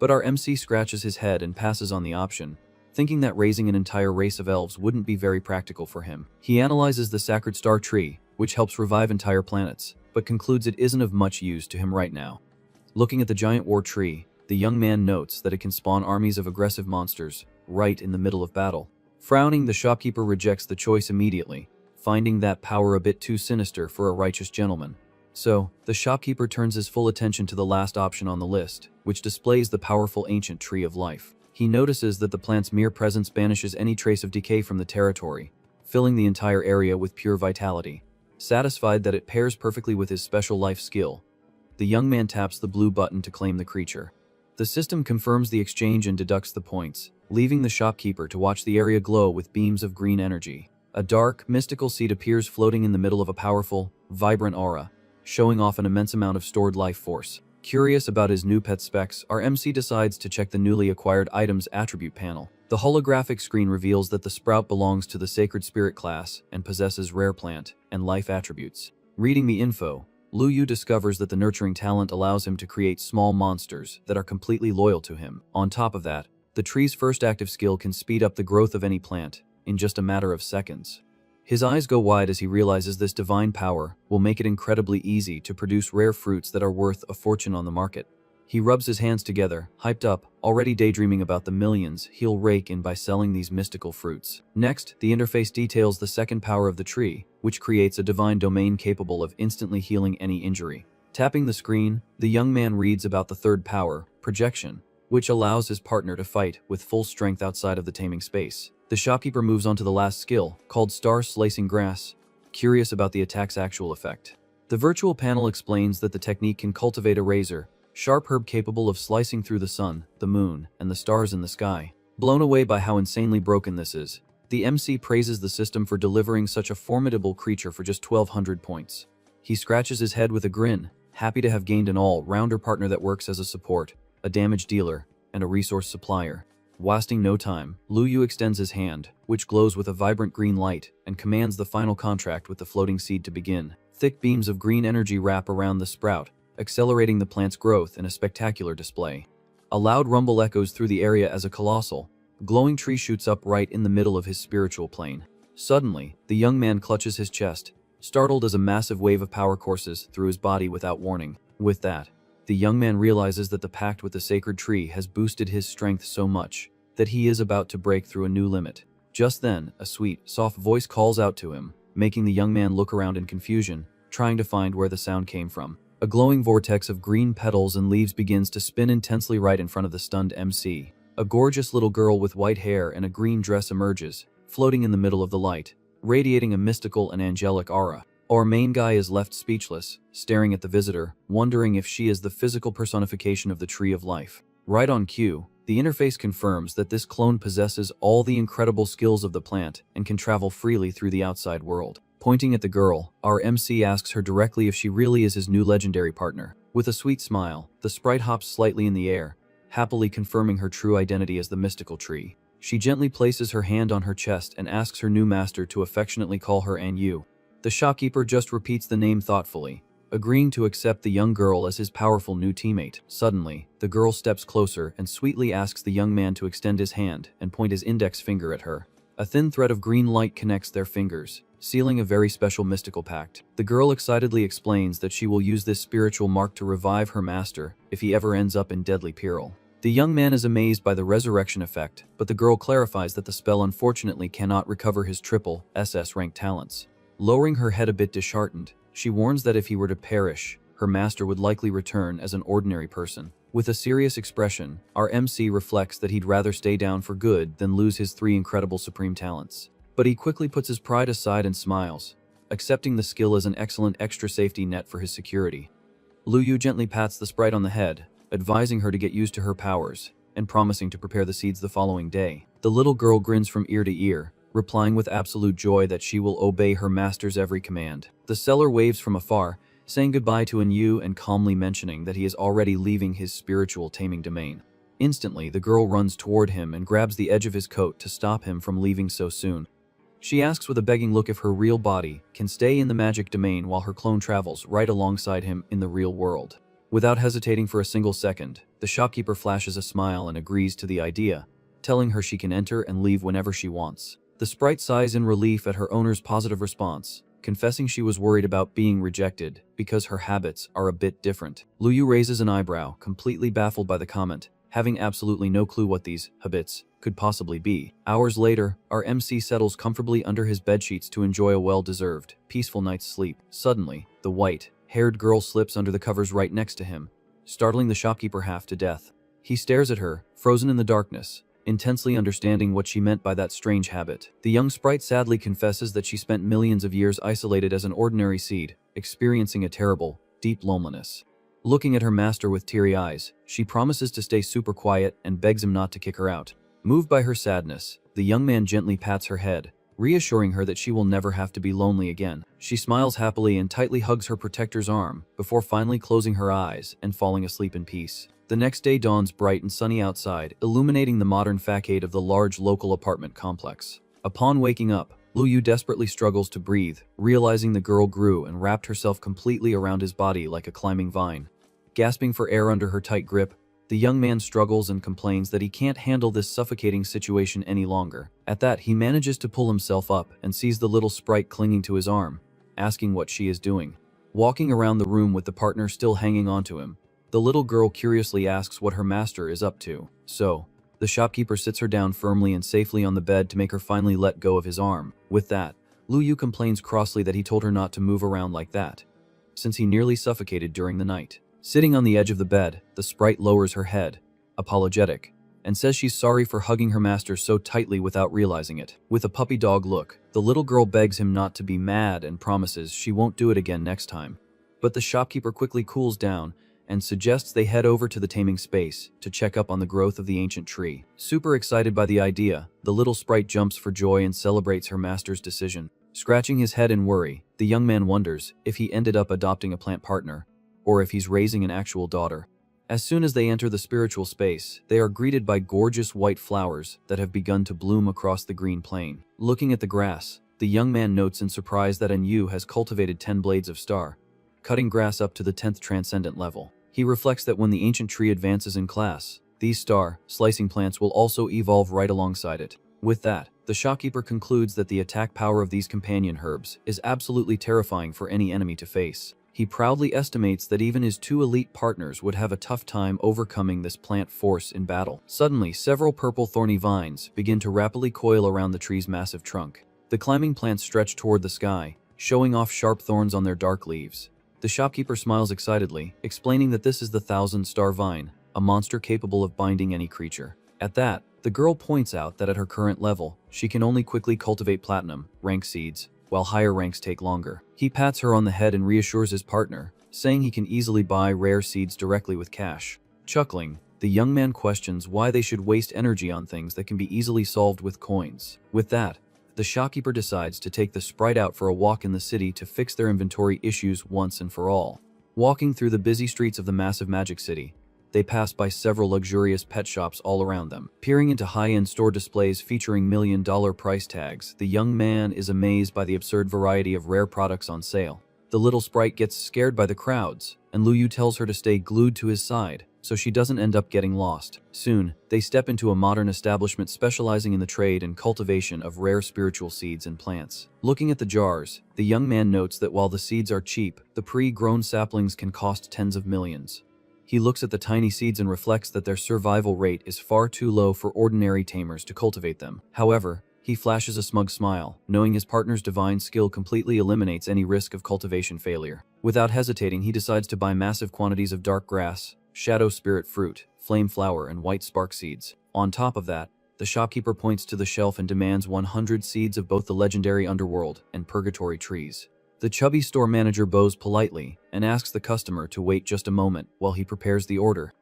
But our MC scratches his head and passes on the option, thinking that raising an entire race of elves wouldn't be very practical for him. He analyzes the sacred star tree, which helps revive entire planets, but concludes it isn't of much use to him right now. Looking at the giant war tree, the young man notes that it can spawn armies of aggressive monsters right in the middle of battle. Frowning, the shopkeeper rejects the choice immediately, finding that power a bit too sinister for a righteous gentleman. So, the shopkeeper turns his full attention to the last option on the list, which displays the powerful ancient tree of life. He notices that the plant's mere presence banishes any trace of decay from the territory, filling the entire area with pure vitality. Satisfied that it pairs perfectly with his special life skill, the young man taps the blue button to claim the creature. The system confirms the exchange and deducts the points, leaving the shopkeeper to watch the area glow with beams of green energy. A dark, mystical seed appears floating in the middle of a powerful, vibrant aura, showing off an immense amount of stored life force. Curious about his new pet specs, our MC decides to check the newly acquired items attribute panel. The holographic screen reveals that the sprout belongs to the Sacred Spirit class and possesses rare plant and life attributes. Reading the info, Lu Yu discovers that the nurturing talent allows him to create small monsters that are completely loyal to him. On top of that, the tree's first active skill can speed up the growth of any plant in just a matter of seconds. His eyes go wide as he realizes this divine power will make it incredibly easy to produce rare fruits that are worth a fortune on the market. He rubs his hands together, hyped up, already daydreaming about the millions he'll rake in by selling these mystical fruits. Next, the interface details the second power of the tree, which creates a divine domain capable of instantly healing any injury. Tapping the screen, the young man reads about the third power, projection, which allows his partner to fight with full strength outside of the taming space. The shopkeeper moves on to the last skill, called Star Slicing Grass, curious about the attack's actual effect. The virtual panel explains that the technique can cultivate a razor, sharp herb capable of slicing through the sun, the moon, and the stars in the sky. Blown away by how insanely broken this is, the MC praises the system for delivering such a formidable creature for just 1,200 points. He scratches his head with a grin, happy to have gained an all-rounder partner that works as a support, a damage dealer, and a resource supplier. Wasting no time, Lu Yu extends his hand, which glows with a vibrant green light, and commands the final contract with the floating seed to begin. Thick beams of green energy wrap around the sprout, accelerating the plant's growth in a spectacular display. A loud rumble echoes through the area as a colossal, glowing tree shoots up right in the middle of his spiritual plane. Suddenly, the young man clutches his chest, startled as a massive wave of power courses through his body without warning. With that, the young man realizes that the pact with the sacred tree has boosted his strength so much that he is about to break through a new limit. Just then, a sweet, soft voice calls out to him, making the young man look around in confusion, trying to find where the sound came from. A glowing vortex of green petals and leaves begins to spin intensely right in front of the stunned MC. A gorgeous little girl with white hair and a green dress emerges, floating in the middle of the light, radiating a mystical and angelic aura. Our main guy is left speechless, staring at the visitor, wondering if she is the physical personification of the Tree of Life. Right on cue, the interface confirms that this clone possesses all the incredible skills of the plant and can travel freely through the outside world. Pointing at the girl, our MC asks her directly if she really is his new legendary partner. With a sweet smile, the sprite hops slightly in the air, happily confirming her true identity as the mystical tree. She gently places her hand on her chest and asks her new master to affectionately call her Anu. The shopkeeper just repeats the name thoughtfully, agreeing to accept the young girl as his powerful new teammate. Suddenly, the girl steps closer and sweetly asks the young man to extend his hand and point his index finger at her. A thin thread of green light connects their fingers, sealing a very special mystical pact. The girl excitedly explains that she will use this spiritual mark to revive her master if he ever ends up in deadly peril. The young man is amazed by the resurrection effect, but the girl clarifies that the spell unfortunately cannot recover his triple SS rank talents. Lowering her head a bit disheartened, she warns that if he were to perish, her master would likely return as an ordinary person. With a serious expression, our MC reflects that he'd rather stay down for good than lose his 3 incredible supreme talents. But he quickly puts his pride aside and smiles, accepting the skill as an excellent extra safety net for his security. Luyu gently pats the sprite on the head, advising her to get used to her powers, and promising to prepare the seeds the following day. The little girl grins from ear to ear, replying with absolute joy that she will obey her master's every command. The seller waves from afar, saying goodbye to Anu and calmly mentioning that he is already leaving his spiritual taming domain. Instantly, the girl runs toward him and grabs the edge of his coat to stop him from leaving so soon. She asks with a begging look if her real body can stay in the magic domain while her clone travels right alongside him in the real world. Without hesitating for a single second, the shopkeeper flashes a smile and agrees to the idea, telling her she can enter and leave whenever she wants. The sprite sighs in relief at her owner's positive response, confessing she was worried about being rejected because her habits are a bit different. Luyu raises an eyebrow, completely baffled by the comment, having absolutely no clue what these habits could possibly be. Hours later, our MC settles comfortably under his bedsheets to enjoy a well-deserved, peaceful night's sleep. Suddenly, the white-haired girl slips under the covers right next to him, startling the shopkeeper half to death. He stares at her, frozen in the darkness, intensely understanding what she meant by that strange habit. The young sprite sadly confesses that she spent millions of years isolated as an ordinary seed, experiencing a terrible, deep loneliness. Looking at her master with teary eyes, she promises to stay super quiet and begs him not to kick her out. Moved by her sadness, the young man gently pats her head, reassuring her that she will never have to be lonely again. She smiles happily and tightly hugs her protector's arm before finally closing her eyes and falling asleep in peace. The next day dawns bright and sunny outside, illuminating the modern facade of the large local apartment complex. Upon waking up, Luyu desperately struggles to breathe, realizing the girl grew and wrapped herself completely around his body like a climbing vine. Gasping for air under her tight grip, the young man struggles and complains that he can't handle this suffocating situation any longer. At that, he manages to pull himself up and sees the little sprite clinging to his arm, asking what she is doing. Walking around the room with the partner still hanging onto him, the little girl curiously asks what her master is up to. So, the shopkeeper sits her down firmly and safely on the bed to make her finally let go of his arm. With that, Luyu complains crossly that he told her not to move around like that, since he nearly suffocated during the night. Sitting on the edge of the bed, the sprite lowers her head, apologetic, and says she's sorry for hugging her master so tightly without realizing it. With a puppy dog look, the little girl begs him not to be mad and promises she won't do it again next time. But the shopkeeper quickly cools down and suggests they head over to the taming space to check up on the growth of the ancient tree. Super excited by the idea, the little sprite jumps for joy and celebrates her master's decision. Scratching his head in worry, the young man wonders if he ended up adopting a plant partner, or if he's raising an actual daughter. As soon as they enter the spiritual space, they are greeted by gorgeous white flowers that have begun to bloom across the green plain. Looking at the grass, the young man notes in surprise that Anu has cultivated 10 blades of star, cutting grass up to the 10th transcendent level. He reflects that when the ancient tree advances in class, these star-slicing plants will also evolve right alongside it. With that, the shopkeeper concludes that the attack power of these companion herbs is absolutely terrifying for any enemy to face. He proudly estimates that even his 2 elite partners would have a tough time overcoming this plant force in battle. Suddenly, several purple thorny vines begin to rapidly coil around the tree's massive trunk. The climbing plants stretch toward the sky, showing off sharp thorns on their dark leaves. The shopkeeper smiles excitedly, explaining that this is the 1,000-star vine, a monster capable of binding any creature. At that, the girl points out that at her current level, she can only quickly cultivate platinum rank seeds, while higher ranks take longer. He pats her on the head and reassures his partner, saying he can easily buy rare seeds directly with cash. Chuckling, the young man questions why they should waste energy on things that can be easily solved with coins. With that, the shopkeeper decides to take the sprite out for a walk in the city to fix their inventory issues once and for all. Walking through the busy streets of the massive magic city, they pass by several luxurious pet shops all around them. Peering into high-end store displays featuring million-dollar price tags, the young man is amazed by the absurd variety of rare products on sale. The little sprite gets scared by the crowds, and Luyu tells her to stay glued to his side, so she doesn't end up getting lost. Soon, they step into a modern establishment specializing in the trade and cultivation of rare spiritual seeds and plants. Looking at the jars, the young man notes that while the seeds are cheap, the pre-grown saplings can cost tens of millions. He looks at the tiny seeds and reflects that their survival rate is far too low for ordinary tamers to cultivate them. However, he flashes a smug smile, knowing his partner's divine skill completely eliminates any risk of cultivation failure. Without hesitating, he decides to buy massive quantities of dark grass, shadow spirit fruit, flame flower, and white spark seeds. On top of that, the shopkeeper points to the shelf and demands 100 seeds of both the legendary underworld and purgatory trees. The chubby store manager bows politely and asks the customer to wait just a moment while he prepares the order.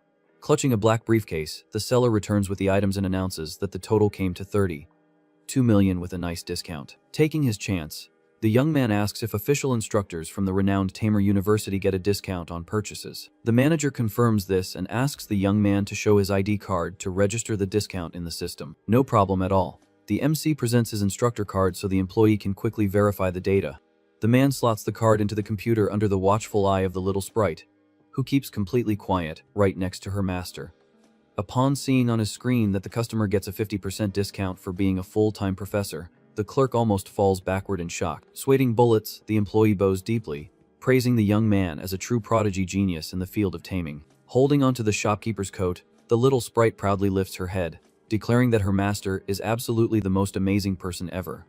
Clutching a black briefcase, the seller returns with the items and announces that the total came to 32 million with a nice discount. Taking his chance, the young man asks if official instructors from the renowned Tamer University get a discount on purchases. The manager confirms this and asks the young man to show his ID card to register the discount in the system. No problem at all. The MC presents his instructor card so the employee can quickly verify the data. The man slots the card into the computer under the watchful eye of the little sprite, who keeps completely quiet right next to her master. Upon seeing on his screen that the customer gets a 50% discount for being a full-time professor, the clerk almost falls backward in shock. Sweating bullets, the employee bows deeply, praising the young man as a true prodigy genius in the field of taming. Holding onto the shopkeeper's coat, the little sprite proudly lifts her head, declaring that her master is absolutely the most amazing person ever.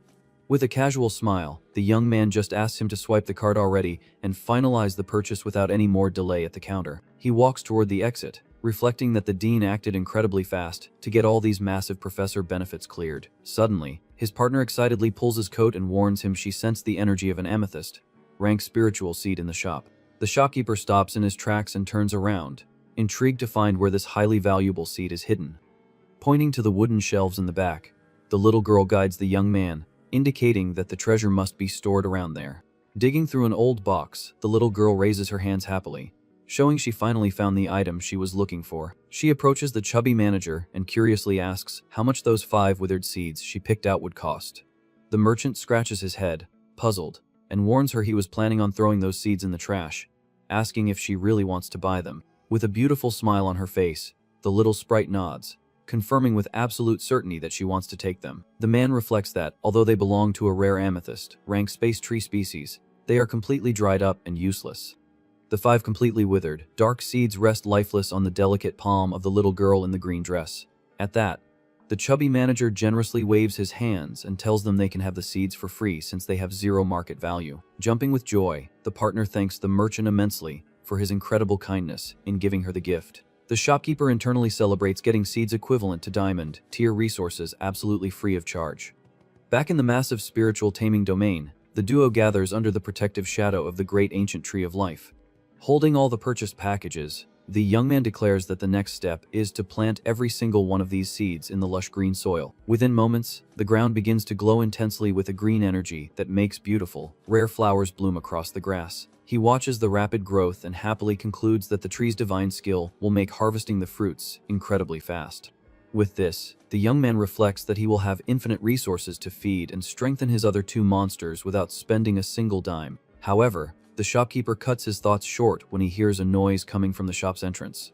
With a casual smile, the young man just asks him to swipe the card already and finalize the purchase without any more delay at the counter. He walks toward the exit, reflecting that the dean acted incredibly fast to get all these massive professor benefits cleared. Suddenly, his partner excitedly pulls his coat and warns him she sensed the energy of an amethyst, rank spiritual seed in the shop. The shopkeeper stops in his tracks and turns around, intrigued to find where this highly valuable seed is hidden. Pointing to the wooden shelves in the back, the little girl guides the young man, indicating that the treasure must be stored around there. Digging through an old box, the little girl raises her hands happily, showing she finally found the item she was looking for. She approaches the chubby manager and curiously asks how much those 5 withered seeds she picked out would cost. The merchant scratches his head, puzzled, and warns her he was planning on throwing those seeds in the trash, asking if she really wants to buy them. With a beautiful smile on her face, the little sprite nods, confirming with absolute certainty that she wants to take them. The man reflects that, although they belong to a rare amethyst, rank space tree species, they are completely dried up and useless. The 5 completely withered, dark seeds rest lifeless on the delicate palm of the little girl in the green dress. At that, the chubby manager generously waves his hands and tells them they can have the seeds for free since they have 0 market value. Jumping with joy, the partner thanks the merchant immensely for his incredible kindness in giving her the gift. The shopkeeper internally celebrates getting seeds equivalent to diamond tier resources absolutely free of charge. Back in the massive spiritual taming domain, the duo gathers under the protective shadow of the great ancient tree of life. Holding all the purchased packages, the young man declares that the next step is to plant every single one of these seeds in the lush green soil. Within moments, the ground begins to glow intensely with a green energy that makes beautiful, rare flowers bloom across the grass. He watches the rapid growth and happily concludes that the tree's divine skill will make harvesting the fruits incredibly fast. With this, the young man reflects that he will have infinite resources to feed and strengthen his other 2 monsters without spending a single dime. However, the shopkeeper cuts his thoughts short when he hears a noise coming from the shop's entrance,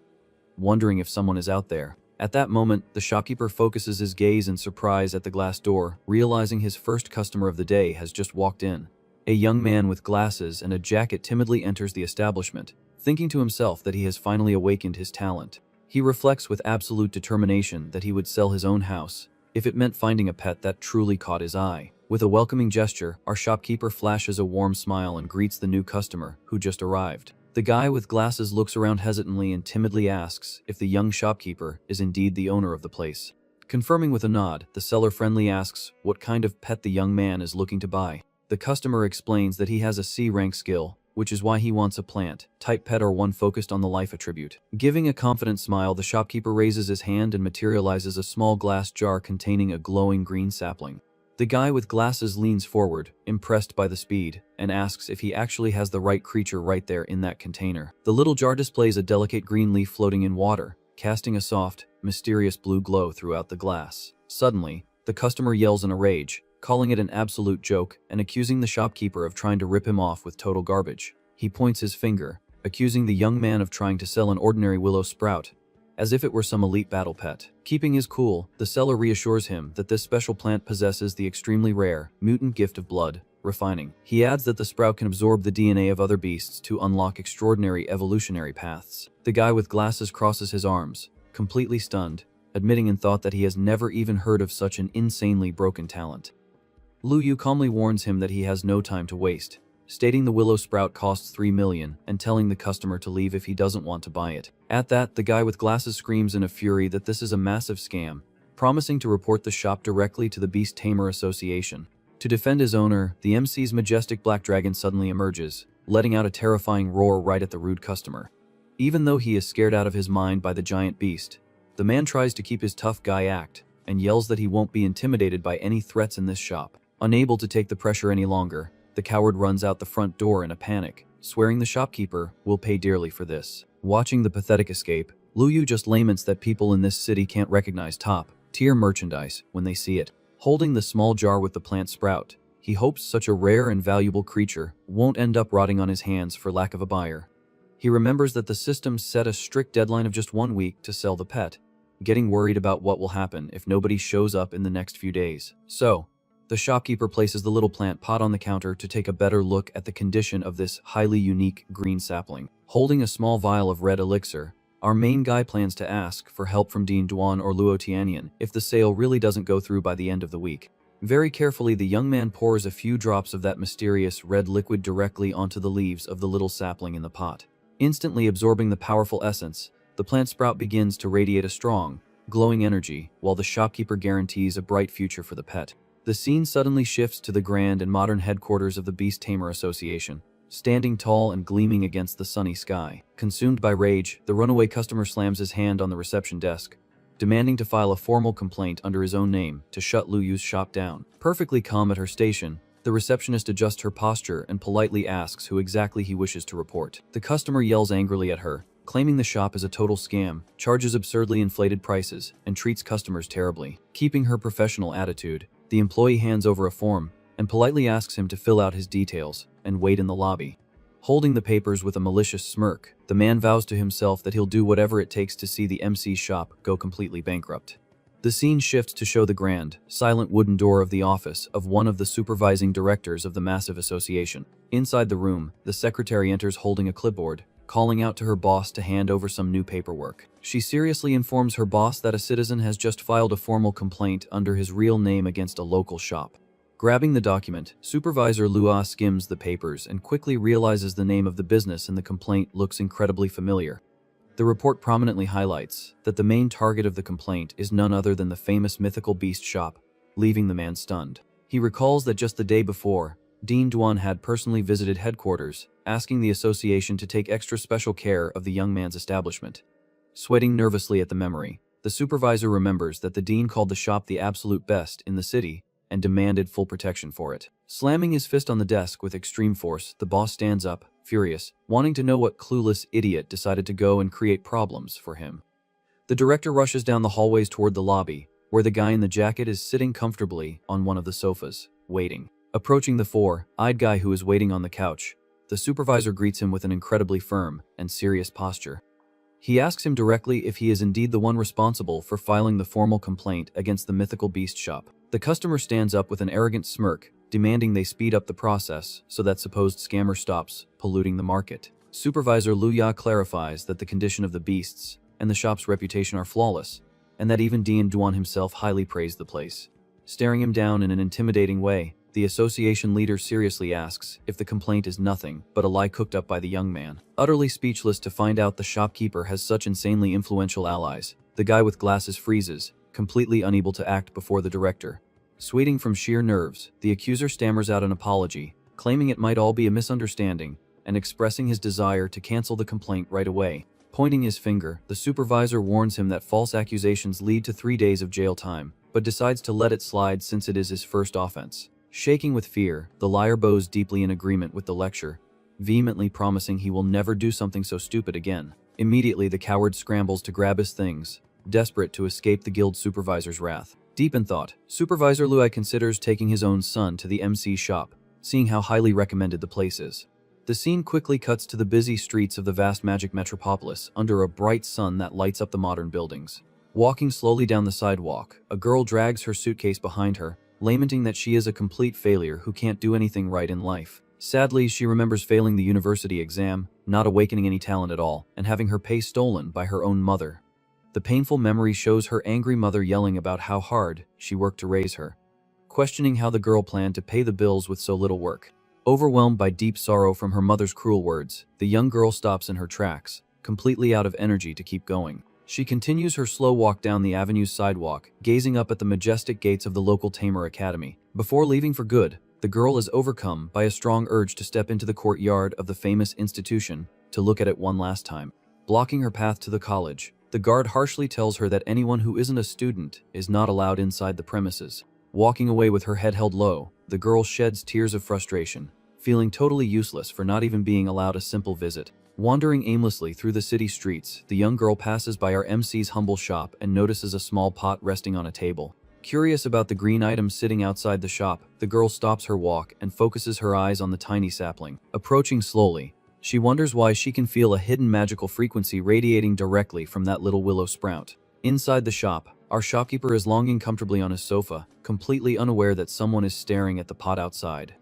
wondering if someone is out there. At that moment, the shopkeeper focuses his gaze in surprise at the glass door, realizing his first customer of the day has just walked in. A young man with glasses and a jacket timidly enters the establishment, thinking to himself that he has finally awakened his talent. He reflects with absolute determination that he would sell his own house, if it meant finding a pet that truly caught his eye. With a welcoming gesture, our shopkeeper flashes a warm smile and greets the new customer who just arrived. The guy with glasses looks around hesitantly and timidly asks if the young shopkeeper is indeed the owner of the place. Confirming with a nod, the seller friendly asks what kind of pet the young man is looking to buy. The customer explains that he has a C-rank skill, which is why he wants a plant-type pet or one focused on the life attribute. Giving a confident smile, the shopkeeper raises his hand and materializes a small glass jar containing a glowing green sapling. The guy with glasses leans forward, impressed by the speed, and asks if he actually has the right creature right there in that container. The little jar displays a delicate green leaf floating in water, casting a soft, mysterious blue glow throughout the glass. Suddenly, the customer yells in a rage, calling it an absolute joke and accusing the shopkeeper of trying to rip him off with total garbage. He points his finger, accusing the young man of trying to sell an ordinary willow sprout, as if it were some elite battle pet. Keeping his cool, the seller reassures him that this special plant possesses the extremely rare, mutant gift of blood refining. He adds that the sprout can absorb the DNA of other beasts to unlock extraordinary evolutionary paths. The guy with glasses crosses his arms, completely stunned, admitting in thought that he has never even heard of such an insanely broken talent. Lu Yu calmly warns him that he has no time to waste, stating the willow sprout costs 3 million and telling the customer to leave if he doesn't want to buy it. At that, the guy with glasses screams in a fury that this is a massive scam, promising to report the shop directly to the Beast Tamer Association. To defend his owner, the MC's majestic black dragon suddenly emerges, letting out a terrifying roar right at the rude customer. Even though he is scared out of his mind by the giant beast, the man tries to keep his tough guy act and yells that he won't be intimidated by any threats in this shop. Unable to take the pressure any longer, the coward runs out the front door in a panic, swearing the shopkeeper will pay dearly for this. Watching the pathetic escape, Lu Yu just laments that people in this city can't recognize top-tier merchandise when they see it. Holding the small jar with the plant sprout, he hopes such a rare and valuable creature won't end up rotting on his hands for lack of a buyer. He remembers that the system set a strict deadline of just 1 week to sell the pet, getting worried about what will happen if nobody shows up in the next few days. So, the shopkeeper places the little plant pot on the counter to take a better look at the condition of this highly unique green sapling. Holding a small vial of red elixir, our main guy plans to ask for help from Dean Duan or Luo Tianyan if the sale really doesn't go through by the end of the week. Very carefully, the young man pours a few drops of that mysterious red liquid directly onto the leaves of the little sapling in the pot. Instantly absorbing the powerful essence, the plant sprout begins to radiate a strong, glowing energy, while the shopkeeper guarantees a bright future for the pet. The scene suddenly shifts to the grand and modern headquarters of the Beast Tamer Association. Standing tall and gleaming against the sunny sky. Consumed by rage, the runaway customer slams his hand on the reception desk, demanding to file a formal complaint under his own name to shut Lu Yu's shop down. Perfectly calm at her station, the receptionist adjusts her posture and politely asks who exactly he wishes to report. The customer yells angrily at her, claiming the shop is a total scam, charges absurdly inflated prices, and treats customers terribly. Keeping her professional attitude, the employee hands over a form and politely asks him to fill out his details and wait in the lobby. Holding the papers with a malicious smirk, the man vows to himself that he'll do whatever it takes to see the MC's shop go completely bankrupt. The scene shifts to show the grand, silent wooden door of the office of one of the supervising directors of the massive association. Inside the room, the secretary enters holding a clipboard, calling out to her boss to hand over some new paperwork. She seriously informs her boss that a citizen has just filed a formal complaint under his real name against a local shop. Grabbing the document, Supervisor Lua skims the papers and quickly realizes the name of the business, and the complaint looks incredibly familiar. The report prominently highlights that the main target of the complaint is none other than the famous mythical beast shop, leaving the man stunned. He recalls that just the day before, Dean Duan had personally visited headquarters, asking the association to take extra special care of the young man's establishment. Sweating nervously at the memory, the supervisor remembers that the dean called the shop the absolute best in the city and demanded full protection for it. Slamming his fist on the desk with extreme force, the boss stands up, furious, wanting to know what clueless idiot decided to go and create problems for him. The director rushes down the hallways toward the lobby, where the guy in the jacket is sitting comfortably on one of the sofas, waiting. Approaching the four-eyed guy who is waiting on the couch, the supervisor greets him with an incredibly firm and serious posture. He asks him directly if he is indeed the one responsible for filing the formal complaint against the mythical beast shop. The customer stands up with an arrogant smirk, demanding they speed up the process so that supposed scammer stops polluting the market. Supervisor Lu Ya clarifies that the condition of the beasts and the shop's reputation are flawless, and that even Dean Duan himself highly praised the place. Staring him down in an intimidating way, the association leader seriously asks if the complaint is nothing but a lie cooked up by the young man. Utterly speechless to find out the shopkeeper has such insanely influential allies, the guy with glasses freezes, completely unable to act before the director. Sweating from sheer nerves, the accuser stammers out an apology, claiming it might all be a misunderstanding, and expressing his desire to cancel the complaint right away. Pointing his finger, the supervisor warns him that false accusations lead to 3 days of jail time, but decides to let it slide since it is his first offense. Shaking with fear, the liar bows deeply in agreement with the lecture, vehemently promising he will never do something so stupid again. Immediately, the coward scrambles to grab his things, desperate to escape the guild supervisor's wrath. Deep in thought, Supervisor Lui considers taking his own son to the MC's shop, seeing how highly recommended the place is. The scene quickly cuts to the busy streets of the vast magic metropolis under a bright sun that lights up the modern buildings. Walking slowly down the sidewalk, a girl drags her suitcase behind her, lamenting that she is a complete failure who can't do anything right in life. Sadly, she remembers failing the university exam, not awakening any talent at all, and having her pay stolen by her own mother. The painful memory shows her angry mother yelling about how hard she worked to raise her, questioning how the girl planned to pay the bills with so little work. Overwhelmed by deep sorrow from her mother's cruel words, the young girl stops in her tracks, completely out of energy to keep going. She continues her slow walk down the avenue's sidewalk, gazing up at the majestic gates of the local Tamer Academy. Before leaving for good, the girl is overcome by a strong urge to step into the courtyard of the famous institution to look at it one last time. Blocking her path to the college, the guard harshly tells her that anyone who isn't a student is not allowed inside the premises. Walking away with her head held low, the girl sheds tears of frustration, feeling totally useless for not even being allowed a simple visit. Wandering aimlessly through the city streets, the young girl passes by our MC's humble shop and notices a small pot resting on a table. Curious about the green items sitting outside the shop, the girl stops her walk and focuses her eyes on the tiny sapling. Approaching slowly, she wonders why she can feel a hidden magical frequency radiating directly from that little willow sprout. Inside the shop, our shopkeeper is lounging comfortably on his sofa, completely unaware that someone is staring at the pot outside.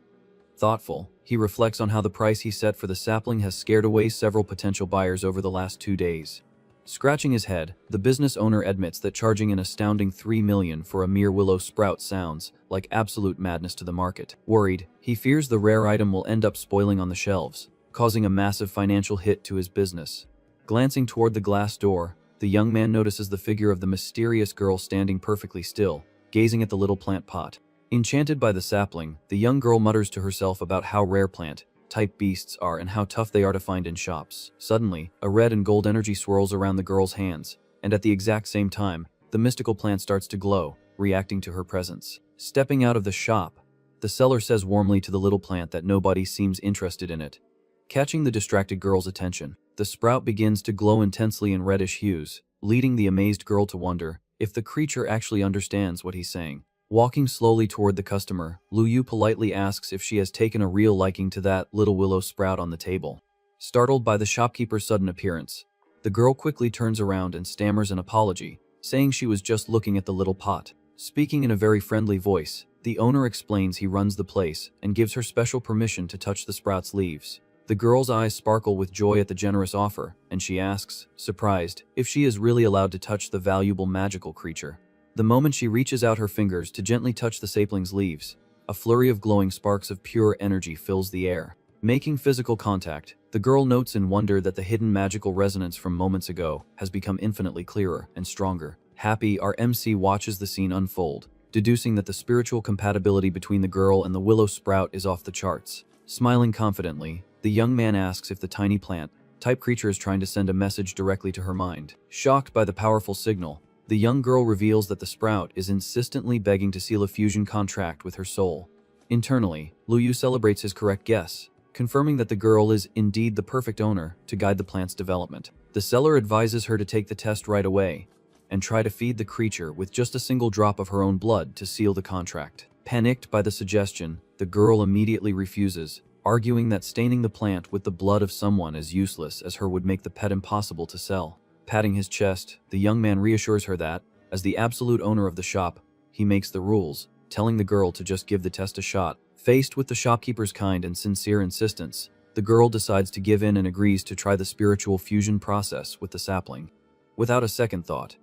Thoughtful, he reflects on how the price he set for the sapling has scared away several potential buyers over the last 2 days. Scratching his head, the business owner admits that charging an astounding $3 million for a mere willow sprout sounds like absolute madness to the market. Worried, he fears the rare item will end up spoiling on the shelves, causing a massive financial hit to his business. Glancing toward the glass door, the young man notices the figure of the mysterious girl standing perfectly still, gazing at the little plant pot. Enchanted by the sapling, the young girl mutters to herself about how rare plant-type beasts are and how tough they are to find in shops. Suddenly, a red and gold energy swirls around the girl's hands, and at the exact same time, the mystical plant starts to glow, reacting to her presence. Stepping out of the shop, the seller says warmly to the little plant that nobody seems interested in it. Catching the distracted girl's attention, the sprout begins to glow intensely in reddish hues, leading the amazed girl to wonder if the creature actually understands what he's saying. Walking slowly toward the customer, Lu Yu politely asks if she has taken a real liking to that little willow sprout on the table. Startled by the shopkeeper's sudden appearance, the girl quickly turns around and stammers an apology, saying she was just looking at the little pot. Speaking in a very friendly voice, the owner explains he runs the place and gives her special permission to touch the sprout's leaves. The girl's eyes sparkle with joy at the generous offer, and she asks, surprised, if she is really allowed to touch the valuable magical creature. The moment she reaches out her fingers to gently touch the sapling's leaves, a flurry of glowing sparks of pure energy fills the air. Making physical contact, the girl notes in wonder that the hidden magical resonance from moments ago has become infinitely clearer and stronger. Happy, our MC watches the scene unfold, deducing that the spiritual compatibility between the girl and the willow sprout is off the charts. Smiling confidently, the young man asks if the tiny plant-type creature is trying to send a message directly to her mind. Shocked by the powerful signal, the young girl reveals that the sprout is insistently begging to seal a fusion contract with her soul. Internally, Lu Yu celebrates his correct guess, confirming that the girl is indeed the perfect owner to guide the plant's development. The seller advises her to take the test right away and try to feed the creature with just a single drop of her own blood to seal the contract. Panicked by the suggestion, the girl immediately refuses, arguing that staining the plant with the blood of someone as useless as her would make the pet impossible to sell. Patting his chest, the young man reassures her that, as the absolute owner of the shop, he makes the rules, telling the girl to just give the test a shot. Faced with the shopkeeper's kind and sincere insistence, the girl decides to give in and agrees to try the spiritual fusion process with the sapling. Without a second thought,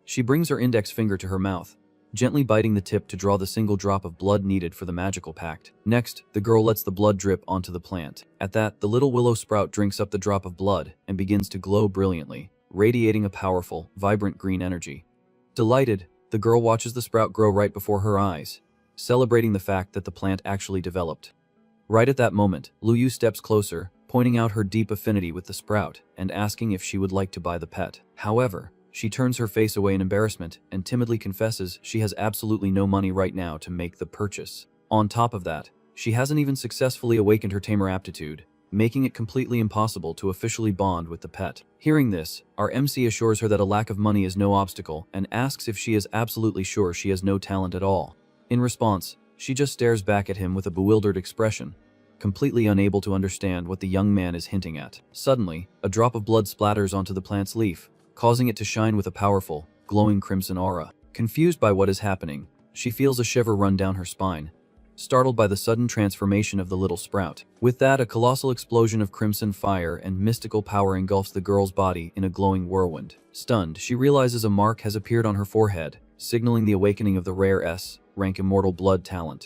She brings her index finger to her mouth, gently biting the tip to draw the single drop of blood needed for the magical pact. Next, the girl lets the blood drip onto the plant. At that, the little willow sprout drinks up the drop of blood and begins to glow brilliantly, radiating a powerful, vibrant green energy. Delighted, the girl watches the sprout grow right before her eyes, celebrating the fact that the plant actually developed. Right at that moment, Lu Yu steps closer, pointing out her deep affinity with the sprout and asking if she would like to buy the pet. However, she turns her face away in embarrassment and timidly confesses she has absolutely no money right now to make the purchase. On top of that, she hasn't even successfully awakened her tamer aptitude, making it completely impossible to officially bond with the pet. Hearing this, our MC assures her that a lack of money is no obstacle and asks if she is absolutely sure she has no talent at all. In response, she just stares back at him with a bewildered expression, completely unable to understand what the young man is hinting at. Suddenly, a drop of blood splatters onto the plant's leaf, causing it to shine with a powerful, glowing crimson aura. Confused by what is happening, she feels a shiver run down her spine, startled by the sudden transformation of the little sprout. With that, a colossal explosion of crimson fire and mystical power engulfs the girl's body in a glowing whirlwind. Stunned, she realizes a mark has appeared on her forehead, signaling the awakening of the rare S rank immortal blood talent.